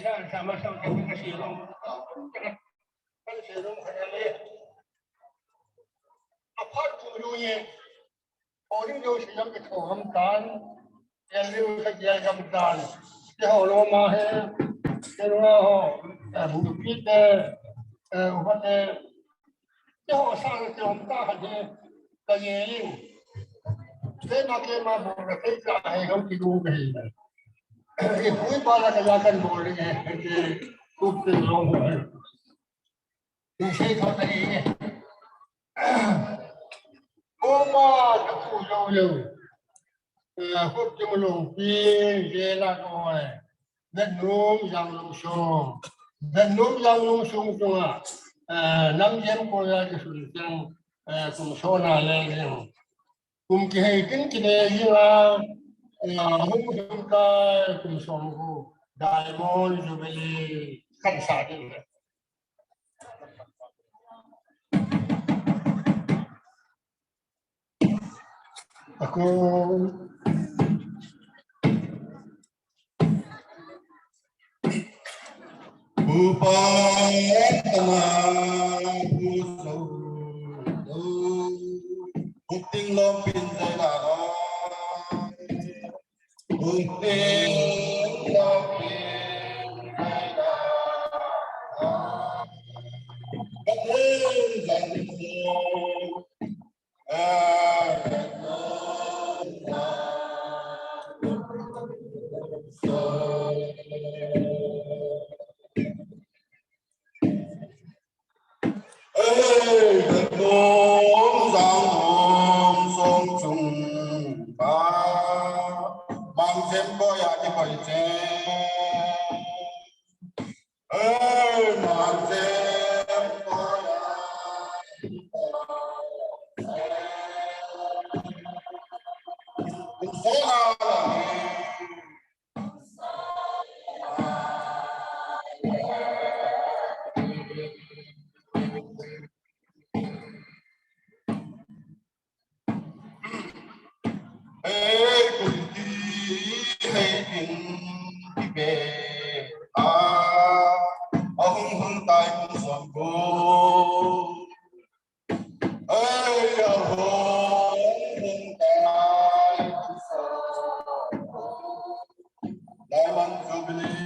sa sama sa kasilong kanali apat tuloy orang jo silang ke thom tan yang sa jam tan ke holo ma he ke ro ho bu pi te ho te ke ho sang ke hom ta ha de ka ye ling ke na ke ma bo ra ke ka he ho ki du ke he pui ba la ka kan bo le ke ku te lo ho ni se tho ta ye Oma tu yo yo hút cho mình lồng pin dễ là rồi đất núm giang lông sông đất núm giang lông sông chung năm trăm cô ra cái sự chân cùng số nào lên cùng cái hệ tính cái này như là hôm chúng ta cùng số của Diamond Jubilee khăn sát đi aku Upayatana puso Bukting lompin sa lalo Bukting lompin sa lalo Bukting lompin Diamond Jubilee,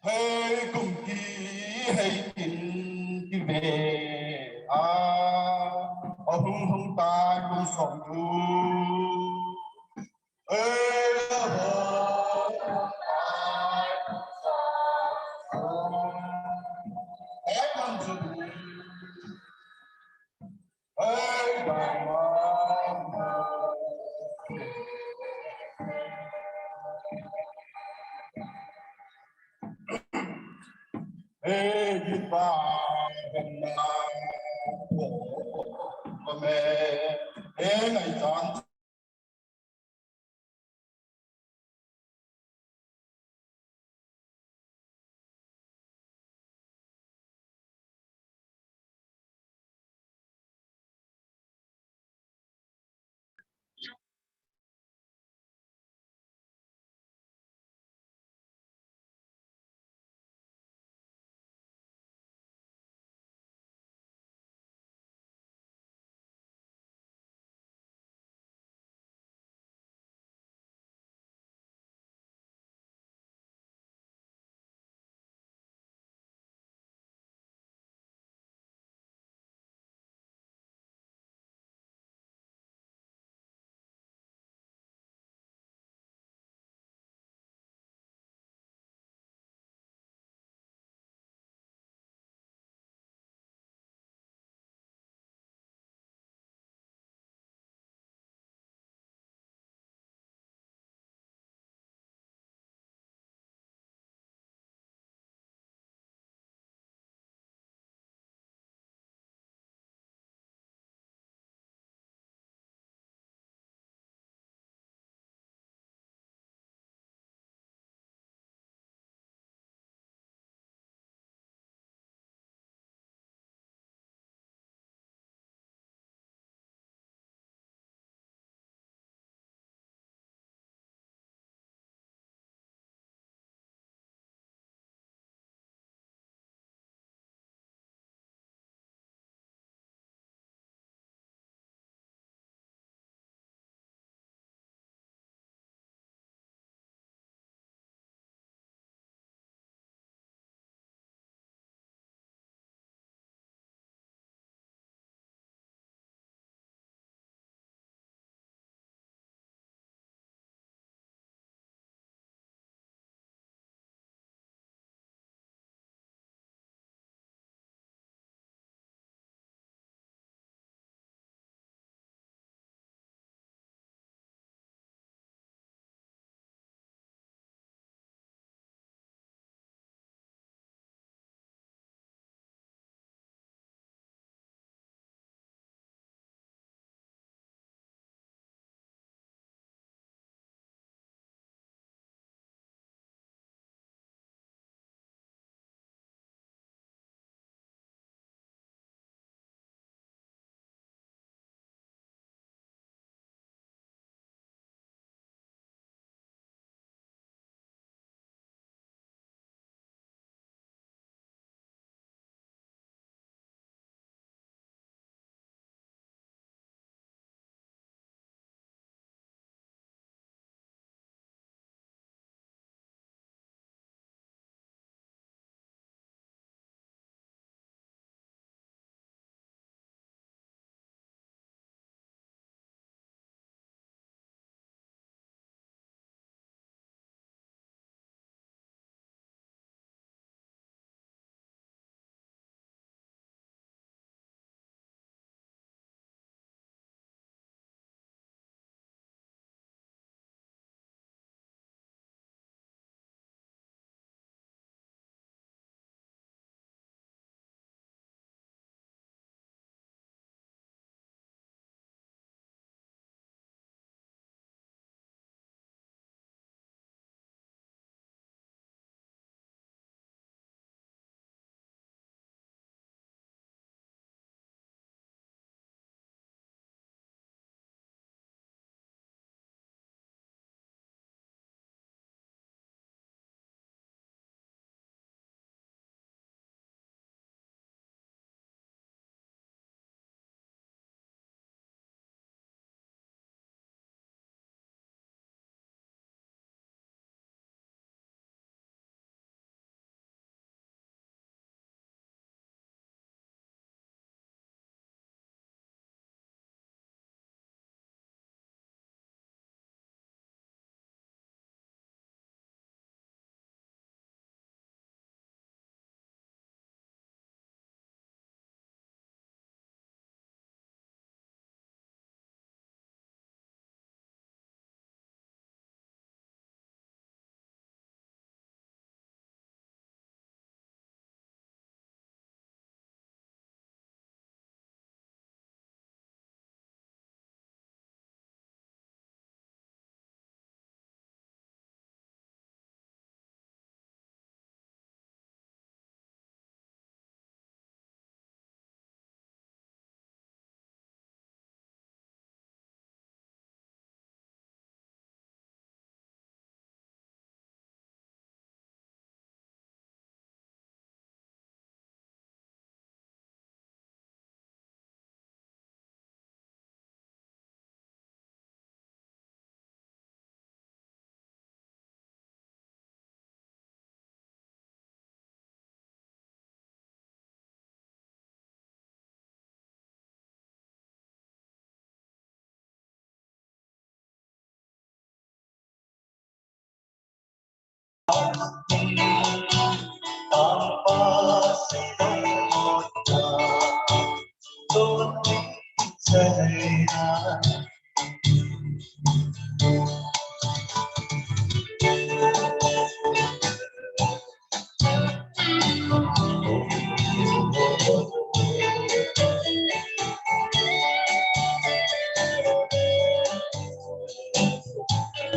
Hey cùng kỳ hay tin kỳ về ông không ta cũng sống tu ê là hồ em ăn chừng ê đàn ê đi ba gần na của mẹ ê ngày chán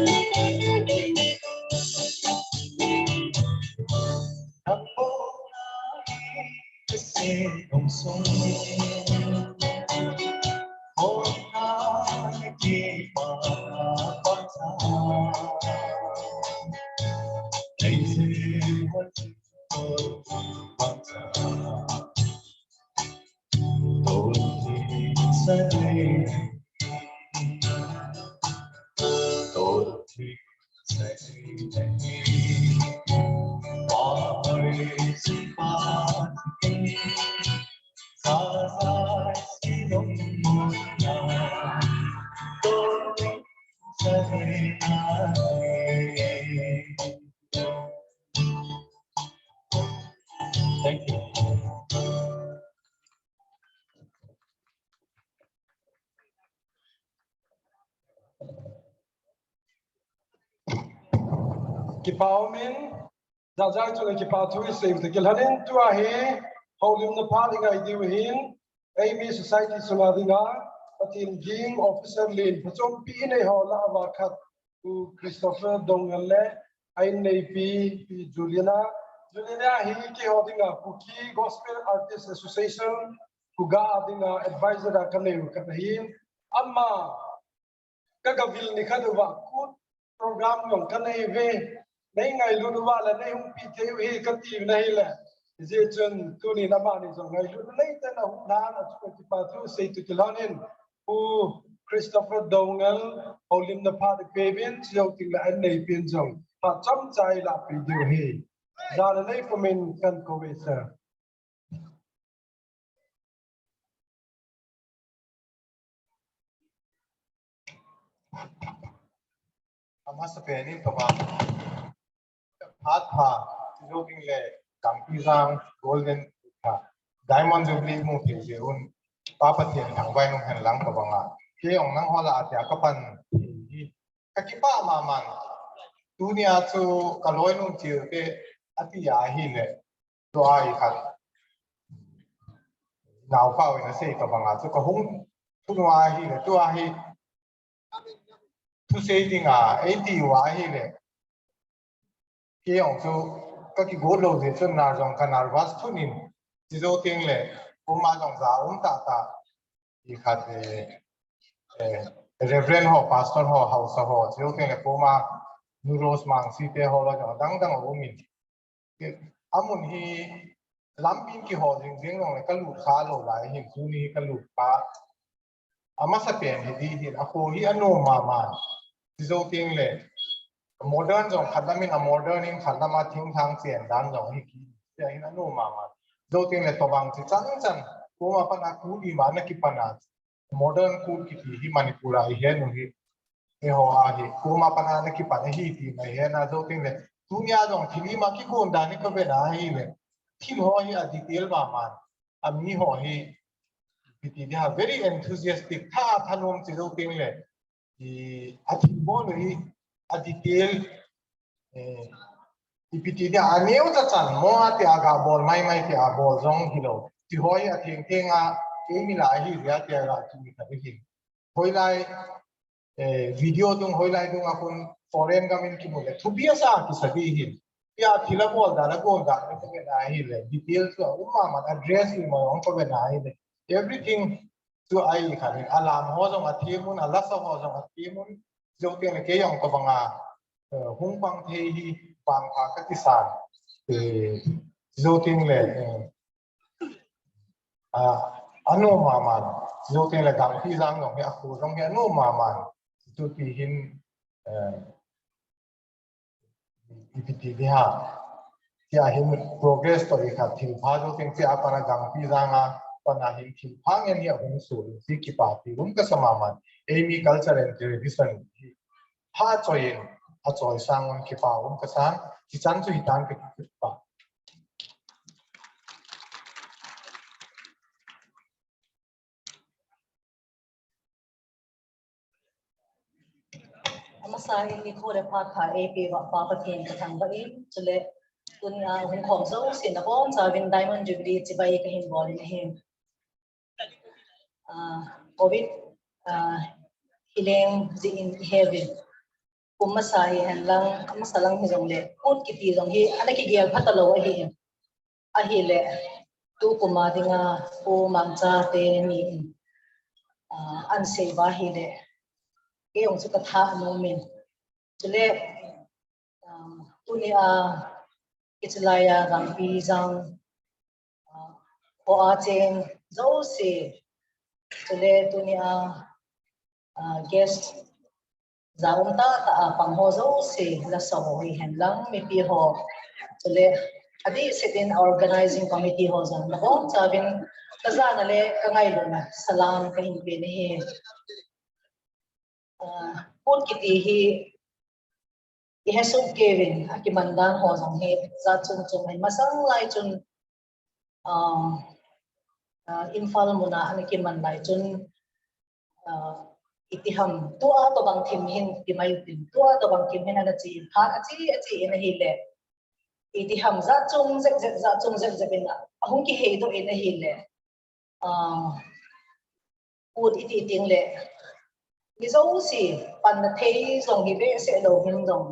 Thank you. Kipaumin, Zazai to the Kipatu save the Gilhanin to a he, holding the parting idea with him, AB Society Suladina, a team Ging Officer Lin, Patum Pine Hola Avakat, to Christopher Dongale, INAP, Juliana, he holding a Cookie Gospel Artists Association, Kuga having a advisor at Kaneu Katahin, Amma Kagavil Nikaduva, good program on Kaneve. Nay ngày luôn qua là nay không bị thiếu hi cái tiền này là dễ chân tu ni làm ăn rồi ngày luôn nay tên là hùng đá là chúng ta tu xây tu cho nên Christopher Dongal Olim the part of Kevin chiều tiếng là anh này biến rộng và chăm chạy là bị điều hi ra là nay của mình cần cố về sợ Amasapenin kaman hat ha looking le Gangpijang golden Diamond Jubilee mo un papa tiyan Khangdong Lamhil lang kabanga kayong nang hola at yakapan kakipa maman dunia tu kaloy nung tiyo ke ati yahi le doa ikat now pa na say kabanga tu kahung tunwa hi le doa hi tu say dinga 80 wa hi le kayong tu kaki golo de chun na jong kanar was tunin jizo ting le uma jong za ta ta ikat reverend ho pastor ho house ho jizo ting le poma nuros mang si te ho la jong dang dang o min amun hi lampin ki ho jing jing long le kalu kha lo lai hin su ni kalu pa ama sa pen hi di hin a ko hi ano ma ma jizo ting le modern jong khadamin a modern in khadama thing thang chen dan jong hi ki ya hin anu ma ma do ting le tobang chi chan chan ko ma pa na ku di ma na ki pa na modern ku ki hi manipura hi he nu hi e ho a hi ko ma pa na ki pa na hi ti mai he na do ting le dunia jong thili ma ki ko da ni ko be na hi le thil ho hi a detail ma ma a mi ho hi ki ti ha very enthusiastic tha thanom chi do ting le i a thi bo hi a detail ipiti dia aneu cha chan mo ati aga bol mai ti a bol jong hilo ti hoi a theng theng a emi la hi ya ti ga ti ka hi hoi lai video dung hoi lai dung akun foreign gamin ki mo le thubia sa ki sabi hi ya thila bol da la bol da ko be na hi le details so umma ma address ni mo on ko be na hi le everything to ai khan alam ho jong a thimun ala sa ho jong a thimun jo te ne ke yong ko banga hung bang the hi bang kha ka ti san jo ting le ano ma ma jo ting le dang phi jang ngong ya khu jong ya no ma ma tu pi hin ipiti di ha ya hin progress to i kha thil pha jo ting che apana dang pi jang a pana hin thil phang en ya hung su si ki pa ti rum ka samaman emi culture and tradition ha choyin a choi sang on ki pa um ka sang ki chan chu hitan ka ki pa Masahin ni ko le pa kha AP wa pa pa tin ka thang ba in chule dunia hung khom zo sin na bon sa vin Diamond Jubilee chi bai ka him bol in him covid healing the in heaven kumasai hanlang masalang hizong le put kiti jong hi anaki gel phatalo hi ahile tu kumadinga o mangcha te ni an seva hi le ke ong chu katha no min chule tunia itlaya Gangpijang o acheng zo se chule tunia guest zaung ta pangho zo se la so hi hanlang mi pi ho chule adi sitin organizing committee ho zan ho chavin kazana le kangai lona salam kahin pe ne he put kiti hi ihesum kevin akimandan ho zong he za chung chung mai masang lai chun infal muna anikiman lai chun itiham tua to bang thim hin timayutin tua to bang kim hin ana chi ha achi ena hi le itiham za chung zek ina ahung ki he do ena hi le put iti ting le izo si pan na thei zong hi be se lo hin dong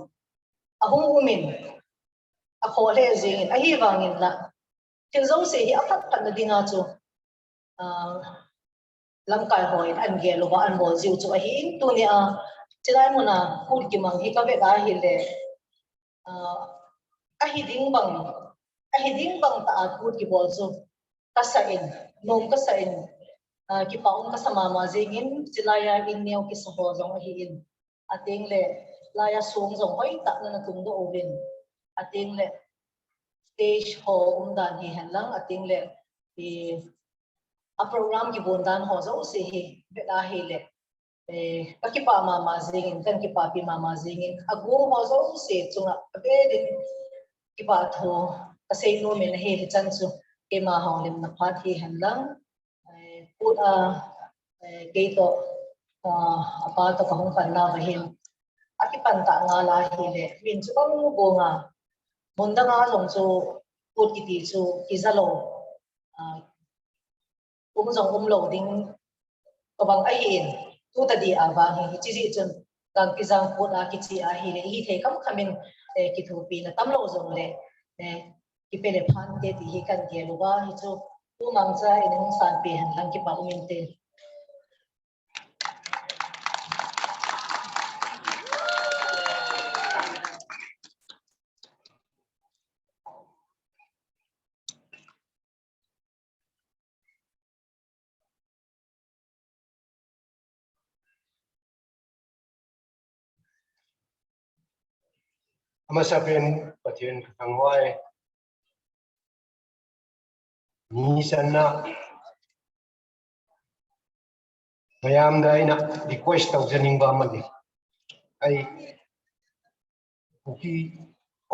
ahung umin akho le zing a hi wangin la tin zo se hi aphat pan na dinga chu lamkai hoi an ge lo ba an bol jiu chu a hi tu ni a chilai muna put ki mang hi ka be da hi le a hi ding bang ta put ki bol chu ka sa in nom ka sa in ki paung ka sama ma jingin chilaya in neo ki so ho jong hi in ating le laya sung jong hoi ta na tung do ovin ating le stage ho dan hi hanlang ating le di a program ki bondan ho zo se hi bela hi le ki pa ma jingin kan ki pa pi ma jingin agu ho zo se chunga be din ki pa tho ka sei no men he chan chu ke ma hong lim na phat hi hanlang put keito apa to kahong panna bahim akipanta nga la hi le min chu bang bo nga monda nga long chu put kiti chu kizalo jong lo ding ko bang a hin tu ta di ava hi chi ji chun Gangpijang put a ki chi a hi le hi the kam khamin ki thu pi na tam lo jong le ki pele phan te ti hi kan ge lo ba hi chu tu mangcha in hong san pe han lang ki pa umin te Amasapen patien kangwai ni sanna mayam da ina request taujaning ba mali ai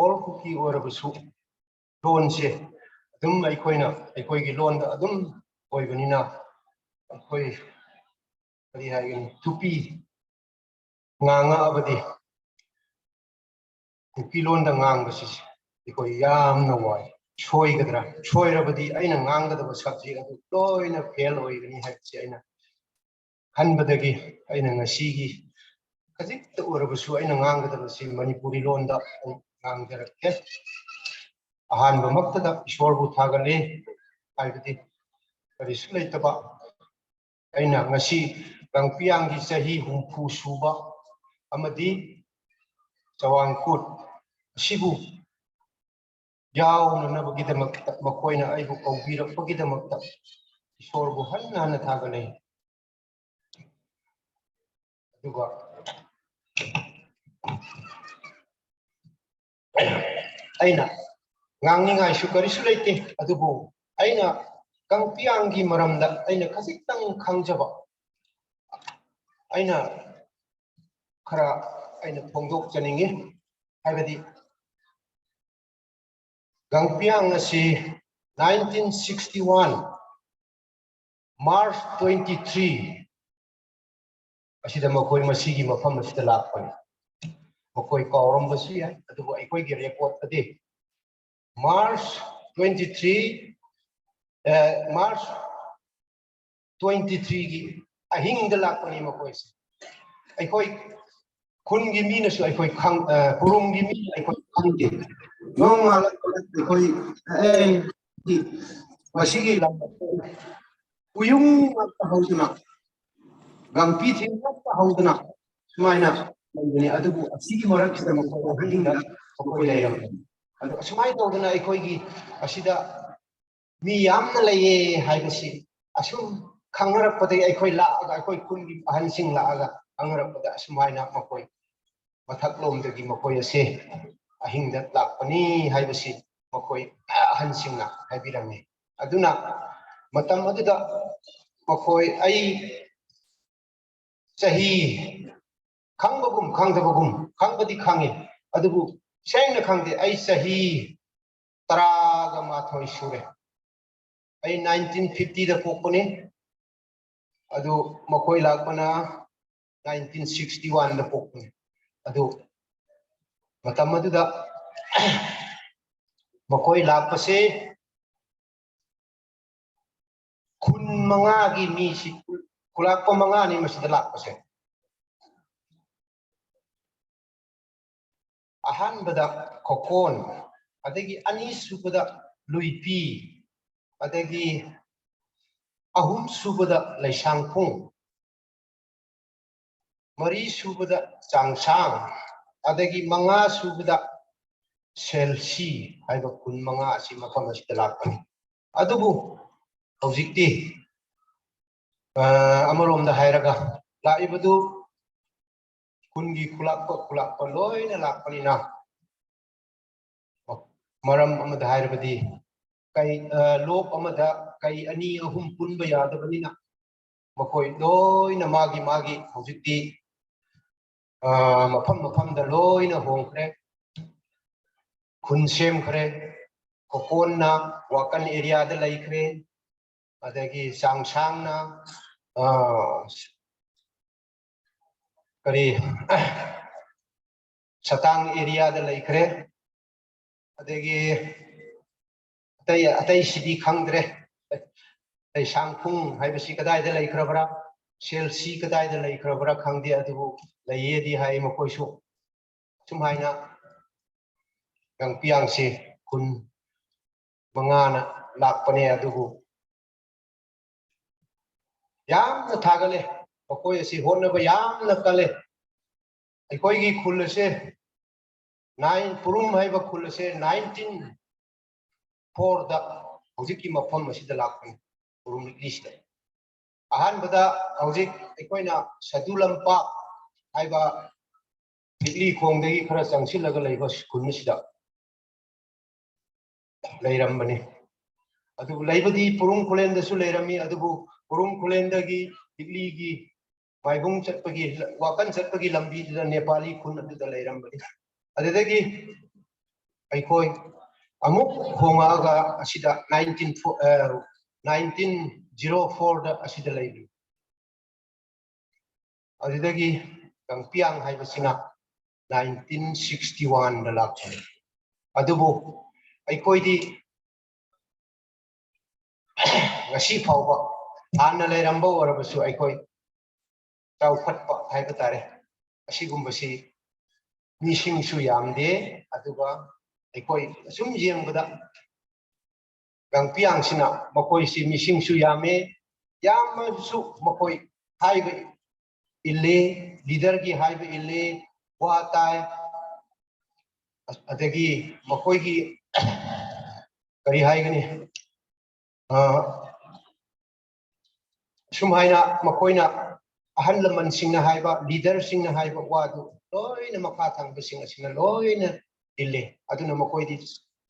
all cookie or busu don se dum ai koigi lon da dum koi banina koi ari hain tupi nganga abadi cookie lon da ngang basi koi yam na wai choi gadra choi rabadi aina ngang da subject adu toina fail oi gani hakchi aina hanbadagi aina ngasigi kajik urabusu aina ngang da si manipuri lon da ngang jarakte ahan bamakta ishwarbu thagale aibadi karisu leitaba aina ngasi Gangpijang gi sahi humpu suba amadi Chavang Kut sibu yaw na bagidamakta makoina aibu kaubirak bagidamakta ishwarbu hanna thagale aduga aina ngangingai su karisu leite adubo aina Gangpijang gi maramda aina khajitang khangjaba aina khara aina phongdok chaningi haibadi Gangpijang asi 1961 March 23 asida makoi masigi mafam asida lakpani makoi kauram basi ya adubo aikoi gi record ade March 23 March 23 gi ahing da lakpani makoi aikoi ꯈꯨꯟꯒꯤ ꯃꯤꯅꯁꯨ ꯑꯩꯈꯣꯏ ꯄꯨꯔꯨꯝꯒꯤ ꯃꯤꯅ ꯑꯩꯈꯣꯏ ꯈꯪꯗꯦ ꯅꯣꯡꯉꯥꯜꯂꯛꯄꯗ ꯑꯩꯈꯣꯏ ꯃꯁꯤꯒꯤ ꯂꯝꯗ ꯎꯌꯨꯡ ꯉꯥꯛꯇ ꯍꯧꯗꯨꯅ ꯒꯝꯄꯤ ꯊꯤꯡ ꯉꯥꯛꯇ ꯍꯧꯗꯨꯅ ꯁꯨꯃꯥꯏꯅ ꯂꯩꯕꯅꯤ ꯑꯗꯨꯕꯨ ꯑꯁꯤꯒꯤ ꯃꯔꯛꯁꯤꯗ ꯃꯈꯣꯏ ꯑꯍꯤꯡꯗ ꯃꯈꯣꯏ ꯂꯩꯔꯝꯃꯤ ꯑꯗꯨ ꯑꯁꯨꯃꯥꯏꯅ ꯇꯧꯗꯅ ꯑꯩꯈꯣꯏꯒꯤ ꯑꯁꯤꯗ ꯃꯤ ꯌꯥꯝꯅ ꯂꯩꯌꯦ ꯍꯥꯏꯕꯁꯤ ꯑꯁꯨꯝ ꯈꯪꯅꯔꯛꯄꯗꯒꯤ ꯑꯩꯈꯣꯏ ꯂꯥꯛꯑꯒ ꯑꯩꯈꯣꯏ ꯈꯨꯟꯒꯤ ꯑꯍꯟꯁꯤꯡ ꯂꯥꯛꯑꯒ ꯈꯪꯅꯔꯛꯄꯗ ꯑꯁꯨꯃꯥꯏꯅ ꯃꯈꯣꯏ ꯃꯊꯛꯂꯣꯝꯗꯒꯤ ꯃꯈꯣꯏ ꯑꯁꯦ ꯑꯍꯤꯡꯗ ꯂꯥꯛꯄꯅꯤ ꯍꯥꯏꯕꯁꯤ ꯃꯈꯣꯏ ꯑꯍꯟꯁꯤꯡꯅ ꯍꯥꯏꯕꯤꯔꯝꯃꯤ ꯑꯗꯨꯅ ꯃꯇꯝ ꯑꯗꯨꯗ ꯃꯈꯣꯏ ꯑꯩ ꯆꯍꯤ ꯈꯪꯕꯒꯨꯝ ꯈꯪꯗꯕꯒꯨꯝ ꯈꯪꯕꯗꯤ ꯈꯪꯉꯤ ꯑꯗꯨꯕు ꯁꯦꯡꯅ ꯈꯪꯗꯦ ꯑꯩ ꯆꯍꯤ 11 ꯁꯨꯔꯦ ꯑꯩ 1950ꯗ ꯄꯣꯛꯄꯅꯤ ꯑꯗꯨ ꯃꯈꯣꯏ ꯂꯥꯛꯄꯅ 1961ꯗ ꯄꯣꯛꯄꯅꯤ ꯑꯗꯨ ꯃꯇꯝ ꯑꯗꯨꯗ ꯃꯈꯣꯏ ꯂꯥꯛꯄꯁꯦ ꯈꯨꯟ 5ꯒꯤ ꯃꯤꯁꯤ ꯈꯨꯂꯥꯛꯄ 5ꯅꯤ ꯃꯁꯤꯗ ꯂꯥꯛꯄꯁꯦ ꯑꯍꯥꯟꯕꯗ ꯈꯣꯀꯣꯟ ꯑꯗꯒꯤ ꯑꯅꯤꯁꯨꯕꯗ ꯂꯨꯏꯄꯤ ꯑꯗꯒꯤ ꯑꯍꯨꯝꯁꯨꯕꯗ ꯂꯩꯁꯥꯡꯐꯨꯡ ꯃꯔꯤꯁꯨꯕꯗ ꯆꯥꯡꯁꯥꯡ ꯑꯗꯒꯤ 5ꯁꯨꯕꯗ ꯁꯦꯜꯁꯤ ꯍꯥꯏꯕ ꯈꯨꯟ 5 ꯑꯁꯤ ꯃꯐꯝ ꯑꯁꯤꯗ ꯂꯥꯛꯄꯅꯤ ꯑꯗꯨꯕꯨ ꯍꯧꯖꯤꯛꯇꯤ ꯑꯃꯔꯣꯝꯗ ꯍꯥꯏꯔꯒ ꯂꯥꯛꯏꯕꯗꯨ ꯈꯨꯟꯒꯤ ꯈꯨꯂꯥꯛꯄ ꯂꯣꯏꯅ ꯂꯥꯛꯄꯅꯤꯅ ꯃꯔꯝ ꯑꯃꯗ ꯍꯥꯏꯔꯕꯗꯤ ꯂꯣꯛ ꯑꯃꯗ ꯀꯩ 2-3 ꯄꯨꯟꯕ ꯌꯥꯗꯕꯅꯤꯅ ꯃꯈꯣꯏ ꯂꯣꯏꯅ ꯃꯥꯒꯤ ꯍꯧꯖꯤꯛꯇꯤ ꯃꯐꯝꯗ ꯂꯣꯏꯅ ꯍꯣꯡꯈ꯭ꯔꯦ ꯈꯨꯟ ꯁꯦꯝꯈ꯭ꯔꯦ ꯈꯣꯀꯣꯟꯅ ꯋꯥꯀꯟ ꯑꯦꯔꯤꯌꯥꯗ ꯂꯩꯈ꯭ꯔꯦ ꯑꯗꯒꯤ ꯆꯥꯡꯁꯥꯡꯅ ꯀꯔꯤ ꯁꯇꯥꯡ ꯑꯦꯔꯤꯌꯥꯗ ꯂꯩꯈ꯭ꯔꯦ ꯑꯗꯒꯤ ꯑꯇꯩꯁꯤꯗꯤ ꯈꯪꯗ꯭ꯔꯦ ꯂꯩꯁꯥꯡꯐꯨꯡ ꯍꯥꯏꯕꯁꯤ ꯀꯗꯥꯏꯗ ꯂꯩꯈ꯭ꯔꯕ꯭ꯔꯥ ꯁꯦꯜꯁꯤ ꯀꯗꯥꯏꯗ ꯂꯩꯈ꯭ꯔꯕ꯭ꯔꯥ ꯈꯪꯗꯦ ꯑꯗꯨꯕꯨ ꯂꯩꯌꯦꯗꯤ ꯍꯥꯏ ꯃꯈꯣꯏꯁꯨ ꯁꯨꯃꯥꯏꯅ ꯒꯪꯄꯤꯌꯥꯡꯁꯦ ꯈꯨꯟ 5ꯅ ꯂꯥꯛꯄꯅꯦ ꯑꯗꯨꯕꯨ ꯌꯥꯝꯅ ꯊꯥꯒꯠꯂꯦ ꯃꯈꯣꯏ ꯑꯁꯤ ꯍꯣꯠꯅꯕ ꯌꯥꯝꯅ ꯀꯜꯂꯦ ꯑꯩꯈꯣꯏꯒꯤ ꯈꯨꯜ ꯑꯁꯦ ꯄꯨꯔꯨꯝ ꯍꯥꯏꯕ ꯈꯨꯜ ꯑꯁꯦ 1904ꯗ ꯍꯧꯖꯤꯛꯀꯤ ꯃꯐꯝ ꯑꯁꯤꯗ ꯂꯥꯛꯄꯅꯤ ꯄꯨꯔꯨꯝ ꯂꯤꯛꯂꯤꯁꯤꯗ ꯑꯍꯥꯟꯕꯗ ꯍꯧꯖꯤꯛ ꯑꯩꯈꯣꯏꯅ ꯁꯗꯨ ꯂꯝꯄꯥꯛ ꯍꯥꯏꯕ ꯂꯤꯛꯂꯤ ꯈꯣꯡꯗꯒꯤ ꯈꯔ ꯆꯪꯁꯤꯜꯂꯒ ꯂꯩꯕ ꯈꯨꯟ ꯑꯁꯤꯗ ꯂꯩꯔꯝꯕꯅꯤ ꯑꯗꯨꯕꯨ ꯂꯩꯕꯗꯤ ꯄꯨꯔꯨꯝ ꯈꯨꯂꯦꯟꯗꯁꯨ ꯂꯩꯔꯝꯃꯤ ꯑꯗꯨꯕꯨ ꯄꯨꯔꯨꯝ ꯈꯨꯂꯦꯟꯗꯒꯤ ꯂꯤꯛꯂꯤꯒꯤ ꯃꯥꯏꯕꯨꯡ ꯆꯠꯄꯒꯤ ꯋꯥꯀꯟ ꯆꯠꯄꯒꯤ ꯂꯝꯕꯤꯗꯨꯗ ꯅꯦꯄꯥꯂꯤ ꯈꯨꯟ ꯑꯗꯨꯗ ꯂꯩꯔꯝꯕꯅꯤ ꯑꯗꯨꯗꯒꯤ ꯑꯩꯈꯣꯏ ꯑꯃꯨꯛ ꯍꯣꯡꯉꯛꯑꯒ ꯑꯁꯤꯗ 1904ꯗ ꯑꯁꯤꯗ ꯂꯩꯔꯤ ꯑꯗꯨꯗꯒꯤ ꯒꯪꯄꯤꯌꯥꯡ ꯍꯥꯏꯕꯁꯤꯅ 1961ꯗ ꯂꯥꯛꯄꯅꯤ ꯑꯗꯨꯕꯨ ꯑꯩꯈꯣꯏꯗꯤ ngasi fauba hanna leiramba warabasu aikoi chaufatpa haiba tare asigumbashi misingsu yamde aduga aikoi sum yengbada gangpiangsina makoi si misingsu yame yamasu makoi haiba ille leader gi haiba ille wa tai adagi makoi gi kari haigani sumhaina makoina ahal laman singna haiba leader singna haiba wadu loina makha thangba singna loina ille aduna makoidi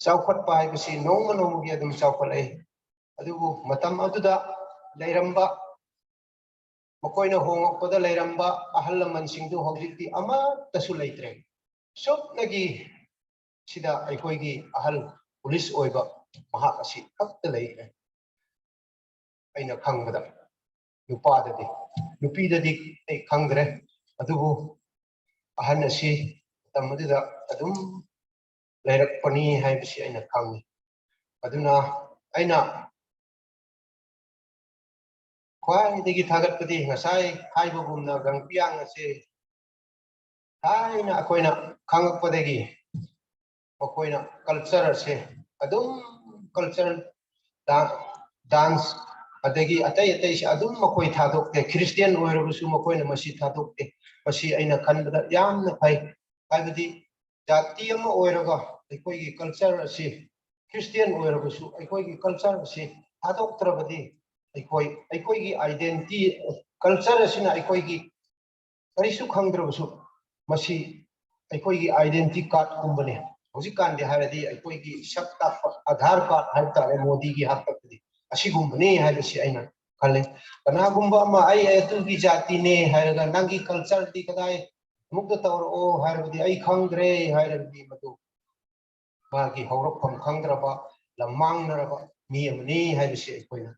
chawkhat pa haiba si nongma nonggi adum chawkhalai adubu matam aduda leiramba makoina hongokpada leiramba ahal laman singdu hojikti ama tasu leitre sopnagi sida aikoigi ahal police oiba maha asi khakta leire aina khangada nupadadi nupidadi ai khangre adubu ahan asi tamadida adum leirakpani haibasi aina khangi aduna aina khwai degi thagatpadi ngasai haibagumna gangpiang ase Thai na akoina khangakpadagi akoina culture se adum cultural dance adagi atai se adum makoi thadokte Christian oirabusu makoina masi thadokte masi aina khanbada yamna phai haibadi jati ama oiraga aikoi culture se Christian oirabusu aikoi culture se thadoktrabadi aikoi identity culture asina aikoi karisu khangdrabusu masi aikoi identity card kumbane hoji kande haradi aikoi sakta Aadhaar card haibta modi gi hakti asigumbane haibasi aina khale kana gumba ma ai etu gi jati ne hairaga nangi culture di kadai mukta tawro o hairadi ai khangdre hairadi matu magi hawrokam khangdraba lamang naraba mi amni haibasi aikoina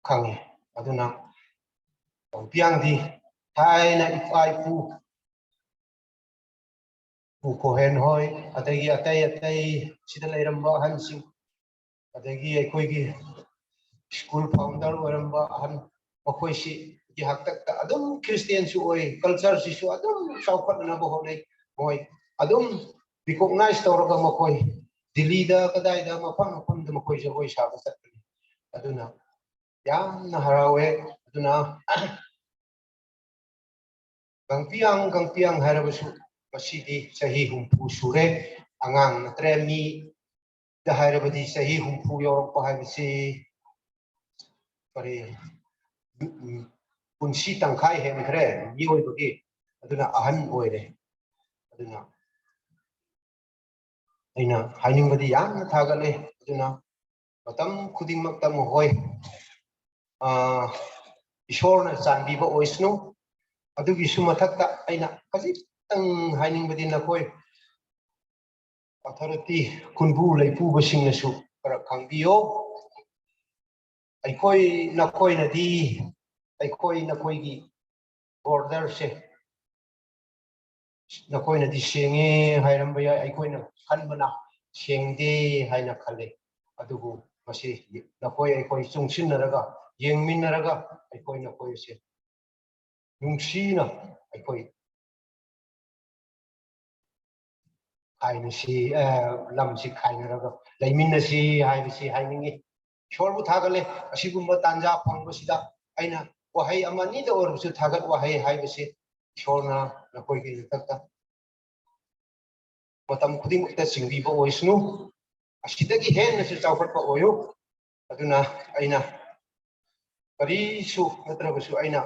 khange aduna piangdi thaina ipai pu kohen hoi adagi atai sida leiramba hansing adagi aikoigi school founder oiramba han makoisi gi hakta adum Christian su oi culture si su adum saukhatna bo honai moi adum recognize tawraga makoi Delhi da kadai da mafam da makoi jagoi sabu satni aduna yamna harawe aduna gangpiang harabasu masidi sahi humpu sure angang natre mi da harabadi sahi humpu yorok pahabisi pare punsi tangkai hemkre ni oi bagi aduna ahan oire aduna aina haningbadi yamna thagale aduna matam khudingmakta mohoi ishorna chanbiba oisnu adugi sumathakta aina khajitang haningbadi nakoi authority kunbu leipu basingnasu kara khangbiyo aikoi nakoinadi aikoi nakoigi border se nakoinadi senge hairamba ya aikoina khanbana sengde haina khale adugu masi nakoi aikoi chungsinnaraga yengminnaraga aikoi nakoi se nungsina aikoi hainasi lamsi khainaraga leiminnasi haibisi hainingi shorbu thagale asigumba tanja phongbasida aina wahai amani da orbusu thagat wahai haibisi shorna nakoigi takta matam khuding ta singbi ba oisnu asidagi henna se chawpat ba oyo aduna aina karisu natrabasu aina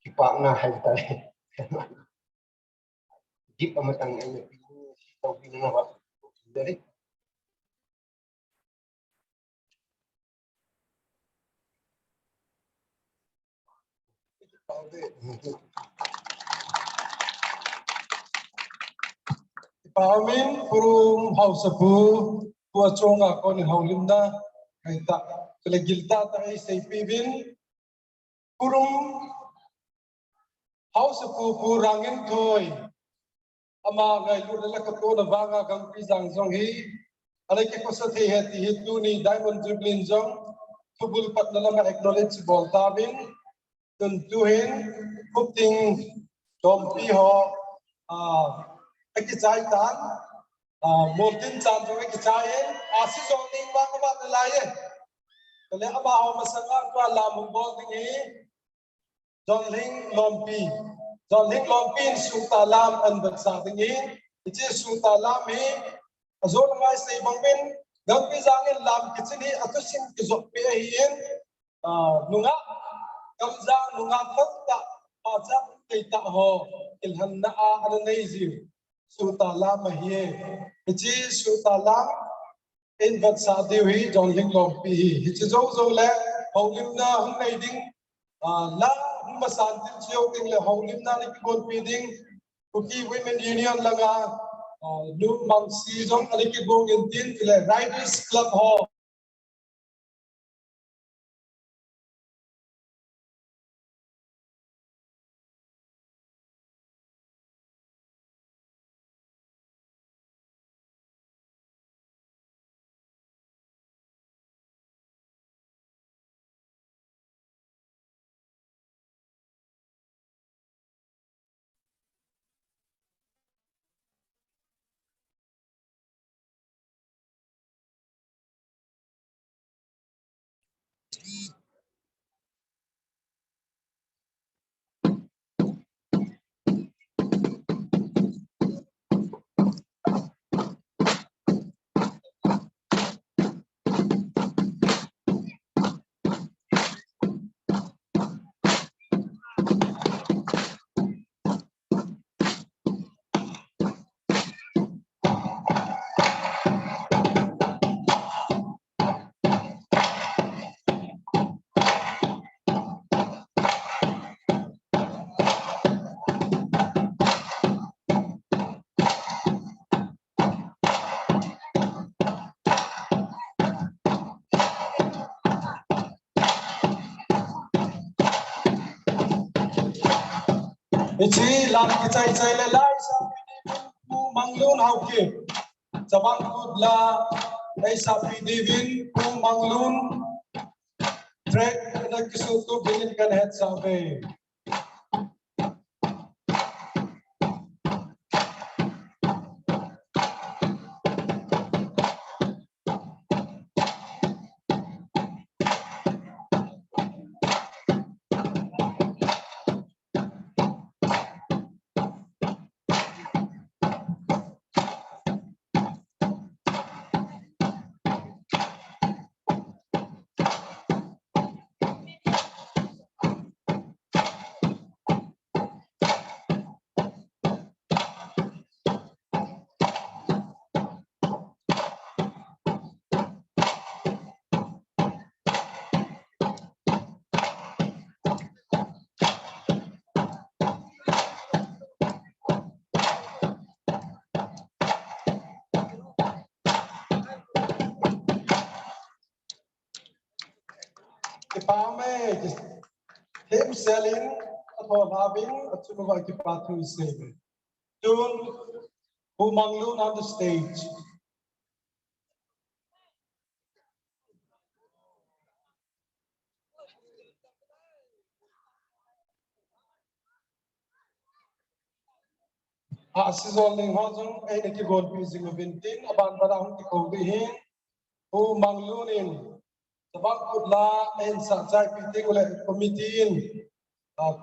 kipakna haibtare dip amatang aina tawpinna ba dari Pamin purum hausapu puachonga kon haulimna kaita kelegilta ta ai sei pibin purum hausapu purangin thoi ama ngai lula kato na wanga Gangpijang jong hi alai ke kosati heti hitu ni Diamond Jubilee jong tubul patnala acknowledge boltabin tuntuhin kupting tompi ho cái trái tán một tin chạm cho cái trái ấy asi cho tin ba các bạn lại ấy cái lẽ mà họ mà sang qua làm một bộ tình ý John Ling Lompi suta lam an vật sa tình ý chỉ suta lam ấy rồi ngay xây bằng bên Gangpijang làm cái gì ở cái xin cái dụng bia hiến nunga Gangpijang nunga tất cả họ chắc cái tạo hồ cái hành na anh này gì Sutala Mahie, Hichi Sutala in vật sa tiêu hi John Ling Lompi Hichi zo le Honglim na hung nay ding la hung masan tin chiêu ting le Honglim na ni kon pi ding Cookie Women Union langa nu mang si jong ali ki bong in tin le Riders Club Hall Ichi lam kicai cai le lai sa ku manglun hauke. Chavang Kut la ai sa pidivin ku manglun trek na kisutu binin kan het sa be. Kipame him selling or having a tumor kipatu is saving. Soon, who manglun on the stage. Asizolling hozung ay nakigol pising ubintin aban parang tikodihin who manglunin Chavang Kut la en sa chai piting ule komitiin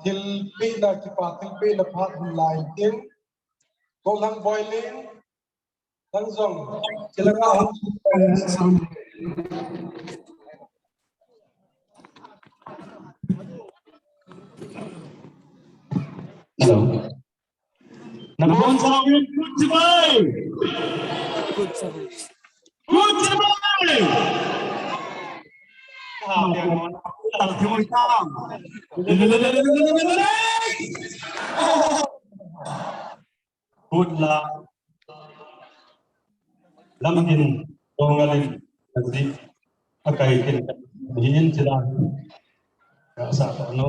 til pina kipatil pina phat lai tin kolang boiling tang zong silanga Hello. Nabon sawit Kut Sabay. Good Sabay. Kut Sabay. Timoy tang. Kut la. Lamhin dongalin nagdi akai kin yin sila sa ano.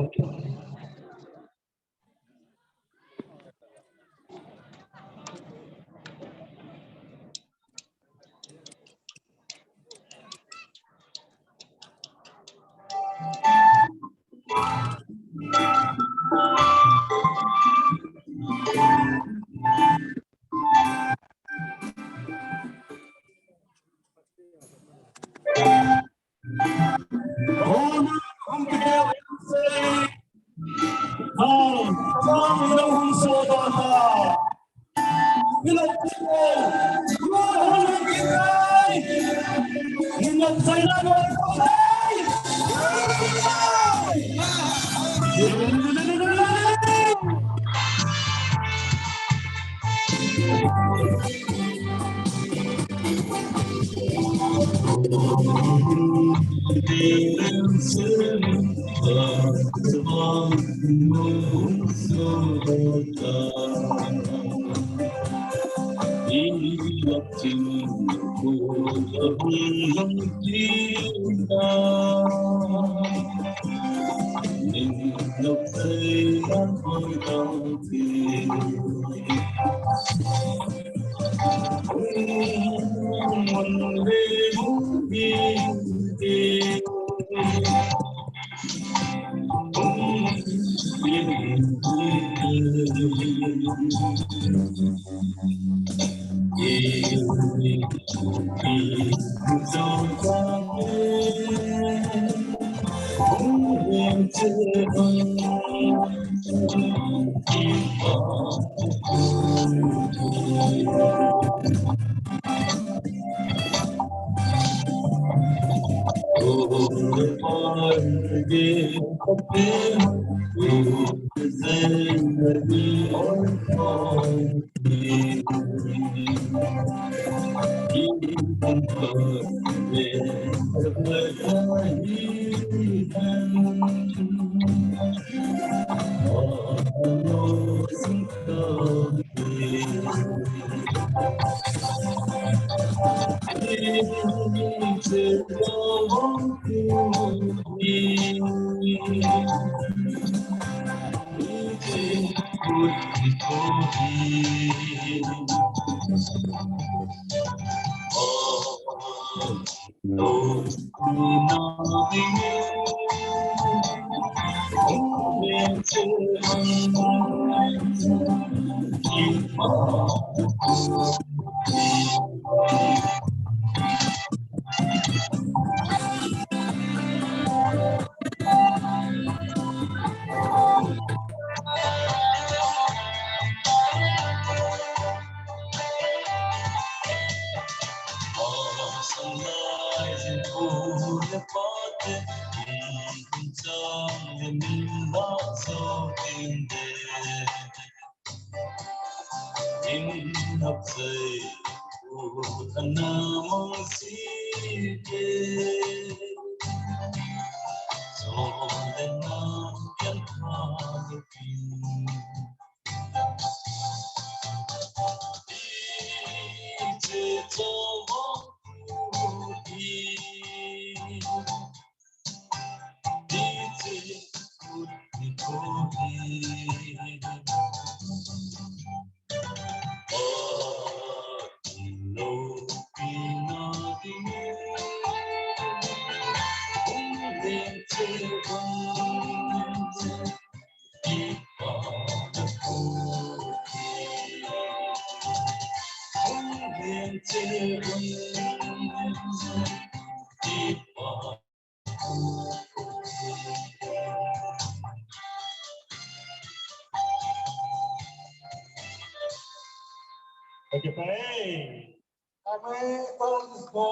Okay, kami todos go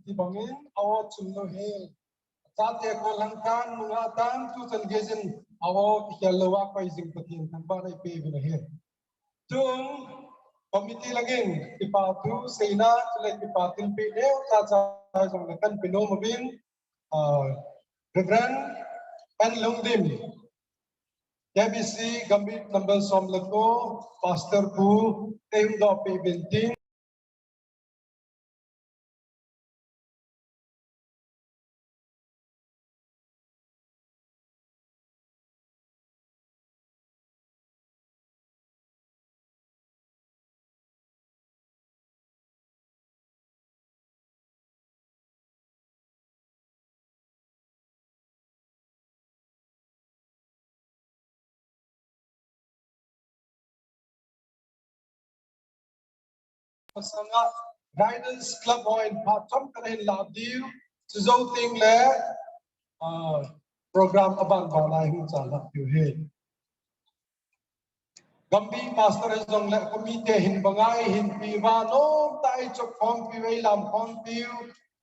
di bangin awat Chen Hill. Saat dia kolangkan mengatakan tu tergezen awat ikhalawa paising patin tanpa ada pevin hill. Tung komite lagi dipatu sena tulai dipatin pideu saat jangkan penomobin Reverend Pen Longdim. JBC Gambit number Somlako Pastor Pu Tim do P20 Pasanga Riders Club Oil Patom Kanin Labdiu Suzoting Le program Abang Balai Hunsala Yuhe Gambi Pastor Zong Le Komite Hin Bangai Hin Piwa No Tai Chok Phong Piwai Lam Phong Piu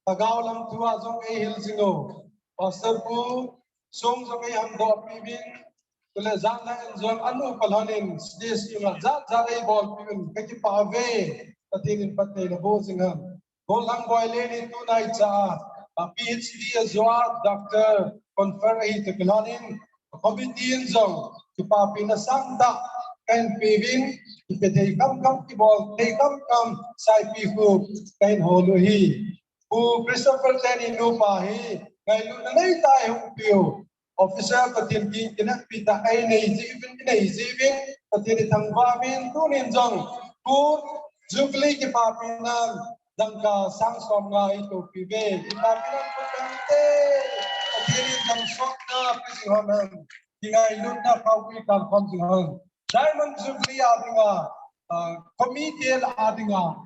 Tagaw Lam Tua Zong E Hil Zingo Pastor Pu Song Zong E Ham Do Pibin Tule Zana En Zong Anu Palhanin Sdes Yunga Zat Zare Bol Pibin Kaki Pave Patin Patin Bozingam Golang Boyleni Tunai Cha PhD Azwa Dr. Confer to Kilanin Committee in Zong Kipapina Sangda Kain Pivin Ipete Kam Kibol Te Kam Sai Pifu Kain Holuhi Who Christopher Teni Nupahi Kain Lunanay Tayo Pio Officer Patin Kinak Pita Aina Izibin Izibin Patin Tangbabin Tunin Zong Who Jubilee Kipapinan Dangka Sang Somga itu Pibe Kipapinan Putante Atiri Dang Sokna Pisihanan Tingai Lutna Paupi Kalpon Singhon Diamond Jubilee Adinga Comedian Adinga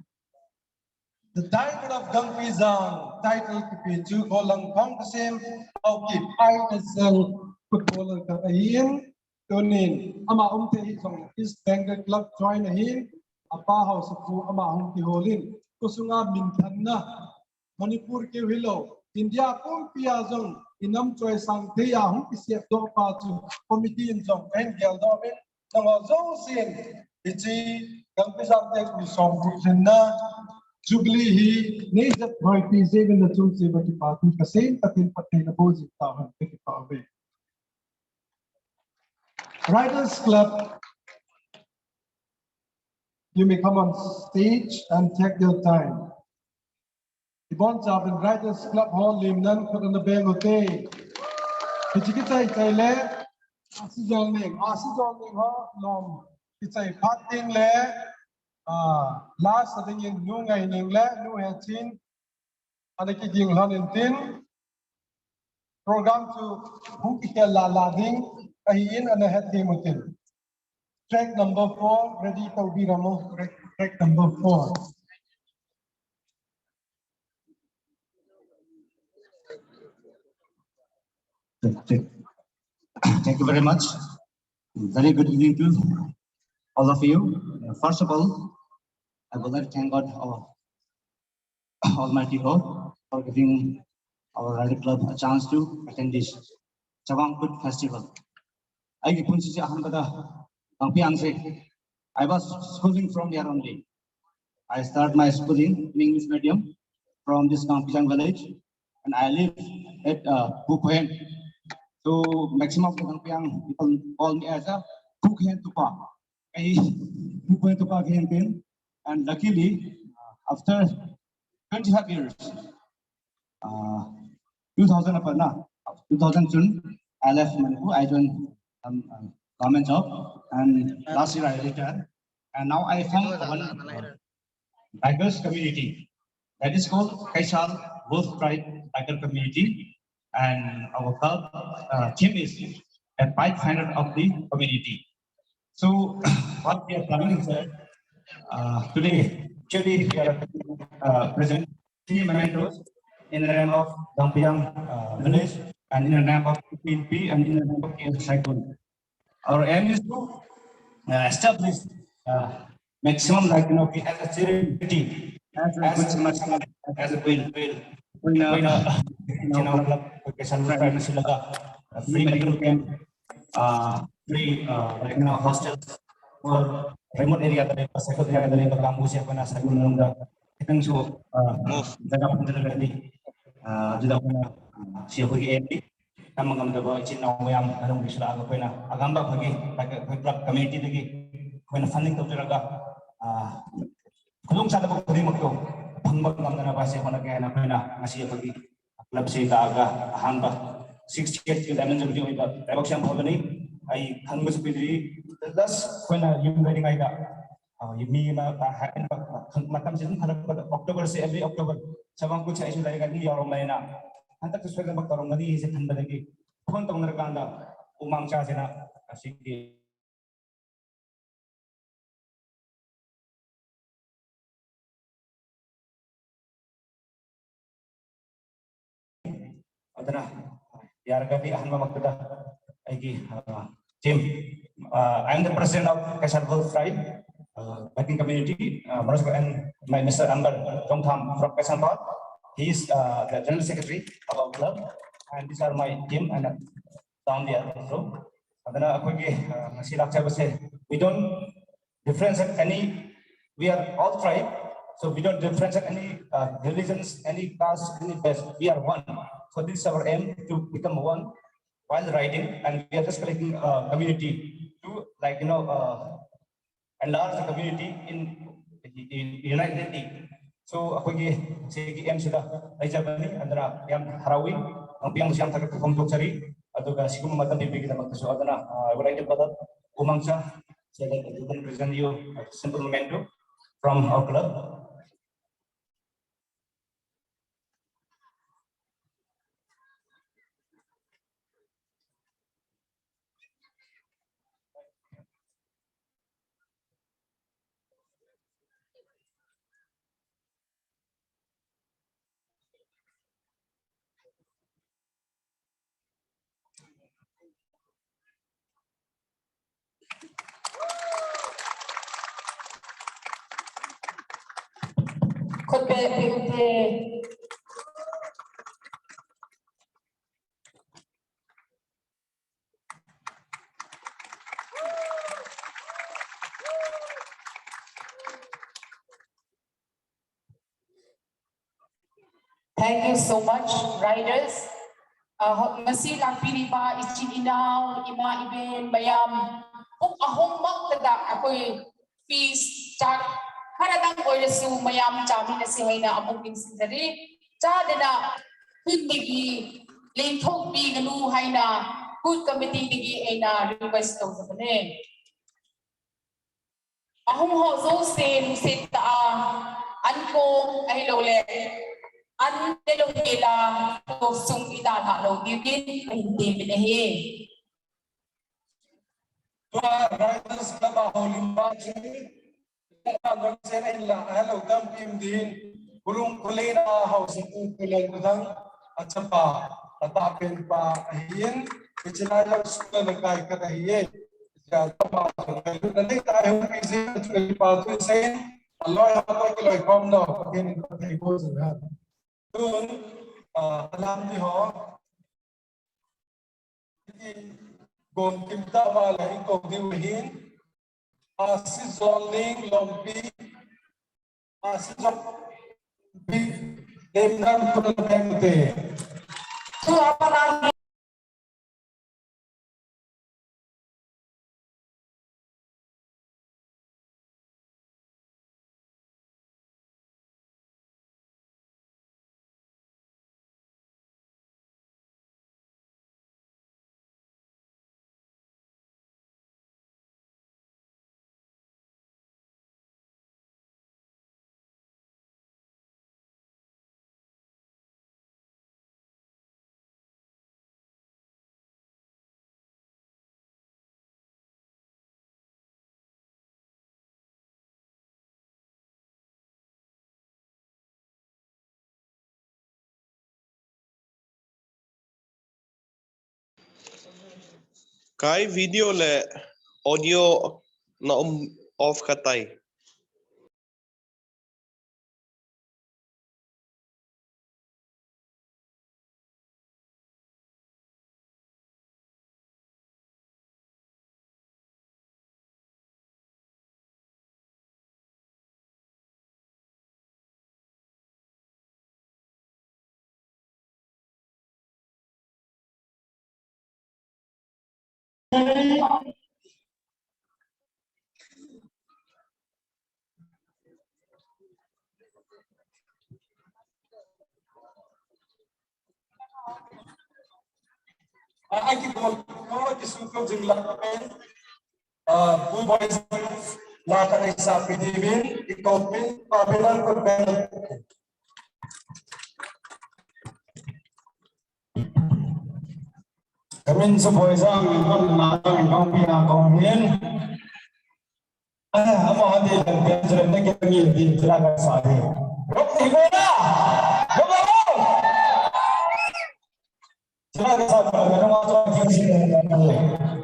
The Diamond of Gangpijang title Kipiju Kolang Kongkasim Auki Pai Nesel Footballer Katayin Tunin ama te song is Bengal club join hin apa house fu ama ti holin kusunga minthanna Manipur ke hilo India kum pia jong inam choi sang te ya hum isi do pa chu committee in jong ben gel do ben nang zo sin ichi Gangpijang te ku song ku jinna Jubilee hi nei that boy ti seven the chung se bati party ka same patin patin na bozi ta han te pa be Riders Club, you may come on stage and take your time. The bonds of the Riders Club Hall, Limnan, put on the bell of day. The Chikitai Taile, Asizong ho, Lom, it's a parting le, last of the new guy in England, new heading, and the King London Tin program to Hukika Lading, a yin and a head team within. Track number 4, ready to be removed. Track number 4. Thank you very much. Very good evening to all of you. First of all, I would like to thank God, our Almighty God, for giving our Rider Club a chance to attend this Chavang Kut festival. I was schooling from there only. I started my schooling in English medium from this Gangpijang village, and I live at Bukhen. So maximum of the Gangpijang people call me as a Bukhen Tupa. Bukhen Tupa campaign, and luckily after 25 years, 2000 June, I left Manipur. I joined government job, and last year I retired, and now I found one diverse community that is called Kaisal Wolf Tribe Tiger Community, and our club team is a finder of the community. So what we are planning is that today, actually we are presenting 3 mementos in the name of Gangpijang village, and in the name of PNP, and in the name of KS Cyclone. Our aim is to establish maximum, like we have a charity as a good semester, as a queen free medical camp, free hostels for remote area dari pasal area dari kampus yang pernah saya guna kita so jaga penjaga di juga pernah siapa lagi MP kami kami dapat izin yang kadang bisa agak pernah agamba bagi club community lagi pernah funding tu jaga kulung sana pun terima tu pangmat kami na pasal pernah kaya na pernah ngasih bagi club sih agak hamba 68 Diamond Jubilee itu rebok siang apa ni ay hangmas pili das pernah yung dari ngaida mi ma happen matam season harap October se every October Chavang Kut sa isu dari kani orang lain na hantar tu sebagai bakal orang lagi se thanda lagi pun tong nerkanda umang cha sena kasih adana yar kami ahan maktada agi team. I am the president of Kaisal Wolf Tribe biking community, and my Mr. Amber Tongtham from Kaisal Park. He is the general secretary of our club, and these are my team and down there also. We don't differentiate any. We are all tribe, so we don't differentiate any religions, any caste, any best. We are one. So this is our aim to become one while riding, and we are just collecting community to enlarge the community in unity. So ako'y sige aim sila ay jabani andra yang harawi ang piyang siyang tagapagpumtok sari aduga siguro matan bibigyan na magkaso adana I would like to put umangsa so that we can present you a simple memento from our club. Khut be pe. Thank you so much, riders. Ngasi lakpiriba ichin inaw, ima iben, bayam. Kung ahong magtada ako'y feast, chak, haradang oirasu mayam chami na si Hayna among pinsindari. Chada na hindi linthog pi ganu Hayna good committee nigi ay na request to sa panin. Ahong ho zo sen sita anko ay lole. An delong ila to sung ida halo gibin ay hindi binahi. Riders Club Holimba Ang sena ila hello dam tim din burung kulena house ku kulen kudang at sapa tatapin pa ahin ichinalang sula nagkay katahiye ya tama kayo nanay tayo busy at pagpapatuloy sa aloy ako kay kom no pagin patay ko sa Doon, alam niyo ho, kung kimta malay kung diwihin, si zoning lompi, si zoning lemnan permanente. So, apa lagi? Kai video le audio na off katay. Aki bol ko kisuko jingla kapen bu boys la ka isa pidibin ikopin pabilan ko ben Kamin sa boys ang natang Gangpijang konghin amo hadi lang pinjam na kingin din talaga sa akin. Rock Hibera! Gumaro! Talaga sa akin, ano mga ito ang kingin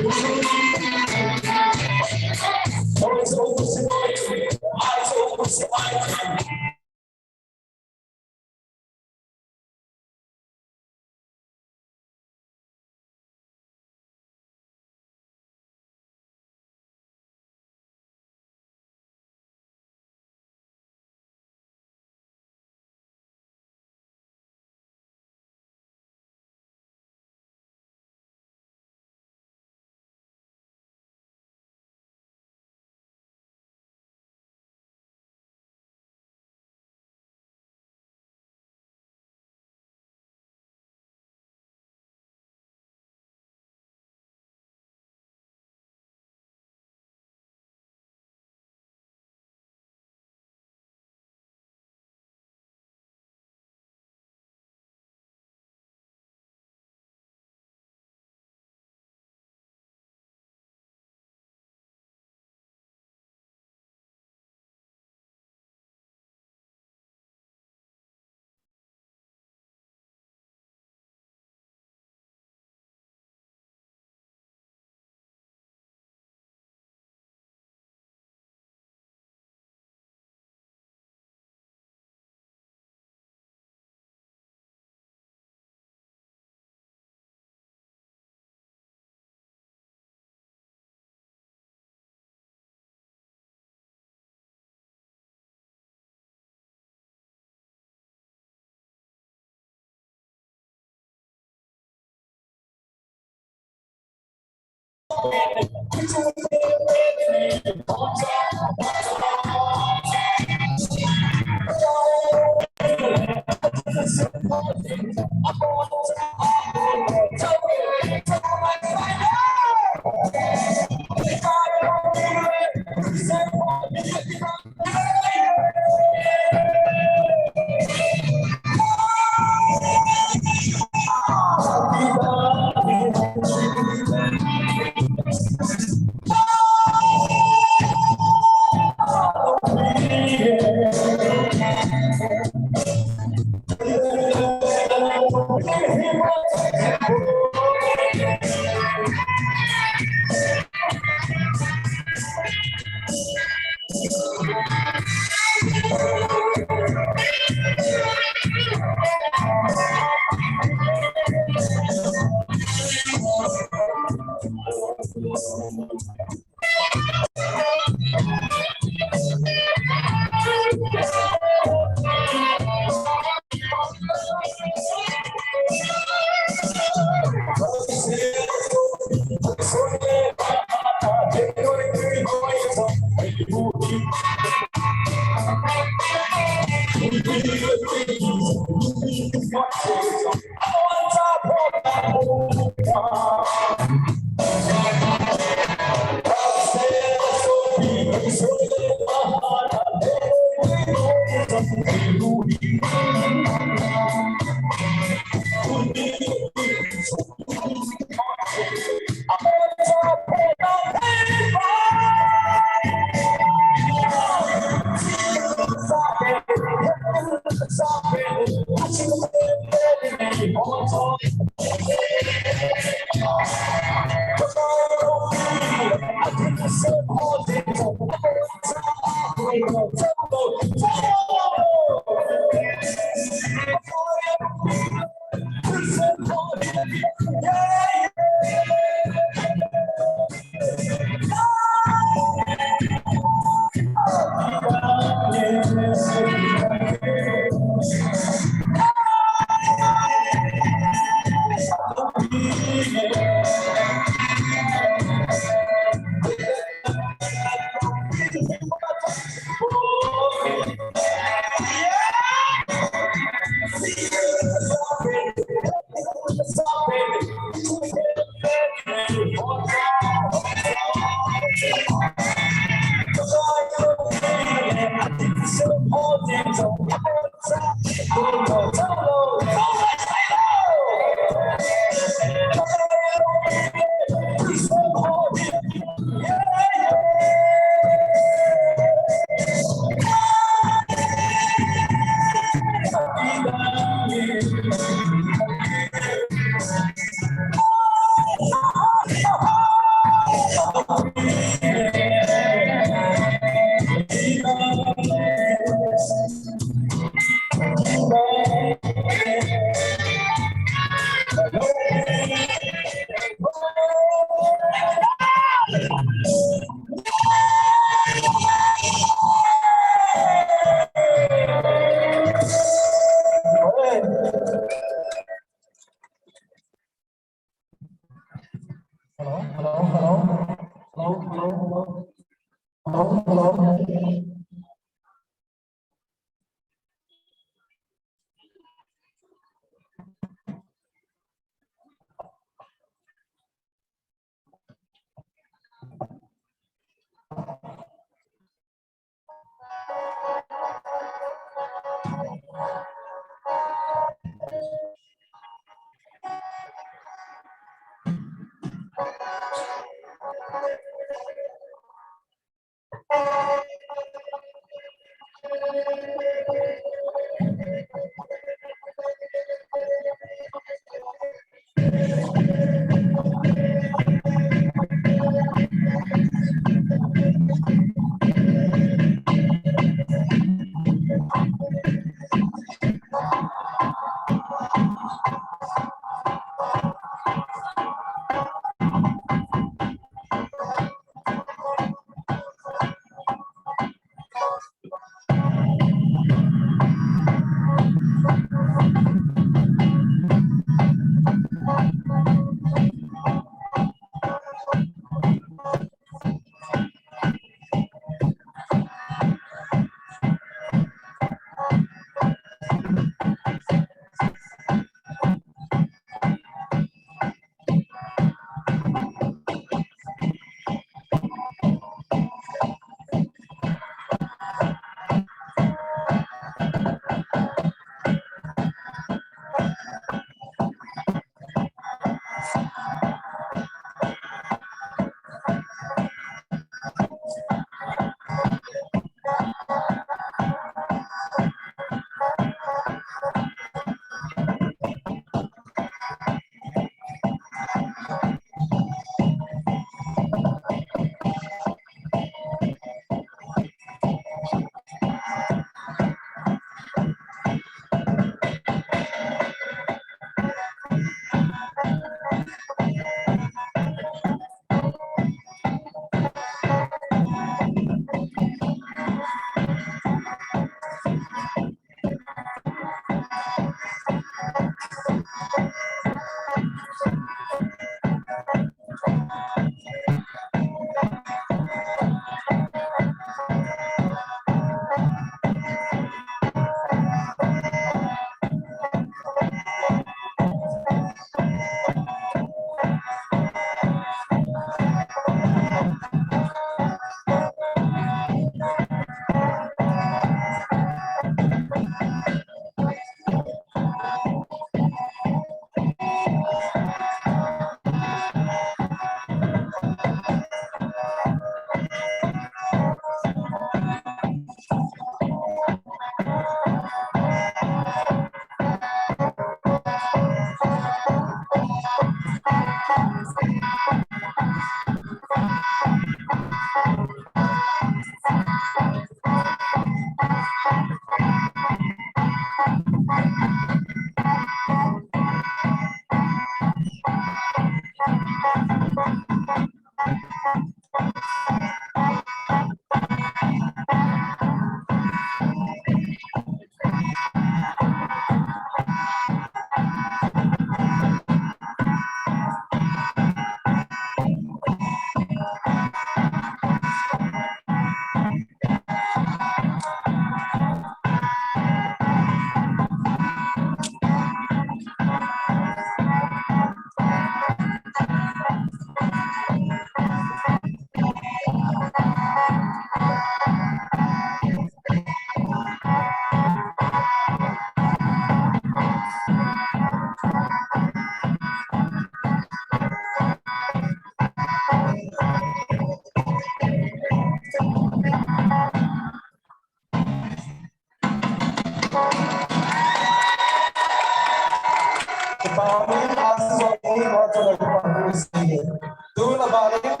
soon about it.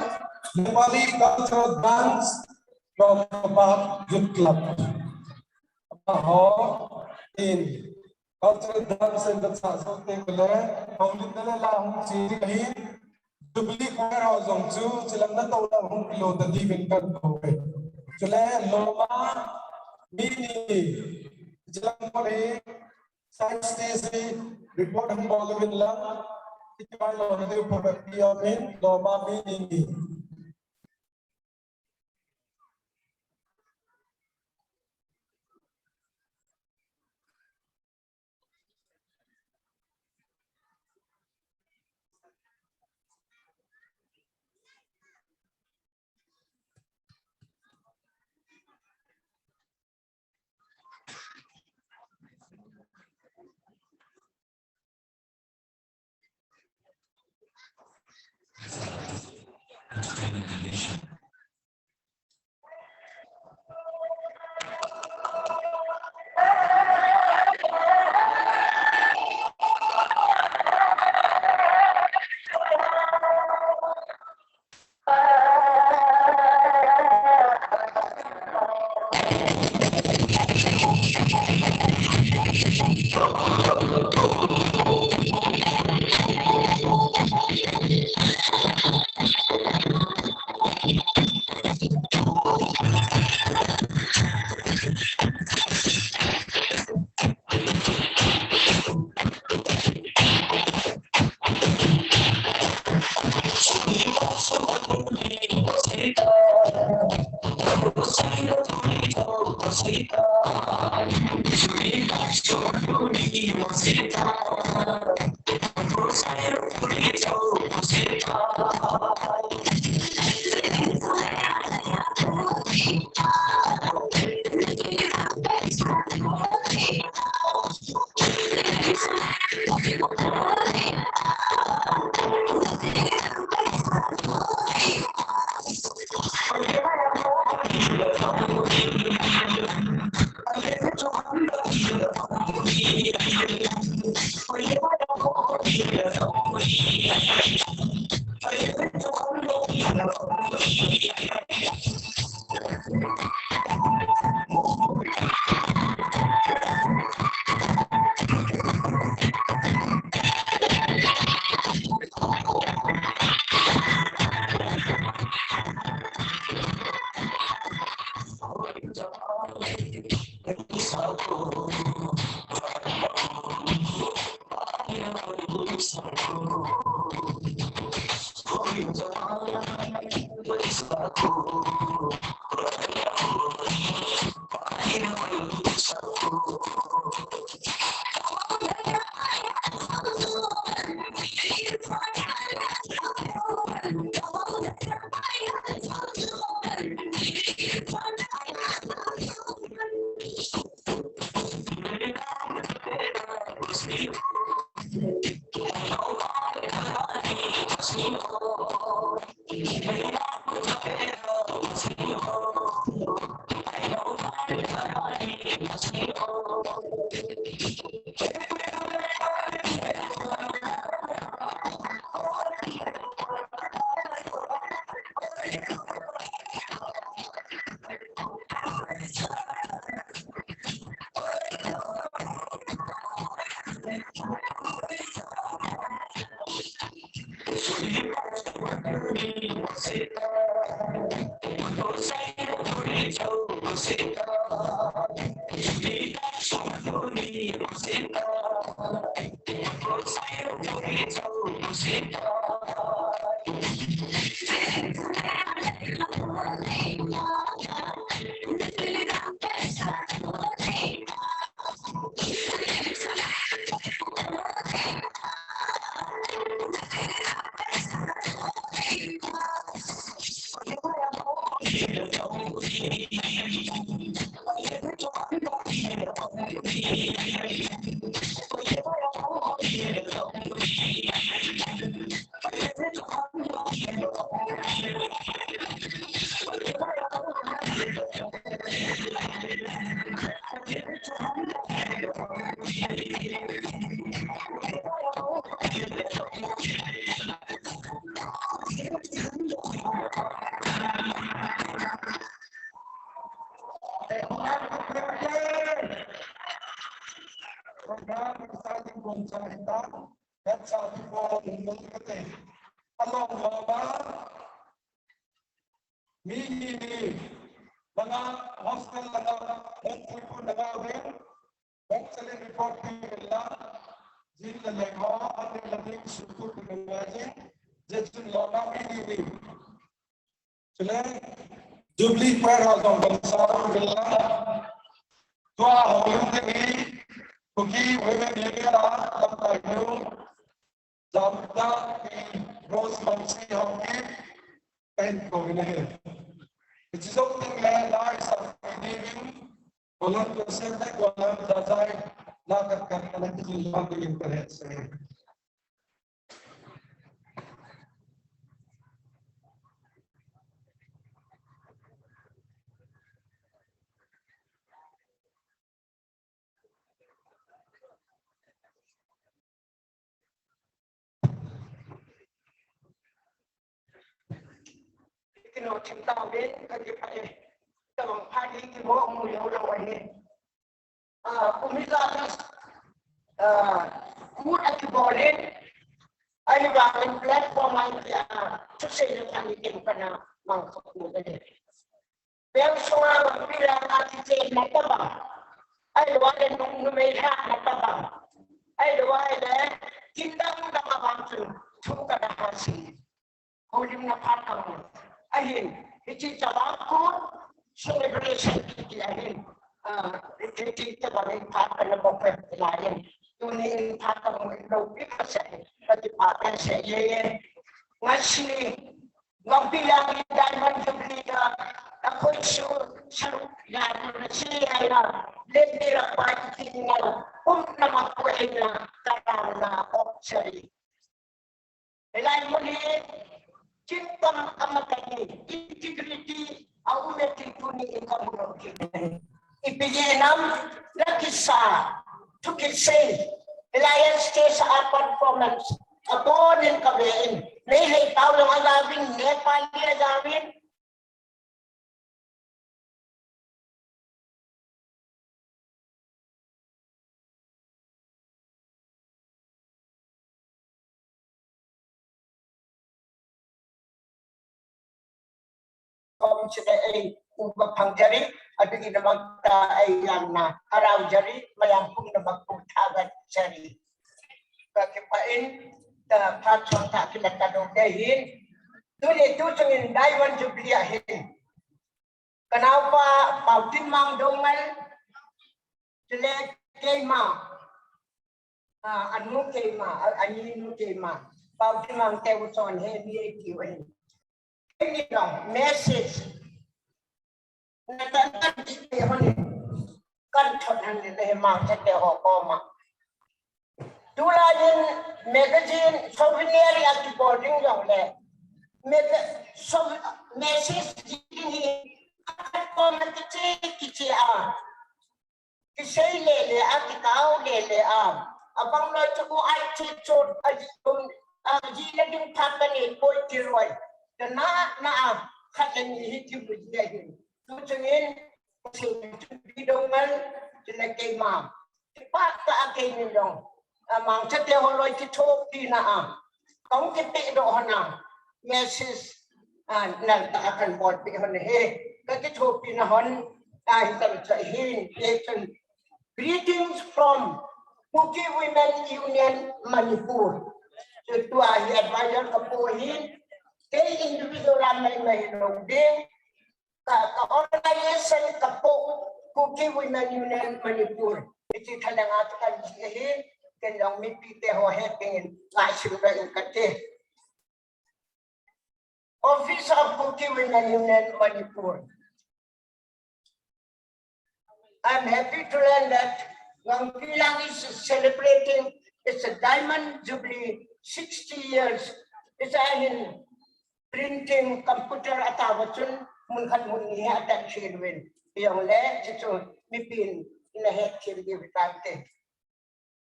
Nepali cultural dance from Bapak Youth Club. In cultural dance in the Sasso Tingle, only the Lam Chiri, Jubilee Choir House on two, Chilamna Tola Home Below the Divin Kanto. Chile Loma Mini Chilamore, Side Stacy, report him all the way long. It's my Lord, the property of in Loma Mini. Program exciting kimanchahna. That's how people in along Loma. Mini mga hostel na hopeful po na gawin. Excellent reporting nila. Zila Lego at nilating sukur ng imagine. Jetsun Loma mini. Sila Jubilee Prayer ng bansa nila. Tua hoyung tingin. Kuki women nila ang tayo. Damda ni Rose Mamsi Hockey and Covenant. It's something that lies of living. Walang presente, walang dadai, nakakita na kilang ng internet sa iyo. Kino chimtang din kagi pai tawang phadi ki mo mu yo lo ai umizatas good at bolen ai wang platform ai to say that I can kana mang ko de bel soa wang pila ati te na taba ai wale nung me ha na taba ai wale kindang na kabantu tuka na hasi holim na patang ahin iti Chavang Kut celebration iti ahin iti tabaring patan na bopet ilayin yun patang mo ilaw sa pati patan sa iye ngasi magbilang yung Diamond Jubilee na ako'y sarap lalo na siya na lendira pa itingal kung naman po ay na tarang na opsari ilayin mo ni cinta amatani integrity aumetik puni ikamunoki ipiyenam lakisa tukisay alliance sa performance upon in kabein may tao lang agawin Nepal agawin sila ay ubang pangjari at bigyan naman ay yang na araw jari mayampung na magpuntagan jari. Kakipain na patron ta kinatadong dahin doon ito sangin Diamond Jubilee ahin. Kenapa pautin mang dongal sila kema anu kema aninu kema pautin mang tewson heavy kiwin. Ini dong message natatan di honi kan thonan le ma chate ho koma dulayin magazine souvenir at boarding dong le message ini koma kici kisai le akikau le abang lo chuku ai chichot aji laging tatani boy kiroi na katan hitim bujihin tucungin bidongan jelekay ma tipat ka akay nilong amang chate holoi kitop na kong kiti do hana message na akan bot bi hon he ka kitop na hon hitam chahin greetings from Kuki Women Union Manipur to advisor kapuhin kay individual may din ka-organization kapo Kuki Women Union Manipur iti kalangat kan sihin kanang mipite ho heping ngasura ikate Office of Kuki Women Union Manipur. I'm happy to learn that Gangpijang is celebrating its Diamond Jubilee 60 years. It's in printing computer atawatun mungkan muni adat chirwin yang le itu mipin inahet kirgi vitante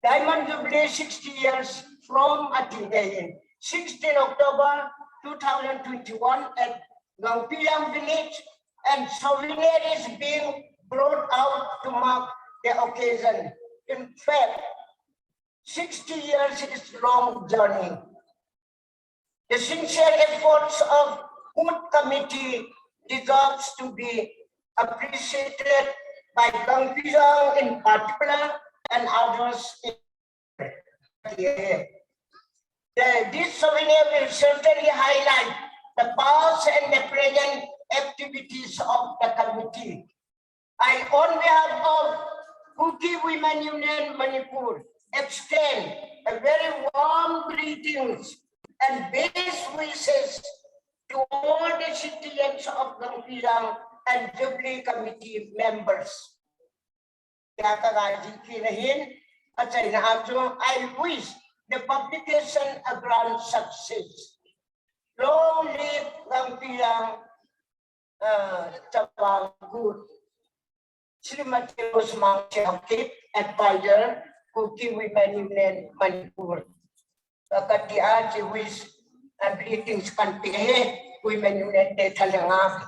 Diamond Jubilee 60 years from Atindayin 16 October 2021 at Gangpijang village, and souvenir is being brought out to mark the occasion. In fact, 60 years is a long journey. The sincere efforts of Kut committee deserves to be appreciated by Gangpijang in particular and others in the area. This souvenir will certainly highlight the past and the present activities of the committee. I, on behalf of Kuki Women Union Manipur, extend a very warm greetings and best wishes to all the citizens of Gangpijang and Jubilee Committee members. I wish the publication a grand success. Long live Gangpijang Chavang Kut, Srimati Usman advisor, Kuki Women Union Manipur. Katia, wish and greetings country, Women Union Talanga,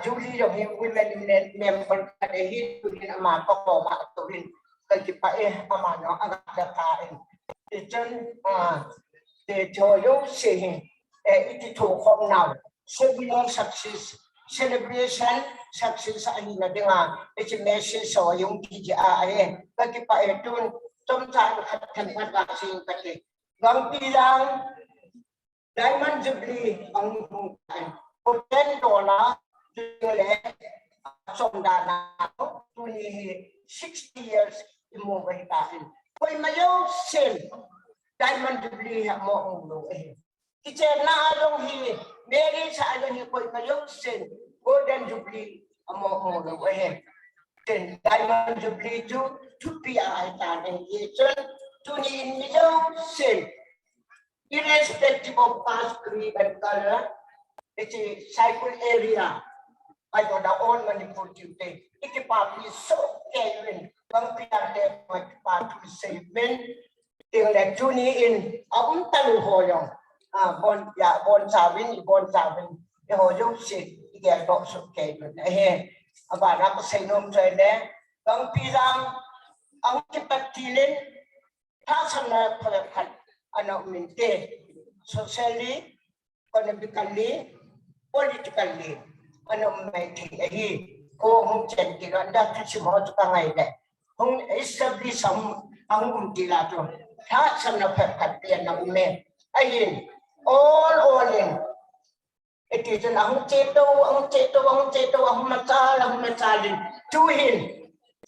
Julie of Women Union member, he to the Amako, Matorin, Kajipae, Amano, Agata, the Toyo saying, it to home now. Celebration success, celebration success, and it's a message or young TGI, Kajipae, sometimes can have vaccine. Gangpijang Diamond Jubilee ang $10 somdana 60 years imuwahitain. Koy mayo sin Diamond Jubilee mo ang luwe. Kitchen na along hi Mary sa along hi koy mayo sin Golden Jubilee mo ang luwe. Then Diamond Jubilee to PI and kitchen to sin, irrespective of caste, creed, and color, it's a cycle area. I got the own Manipur duty. It's a so caring. Gangpijang part to save men. They let tune in. Talu hoyong. Bon Savin, the hoyong shit. You get lots of caring. About up say no to there. Gangpijang, ang kipatilin. Personal socially, economically, politically, Chen establish some angumtilato. All in. It is an to him.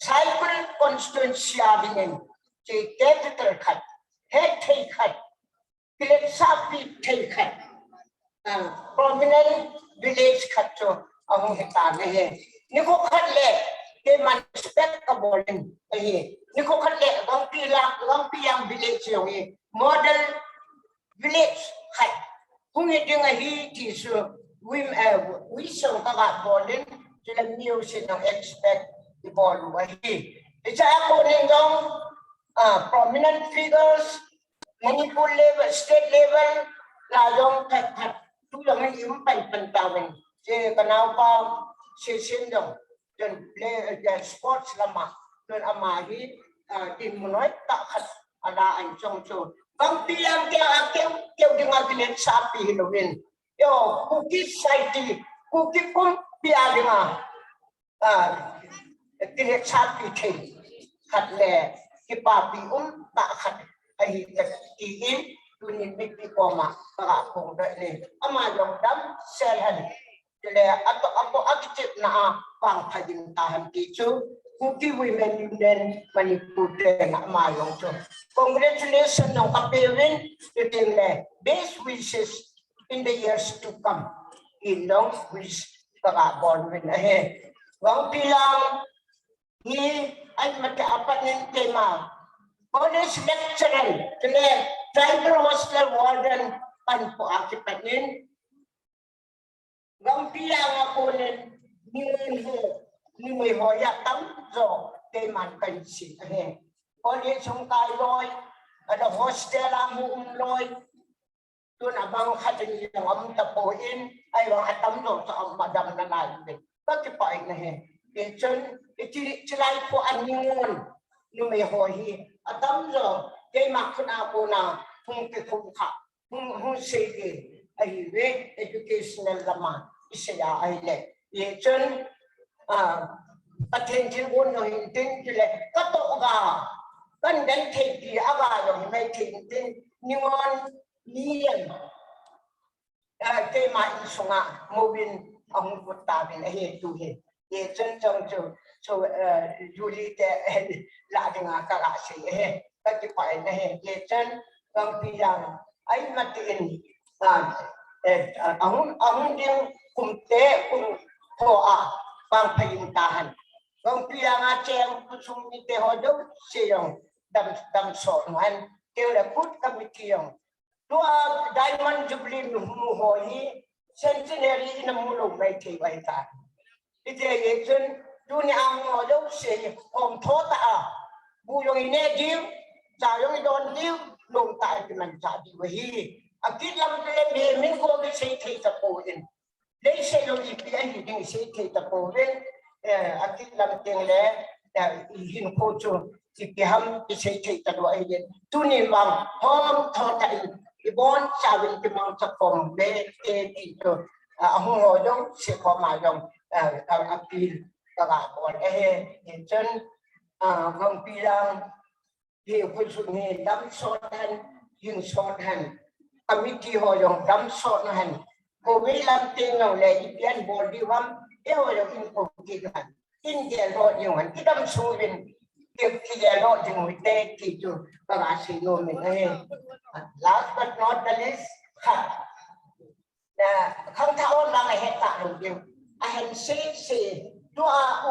Cycle constituency capital cut, head take cut, Piletsapi take cut, prominent village cut to Ahitane. Nico cut leg, they might respect a bowling. Nico cut leg, Gangpijang village, model village cut. Who is doing a heat is we saw about bowling to the music and expect the ball away. It's a prominent figures, Manipur level, state level, Lajong Kat, two young Pantawin, Kanapa, Sindom, then play the sports lama, then Amahi, Timunoit, Takat, Ala and Chongcho. Gangpijang Kya village Sapi Hillowin. Yo, Cookie Saiti, Cookie Kum Piadima, village Sapi King, Kat Le. Kipapi takat ay iin tunin bigti koma para kung dali amayong dam selhan dile ato akitip na pangkadintahan kicho Kuki Women Union Manipur na amayong to. Congratulations ng kapewin itin le best wishes in the years to come. Inong wish para bonwin ahe. Gangpijang ni ay mataapat ng tema. College lecturer, tribal hostel warden, pan po akipanin. Gangpijang ako ni may hoya tamzo, teman kansi. College yung kaloy, ada hostel ang umloy, tôi là băng khát đi làm âm tập bồi in ai vào ăn tắm rồi sao mà đầm là lại vậy bất cái bài này để chân để chỉ lại của anh nguồn nhưng mà hỏi hi ăn tắm rồi cái mặt của nào cô nào không cái không khác không xây cái ai về educational là mà sẽ là ai này để chân attention one no hintin kile kato ga kan dan thei aga no mai hintin ningon nian ke ma isunga mobin ang putta bin he tu he ye chen chang so juli te la dinga ka la se he ta ki pai ne he ye chen Gangpijang ai matin ahun ding kumte kum ko a bang payin tahan Gangpijang cheng kusum ni te hodo seyong dam so man te la put kamitiong tua Diamond Jubilee mu ho hi centenary in mulo mai te bai ta ite ye chen dunia hodo se om thota a bu yong ine diu cha yong don diu lung ta man cha di hi akit lam le me min ko ke se te ta po in lấy xe lô gì thì anh định sẽ thì tập bộ lên anh thích làm tiền lẽ hình cô chú thì cái ham thì sẽ thì tập bộ ấy lên tu niệm bằng hôm thọ tại cái bốn sao bên cái mong tập phòng để thì cho ông ngồi đó sẽ có mà dùng appeal các bạn còn ấy hiện chân Gangpijang thì cô chú nghe đắm sốt hành hình sốt hành committee họ dùng đắm sốt hành cô biết làm tiền nào lại tiền bồi đi вам eo là in cổ kỳ hạn in tiền rồi nhiều hạn cái đâm số bên việc tiền rồi thì người tệ thì chú các bạn sử dụng mình này last but not the least không tháo là ngày hết tạ rồi điều I say do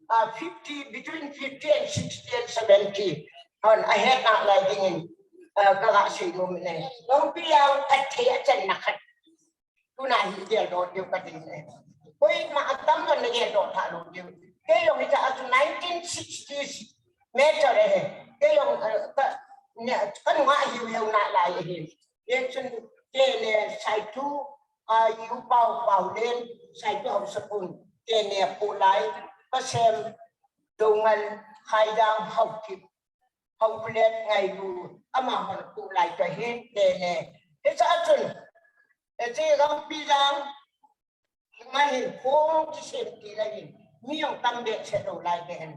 50 between 50 and 60 and 70 and I had not like in các bạn sử dụng mình này Gangpijang thật thế chân nặng tu này hiện rồi điều cái gì này với mà tấm gần này hiện rồi thả rồi điều cái dòng này là 1960s meter này cái dòng cái ngoại hiểu lại hiện hiện trên cái này sai thu yêu bao lên sai thu học sập cái này phụ lại có xem đồ ngân khai đang học kịp học lên ngày đủ mà họ phụ lại cho hết cái này cái sao chừng cái Gangpijang mà hiện phong chỉ xem cái này nhiều tâm địa sẽ đổ lại cái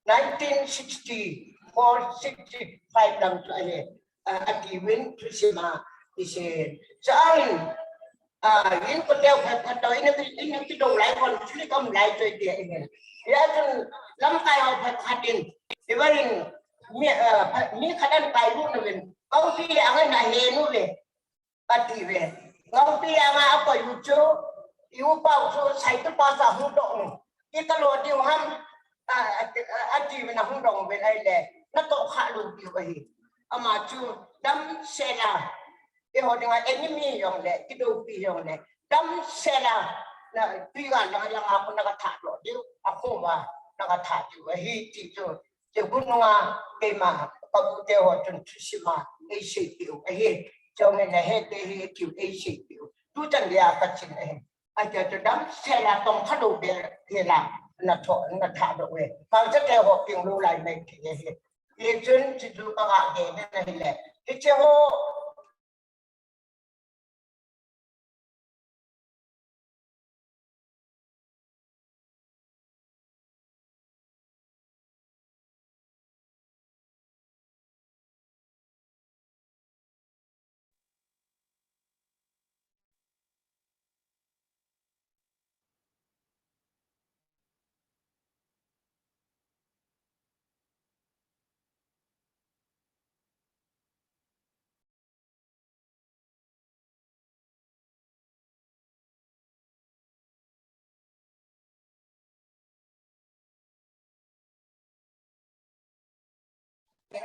1960 or 65 năm cho này achievement to xem mà thì sẽ sao những con đeo phải tới nó cái đổ lại còn chưa có lại cho cái này ya chừng lắm cái họ phải phát triển thì vậy mi khả năng tài luôn rồi Gangpijang cái này hiện luôn về ati về Gangpijang apa yujo iu pau so sai tu pasa hudong kita lo di ham ati về hudong về đây le nó to khá luôn điều vậy ama chu đâm xe là cái họ đang enemy yong le cái đồ pi yong le đâm xe là tuy là nó aku nak thả lo điều aku mà nak thả điều vậy thì cho cũng nó cái mà có cái họ chân chỉ mà cái sự điều ấy cho nên là hết cái kiểu ấy sự điều tu chân địa phát triển này anh cho đám xe là tổng phát đồ để làm là thả đồ về còn rất là họ tiền lưu lại này thì cái chuyện chỉ chú các bạn để này là cái chế họ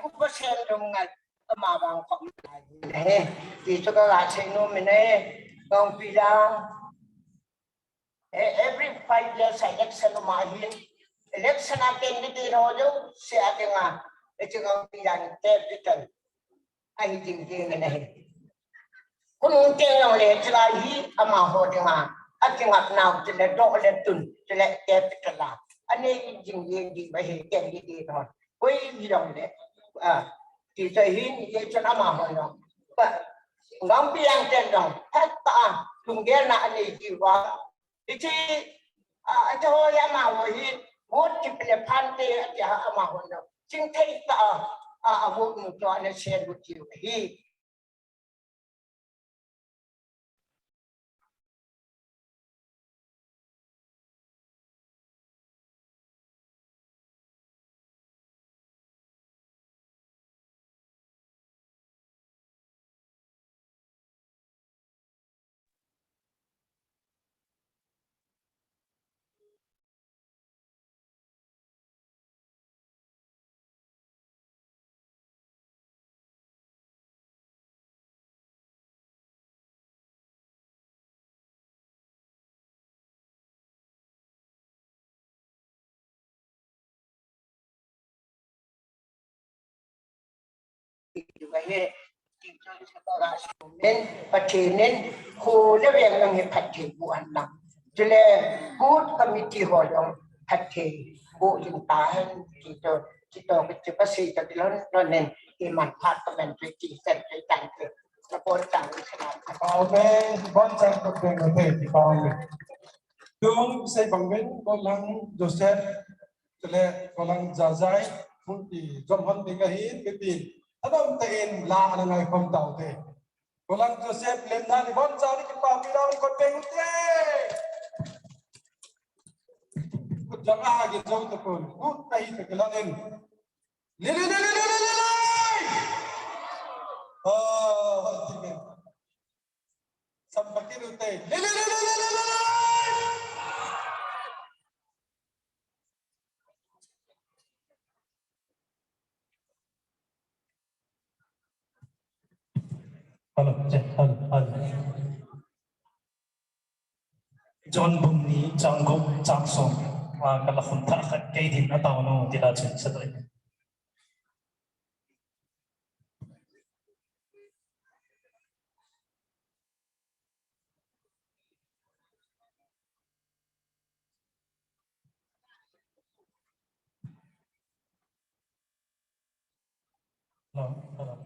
cũng có xem trong ngày mà vangkho này thì cho các bạn xem nó mình này Gangpijang every 5 years election mà hiện election attend đi rồi chứ sẽ cái mà để cho Gangpijang capital anh chỉnh cái này Kung kaya le trai ama ho dinga atingat naw tele do le tun tele capital ane jing ye di ba he ken di no koi di dong le ti sai hin ye chan ama ho no ba ngam piang ten dong hatta tung ge na ane di wa ti cho ya ma ho hi mo ti pele pan te ya ama ho no jing thai ta wo nu to ane share with you hi nên phát triển nên khu lớp em đang hiện phát triển bộ hành động cho nên good committee hội đồng phát triển bộ hiện tại chỉ cho cái chữ bác sĩ cho cái lớn nên cái mặt phát của mình chỉ cần cái cảnh được nó quan trọng như thế nào. Okay, quan trọng của người có thể thì bao nhiêu? Đúng xây bằng bên có lăng Joseph, cho nên có lăng Gia Giai, muốn thì trong hơn thì cái hiến cái tiền, adam tên là là ngày không tàu thế. Có lăng Joseph lên ra thì bọn cháu đi cái bảo bị đau còn bên thế. Jangan lagi jauh tekun, tay terkelanin. Lili. Oh, tinggal. Sampai kiri tay. Lili. Halo. John Bumni, Janggok, Jackson, kalau kontak kayak di atau no tidak sesuai. Halo.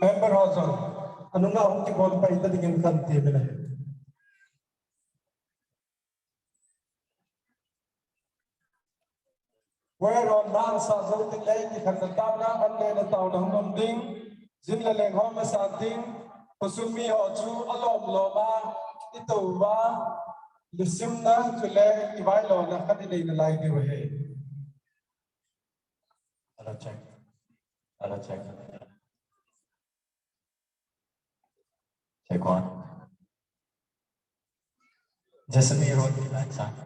member Hozon, ano nga ang tibol pa ito digin kanti nila. Whereon man sa zautin lay ki Khangdong na anle na tao ng nomding, zinla leng hom sa ding, kusumi ho chu alom loma, ito ba lisim na chule iwailo na kanilay na lay di wahe. Ala check. Check one. Jessamy Road, Lansa.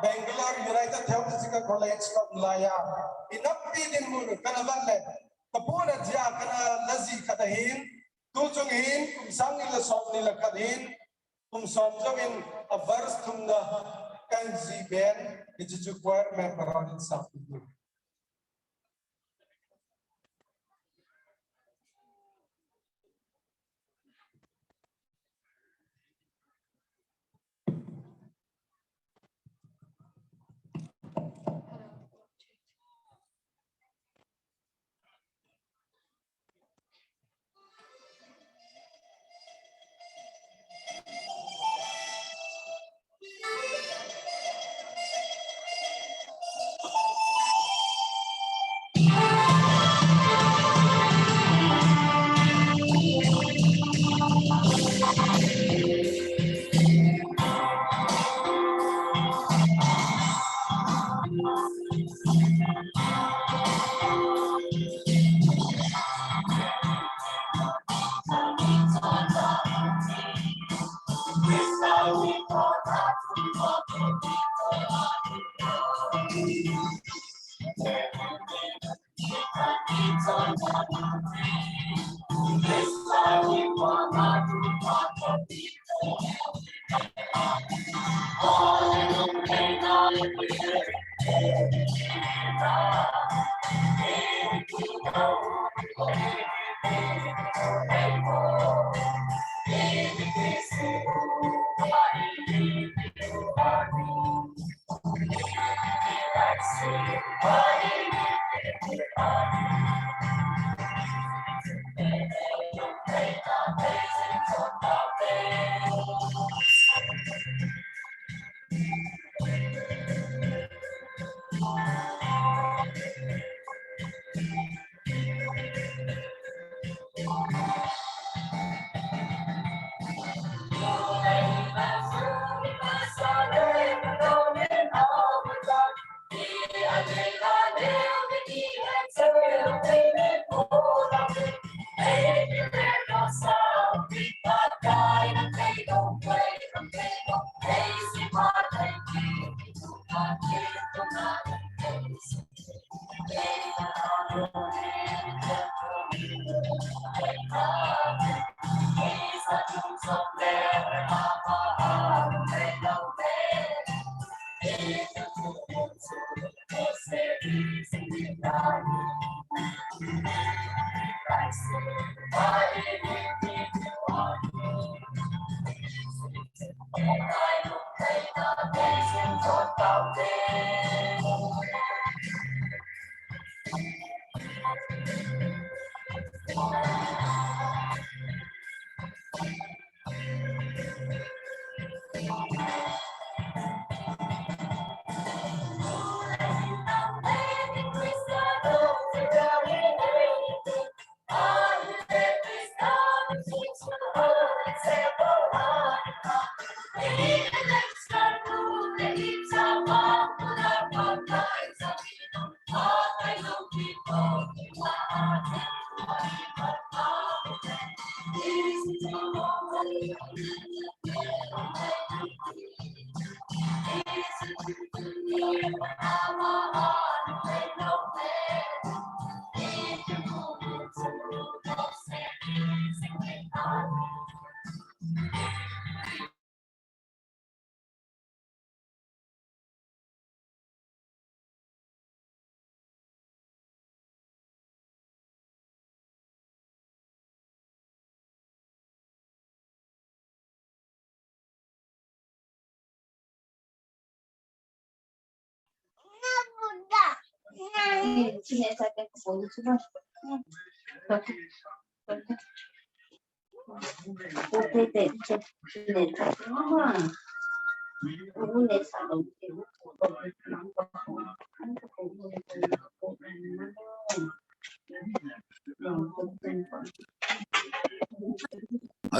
Bangalore United Theological College of Malaya. Inappi din mo kanaballe. Kapuna diya kana lazi kadahin, tujunghin kung sang nila sob nila kadhin, kung somjawin a verse tum na kanzi ben, ijujukwar memberon sa puno.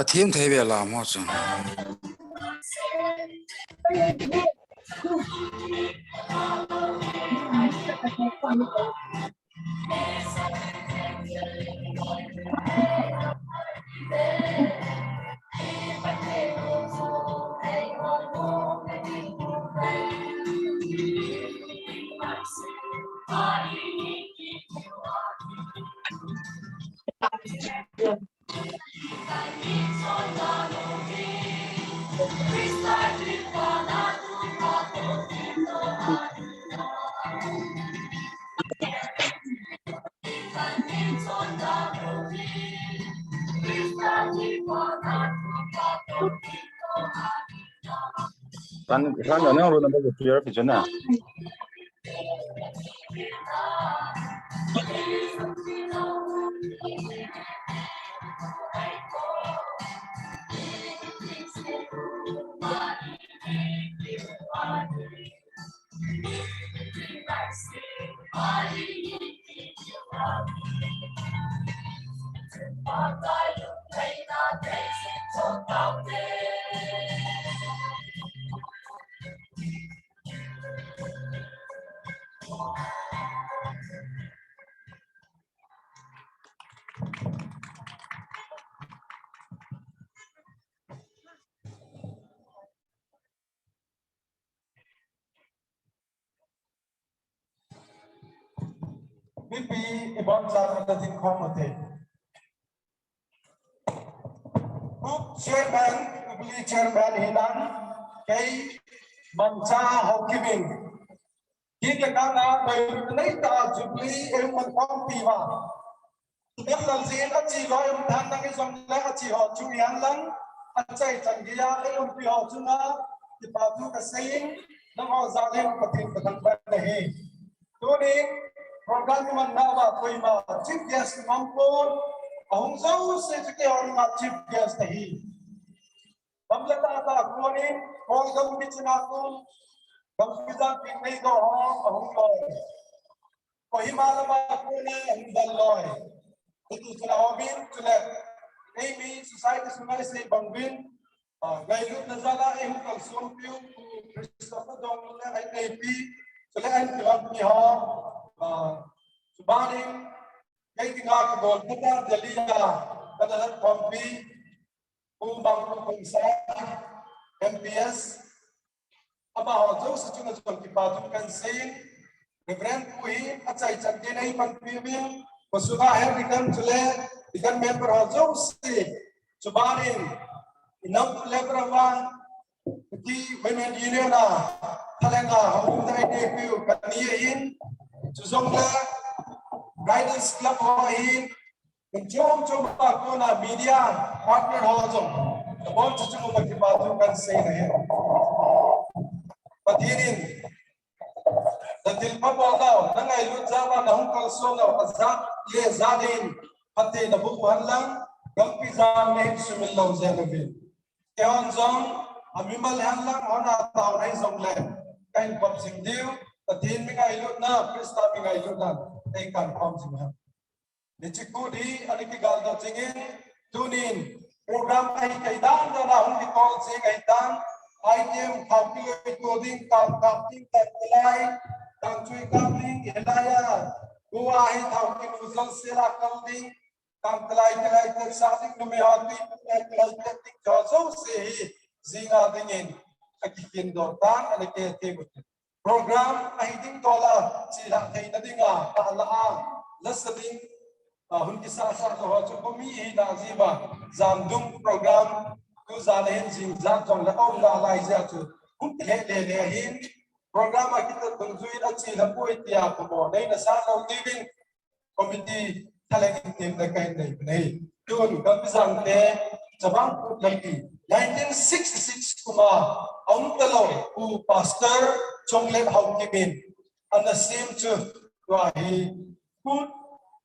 Thêm thấy về làm mà chứ. 산 연행으로는 되게 clear 비전나. BP ibang sa natin komite. Group Chairman, Jubilee Chairman Hinan, kay Mancha Hokiming. Kita kana may ta Jubilee ay magpampiwa. Ang lalsin at si Loy ang tan ng isang at si Ho Chuyan lang at sa isang giya ay umpiho na ipatu kasing ng ozalim patin patangpanahi. Tuning program man nawa ko'y chief guest mampun ahong sa sige orang chief guest tahi. Pamlata ata kunin kung gawin sinako Gangpijang pinay ko ahong loy. Ko himala ba kunin ang daloy. Ito sila obin sila Amy society sumali sa Bangbin. Ngayon na sala ay hukal sumpyo Christopher Dong ay AP sila ay Niloupini subaling kay tingakabol kita daliya kadalan pampi bangkho kung isa MPS aba ho sa tuna sa kipatong kansin reverend puhin at sa isang dinay pagpibing masukaher ikan sule ikan member ho si subaling inang lebrawan di women union na talenga hong tayo debut kaniyain susongla guidance club hoin menjom ako na media partner hojongtabon chuchu magkipatong kansin na patinin dahil pa po daw nangaylut zaman na hong kalso na azat ye zadin pati nabubuhan lang Gangpijang na sumilaw Zenovin kaya zong amimalhan lang ona tao na isang len kain papsing diw tatin mi ngaylut na Krista mi ngaylut na ay kan pam singha ni chikudi ani ki gal da chingin tunin program ay kaidan na hong dikol sa kaidan item calculate coding calculating calculate tangchui calculating elaya buahi thawkin uzal sela calculating calculate sating numehati calculate tik jozo se zinga dingin akikin dotan alike tebut program ahiding tola sila kay nadinga taala lasading hun kisa sa ho chukumi na ziba zamdum program ku zalehin jing zat jong la ong la lai ja chu hun le le hin program kita tungzui na sila po itia ko dai na sa no living committee talent team na kay nei tun Gangpijang te Chavang Kut 1966 kuma ang talo u pastor Chongle Haukimin and the same to wahi put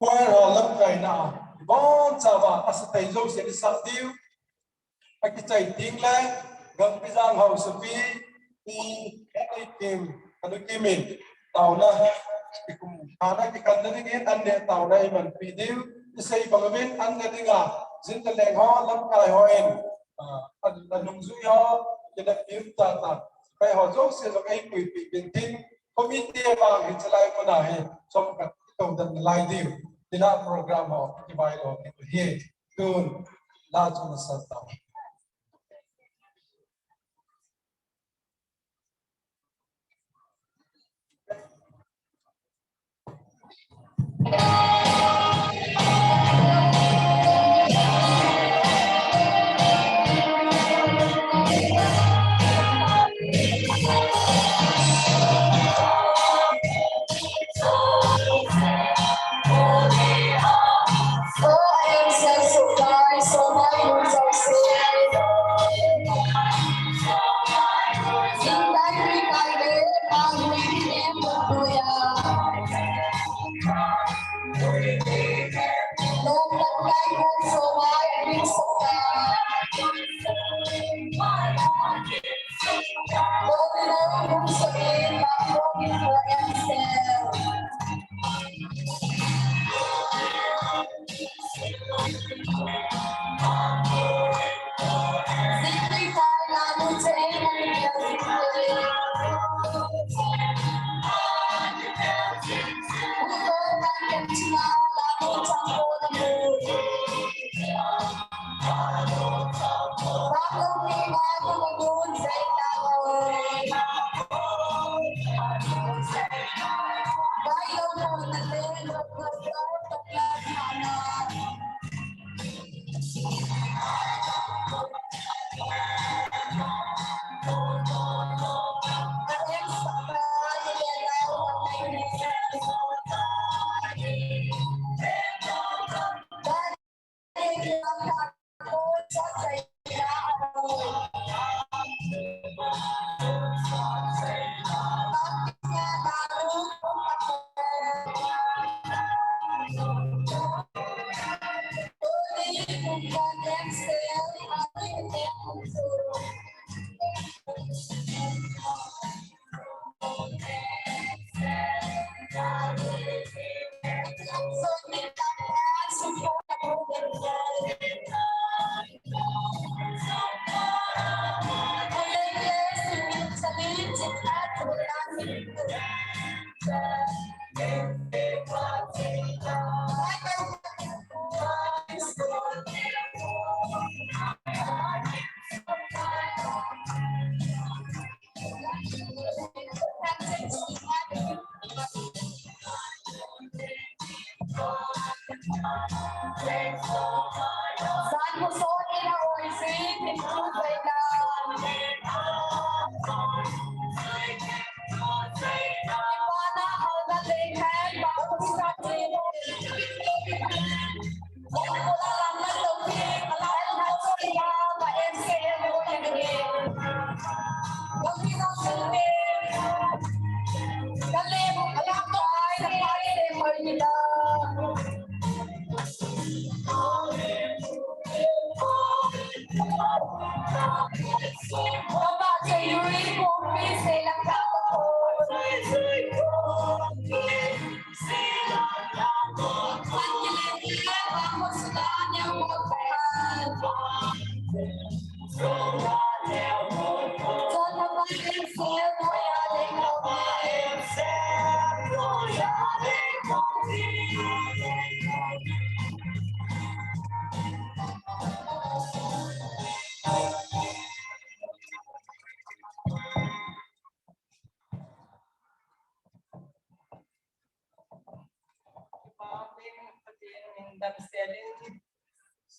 choir holam kaina bon chawa asatay jo se satiu akichai tingle Gangpijang house pi ai team anu kimin tauna ikum ana kikan dingin anne tauna iman pidiu isai bangabin anne dinga zinteleng ho lam kai hoen anungzui ho kena tim ta kai ho jo se jo kai pui pi bintin committee bang hichalai mana he som ka tom dan lai diu dina program ho kibai lo ni he tun la chuna sa ta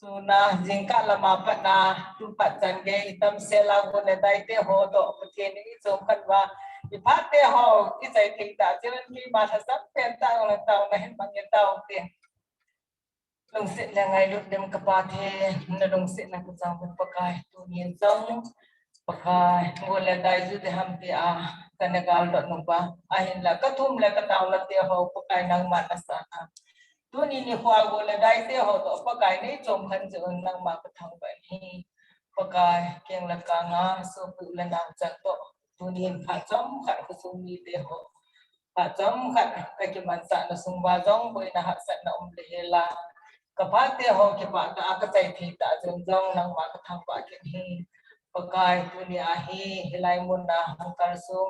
Suna jingka lama patna tempat jangge hitam sela guna daite ho do petien ini jomkan wa ipate ho isai tingta jalan mi masa sampai tang orang tahu nahin panggil tahu dia lungsit lengai lut dem kepate na lungsit na kujang pakai tu nien jong pakai gula dai ju de ham ti a kanagal dot numpa ahin la katum la kataw la te ho pakai nang manasana tu ni ni khwa gula dai te ho to pakai ni chom khan ju nang ma kathang ba ni pakai keng la ka nga so pu la nang chak to tu ni pha chom khat khu sum ni te ho pha chom khat ka ki man sa na sung ba jong boi na ha sat na le hela ka pha te ho ki pa ta ka chai thi ta jong jong nang ma kathang ba ki ni pakai tu ni a hi helai mun na hang kal su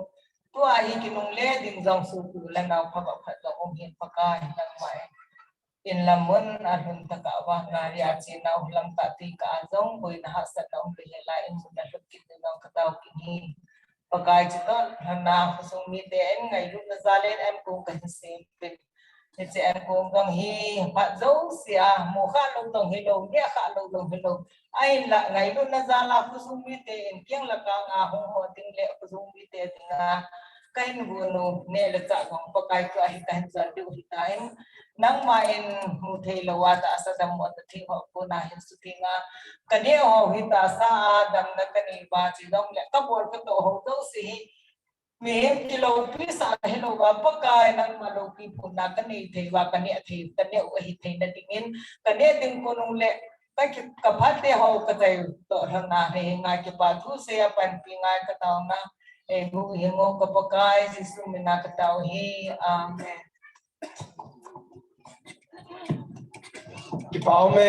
tu a hi ki nung le ding jong su pu la na pha ba pha jong hin pakai nang mai in lamun arun takawa ngari acina ulam tati ka azong boy na hasat na umrihela in muna lukit ng kataw kini pagkai cito na kusung miten ngay lu na zalen em kung kahisimple niti em kung dong hi patzo siya mukha long dong hilong niya ka long hilong ay la ngay lu na zala kusung miten kiyang lakang ahong hoting le kusung miten nga kain guno nela sa kong pagkai ko ahitahin sa diuhitain nang main muthei lawata asa damo at thiho ko na hinsutinga kani ho hita sa dam na kani ba chi dong le kabor ko to ho do si mi kilo pisa hello ba pagkai nang maloki po na kani thei wa kani athi kani o hithei na tingin kani ding ko nung le tak kapate ho katay to na hinga ki pa thu se pan pinga ka taw na e hu hingo kapakai sisu mina ka taw hi amen Ipao me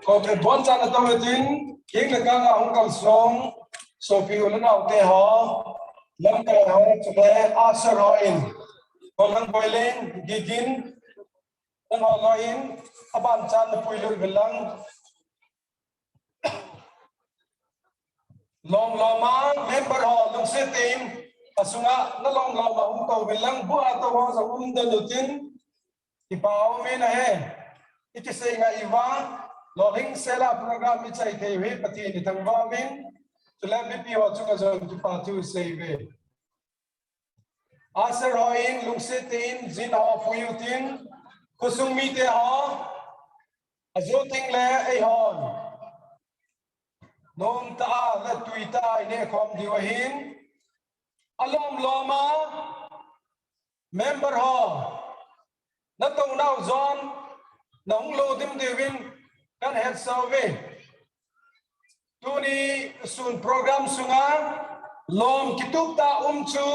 ko be bon chan na taw tin king na ka nga hong kal song so pi ulan au te ho lam ka ho chule asar ho in ko lang boiling gigin ang ho lo in aban chan na puilur bilang long loma member ho long sitin asunga na long loma hong taw bilang bu ato ho sa unda lutin ipao me na he ikise nga iwa lohing sela program mi chai thei we pati ni thangwa min chula mi pi ho chunga zo ki pa tu save asar ho in lungsitin jin ho puyutin kusung mi te ho azoting le ai hon nom ta la tuita ine khom diwahin alom loma member ho na tong nau zon nong lo dim devin kan head survey tuni sun program sunga lom kitup ta chu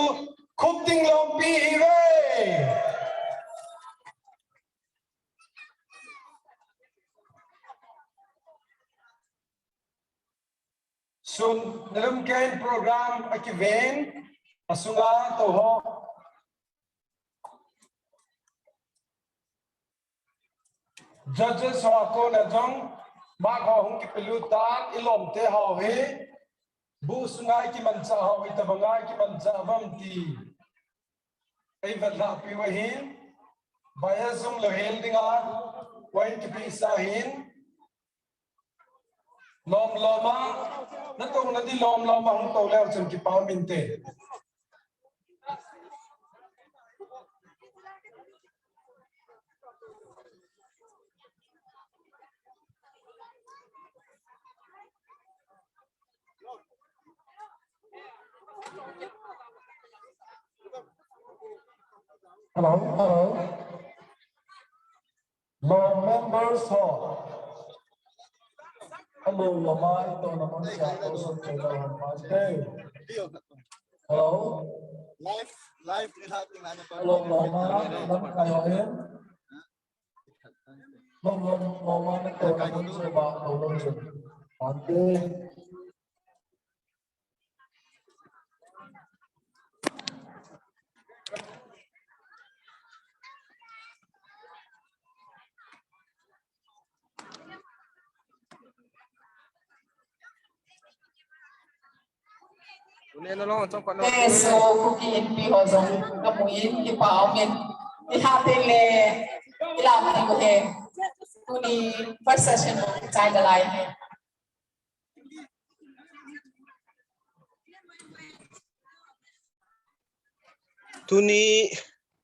khupting lom pi hiwe sun nalum kain program akiven asunga to ho judges ho ko na jong ma ho hung ki pelutan ilom te ho he bu sungai ki mancha ho ita bangai ki mancha bam ti ai vadla pi wa hin bayazum lo hel dinga wain ki pi sa hin lom loma na to na di lom loma hung to le chum ki pa min te hello Lord members ho hello lama ito naman siya to sa kailangan hello live hello lama lam kayo yun lom lama na to naman siya ba hello So cookie in pi ho zong kamuin ki pao men ki hate le ilam ni ko he tuni first session mo chai da lai he Tuni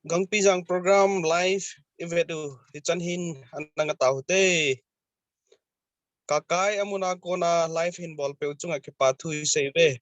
Gangpijang program live event Chan hin anang tau te kakai amuna ko na live in ball pe chunga ki pathu save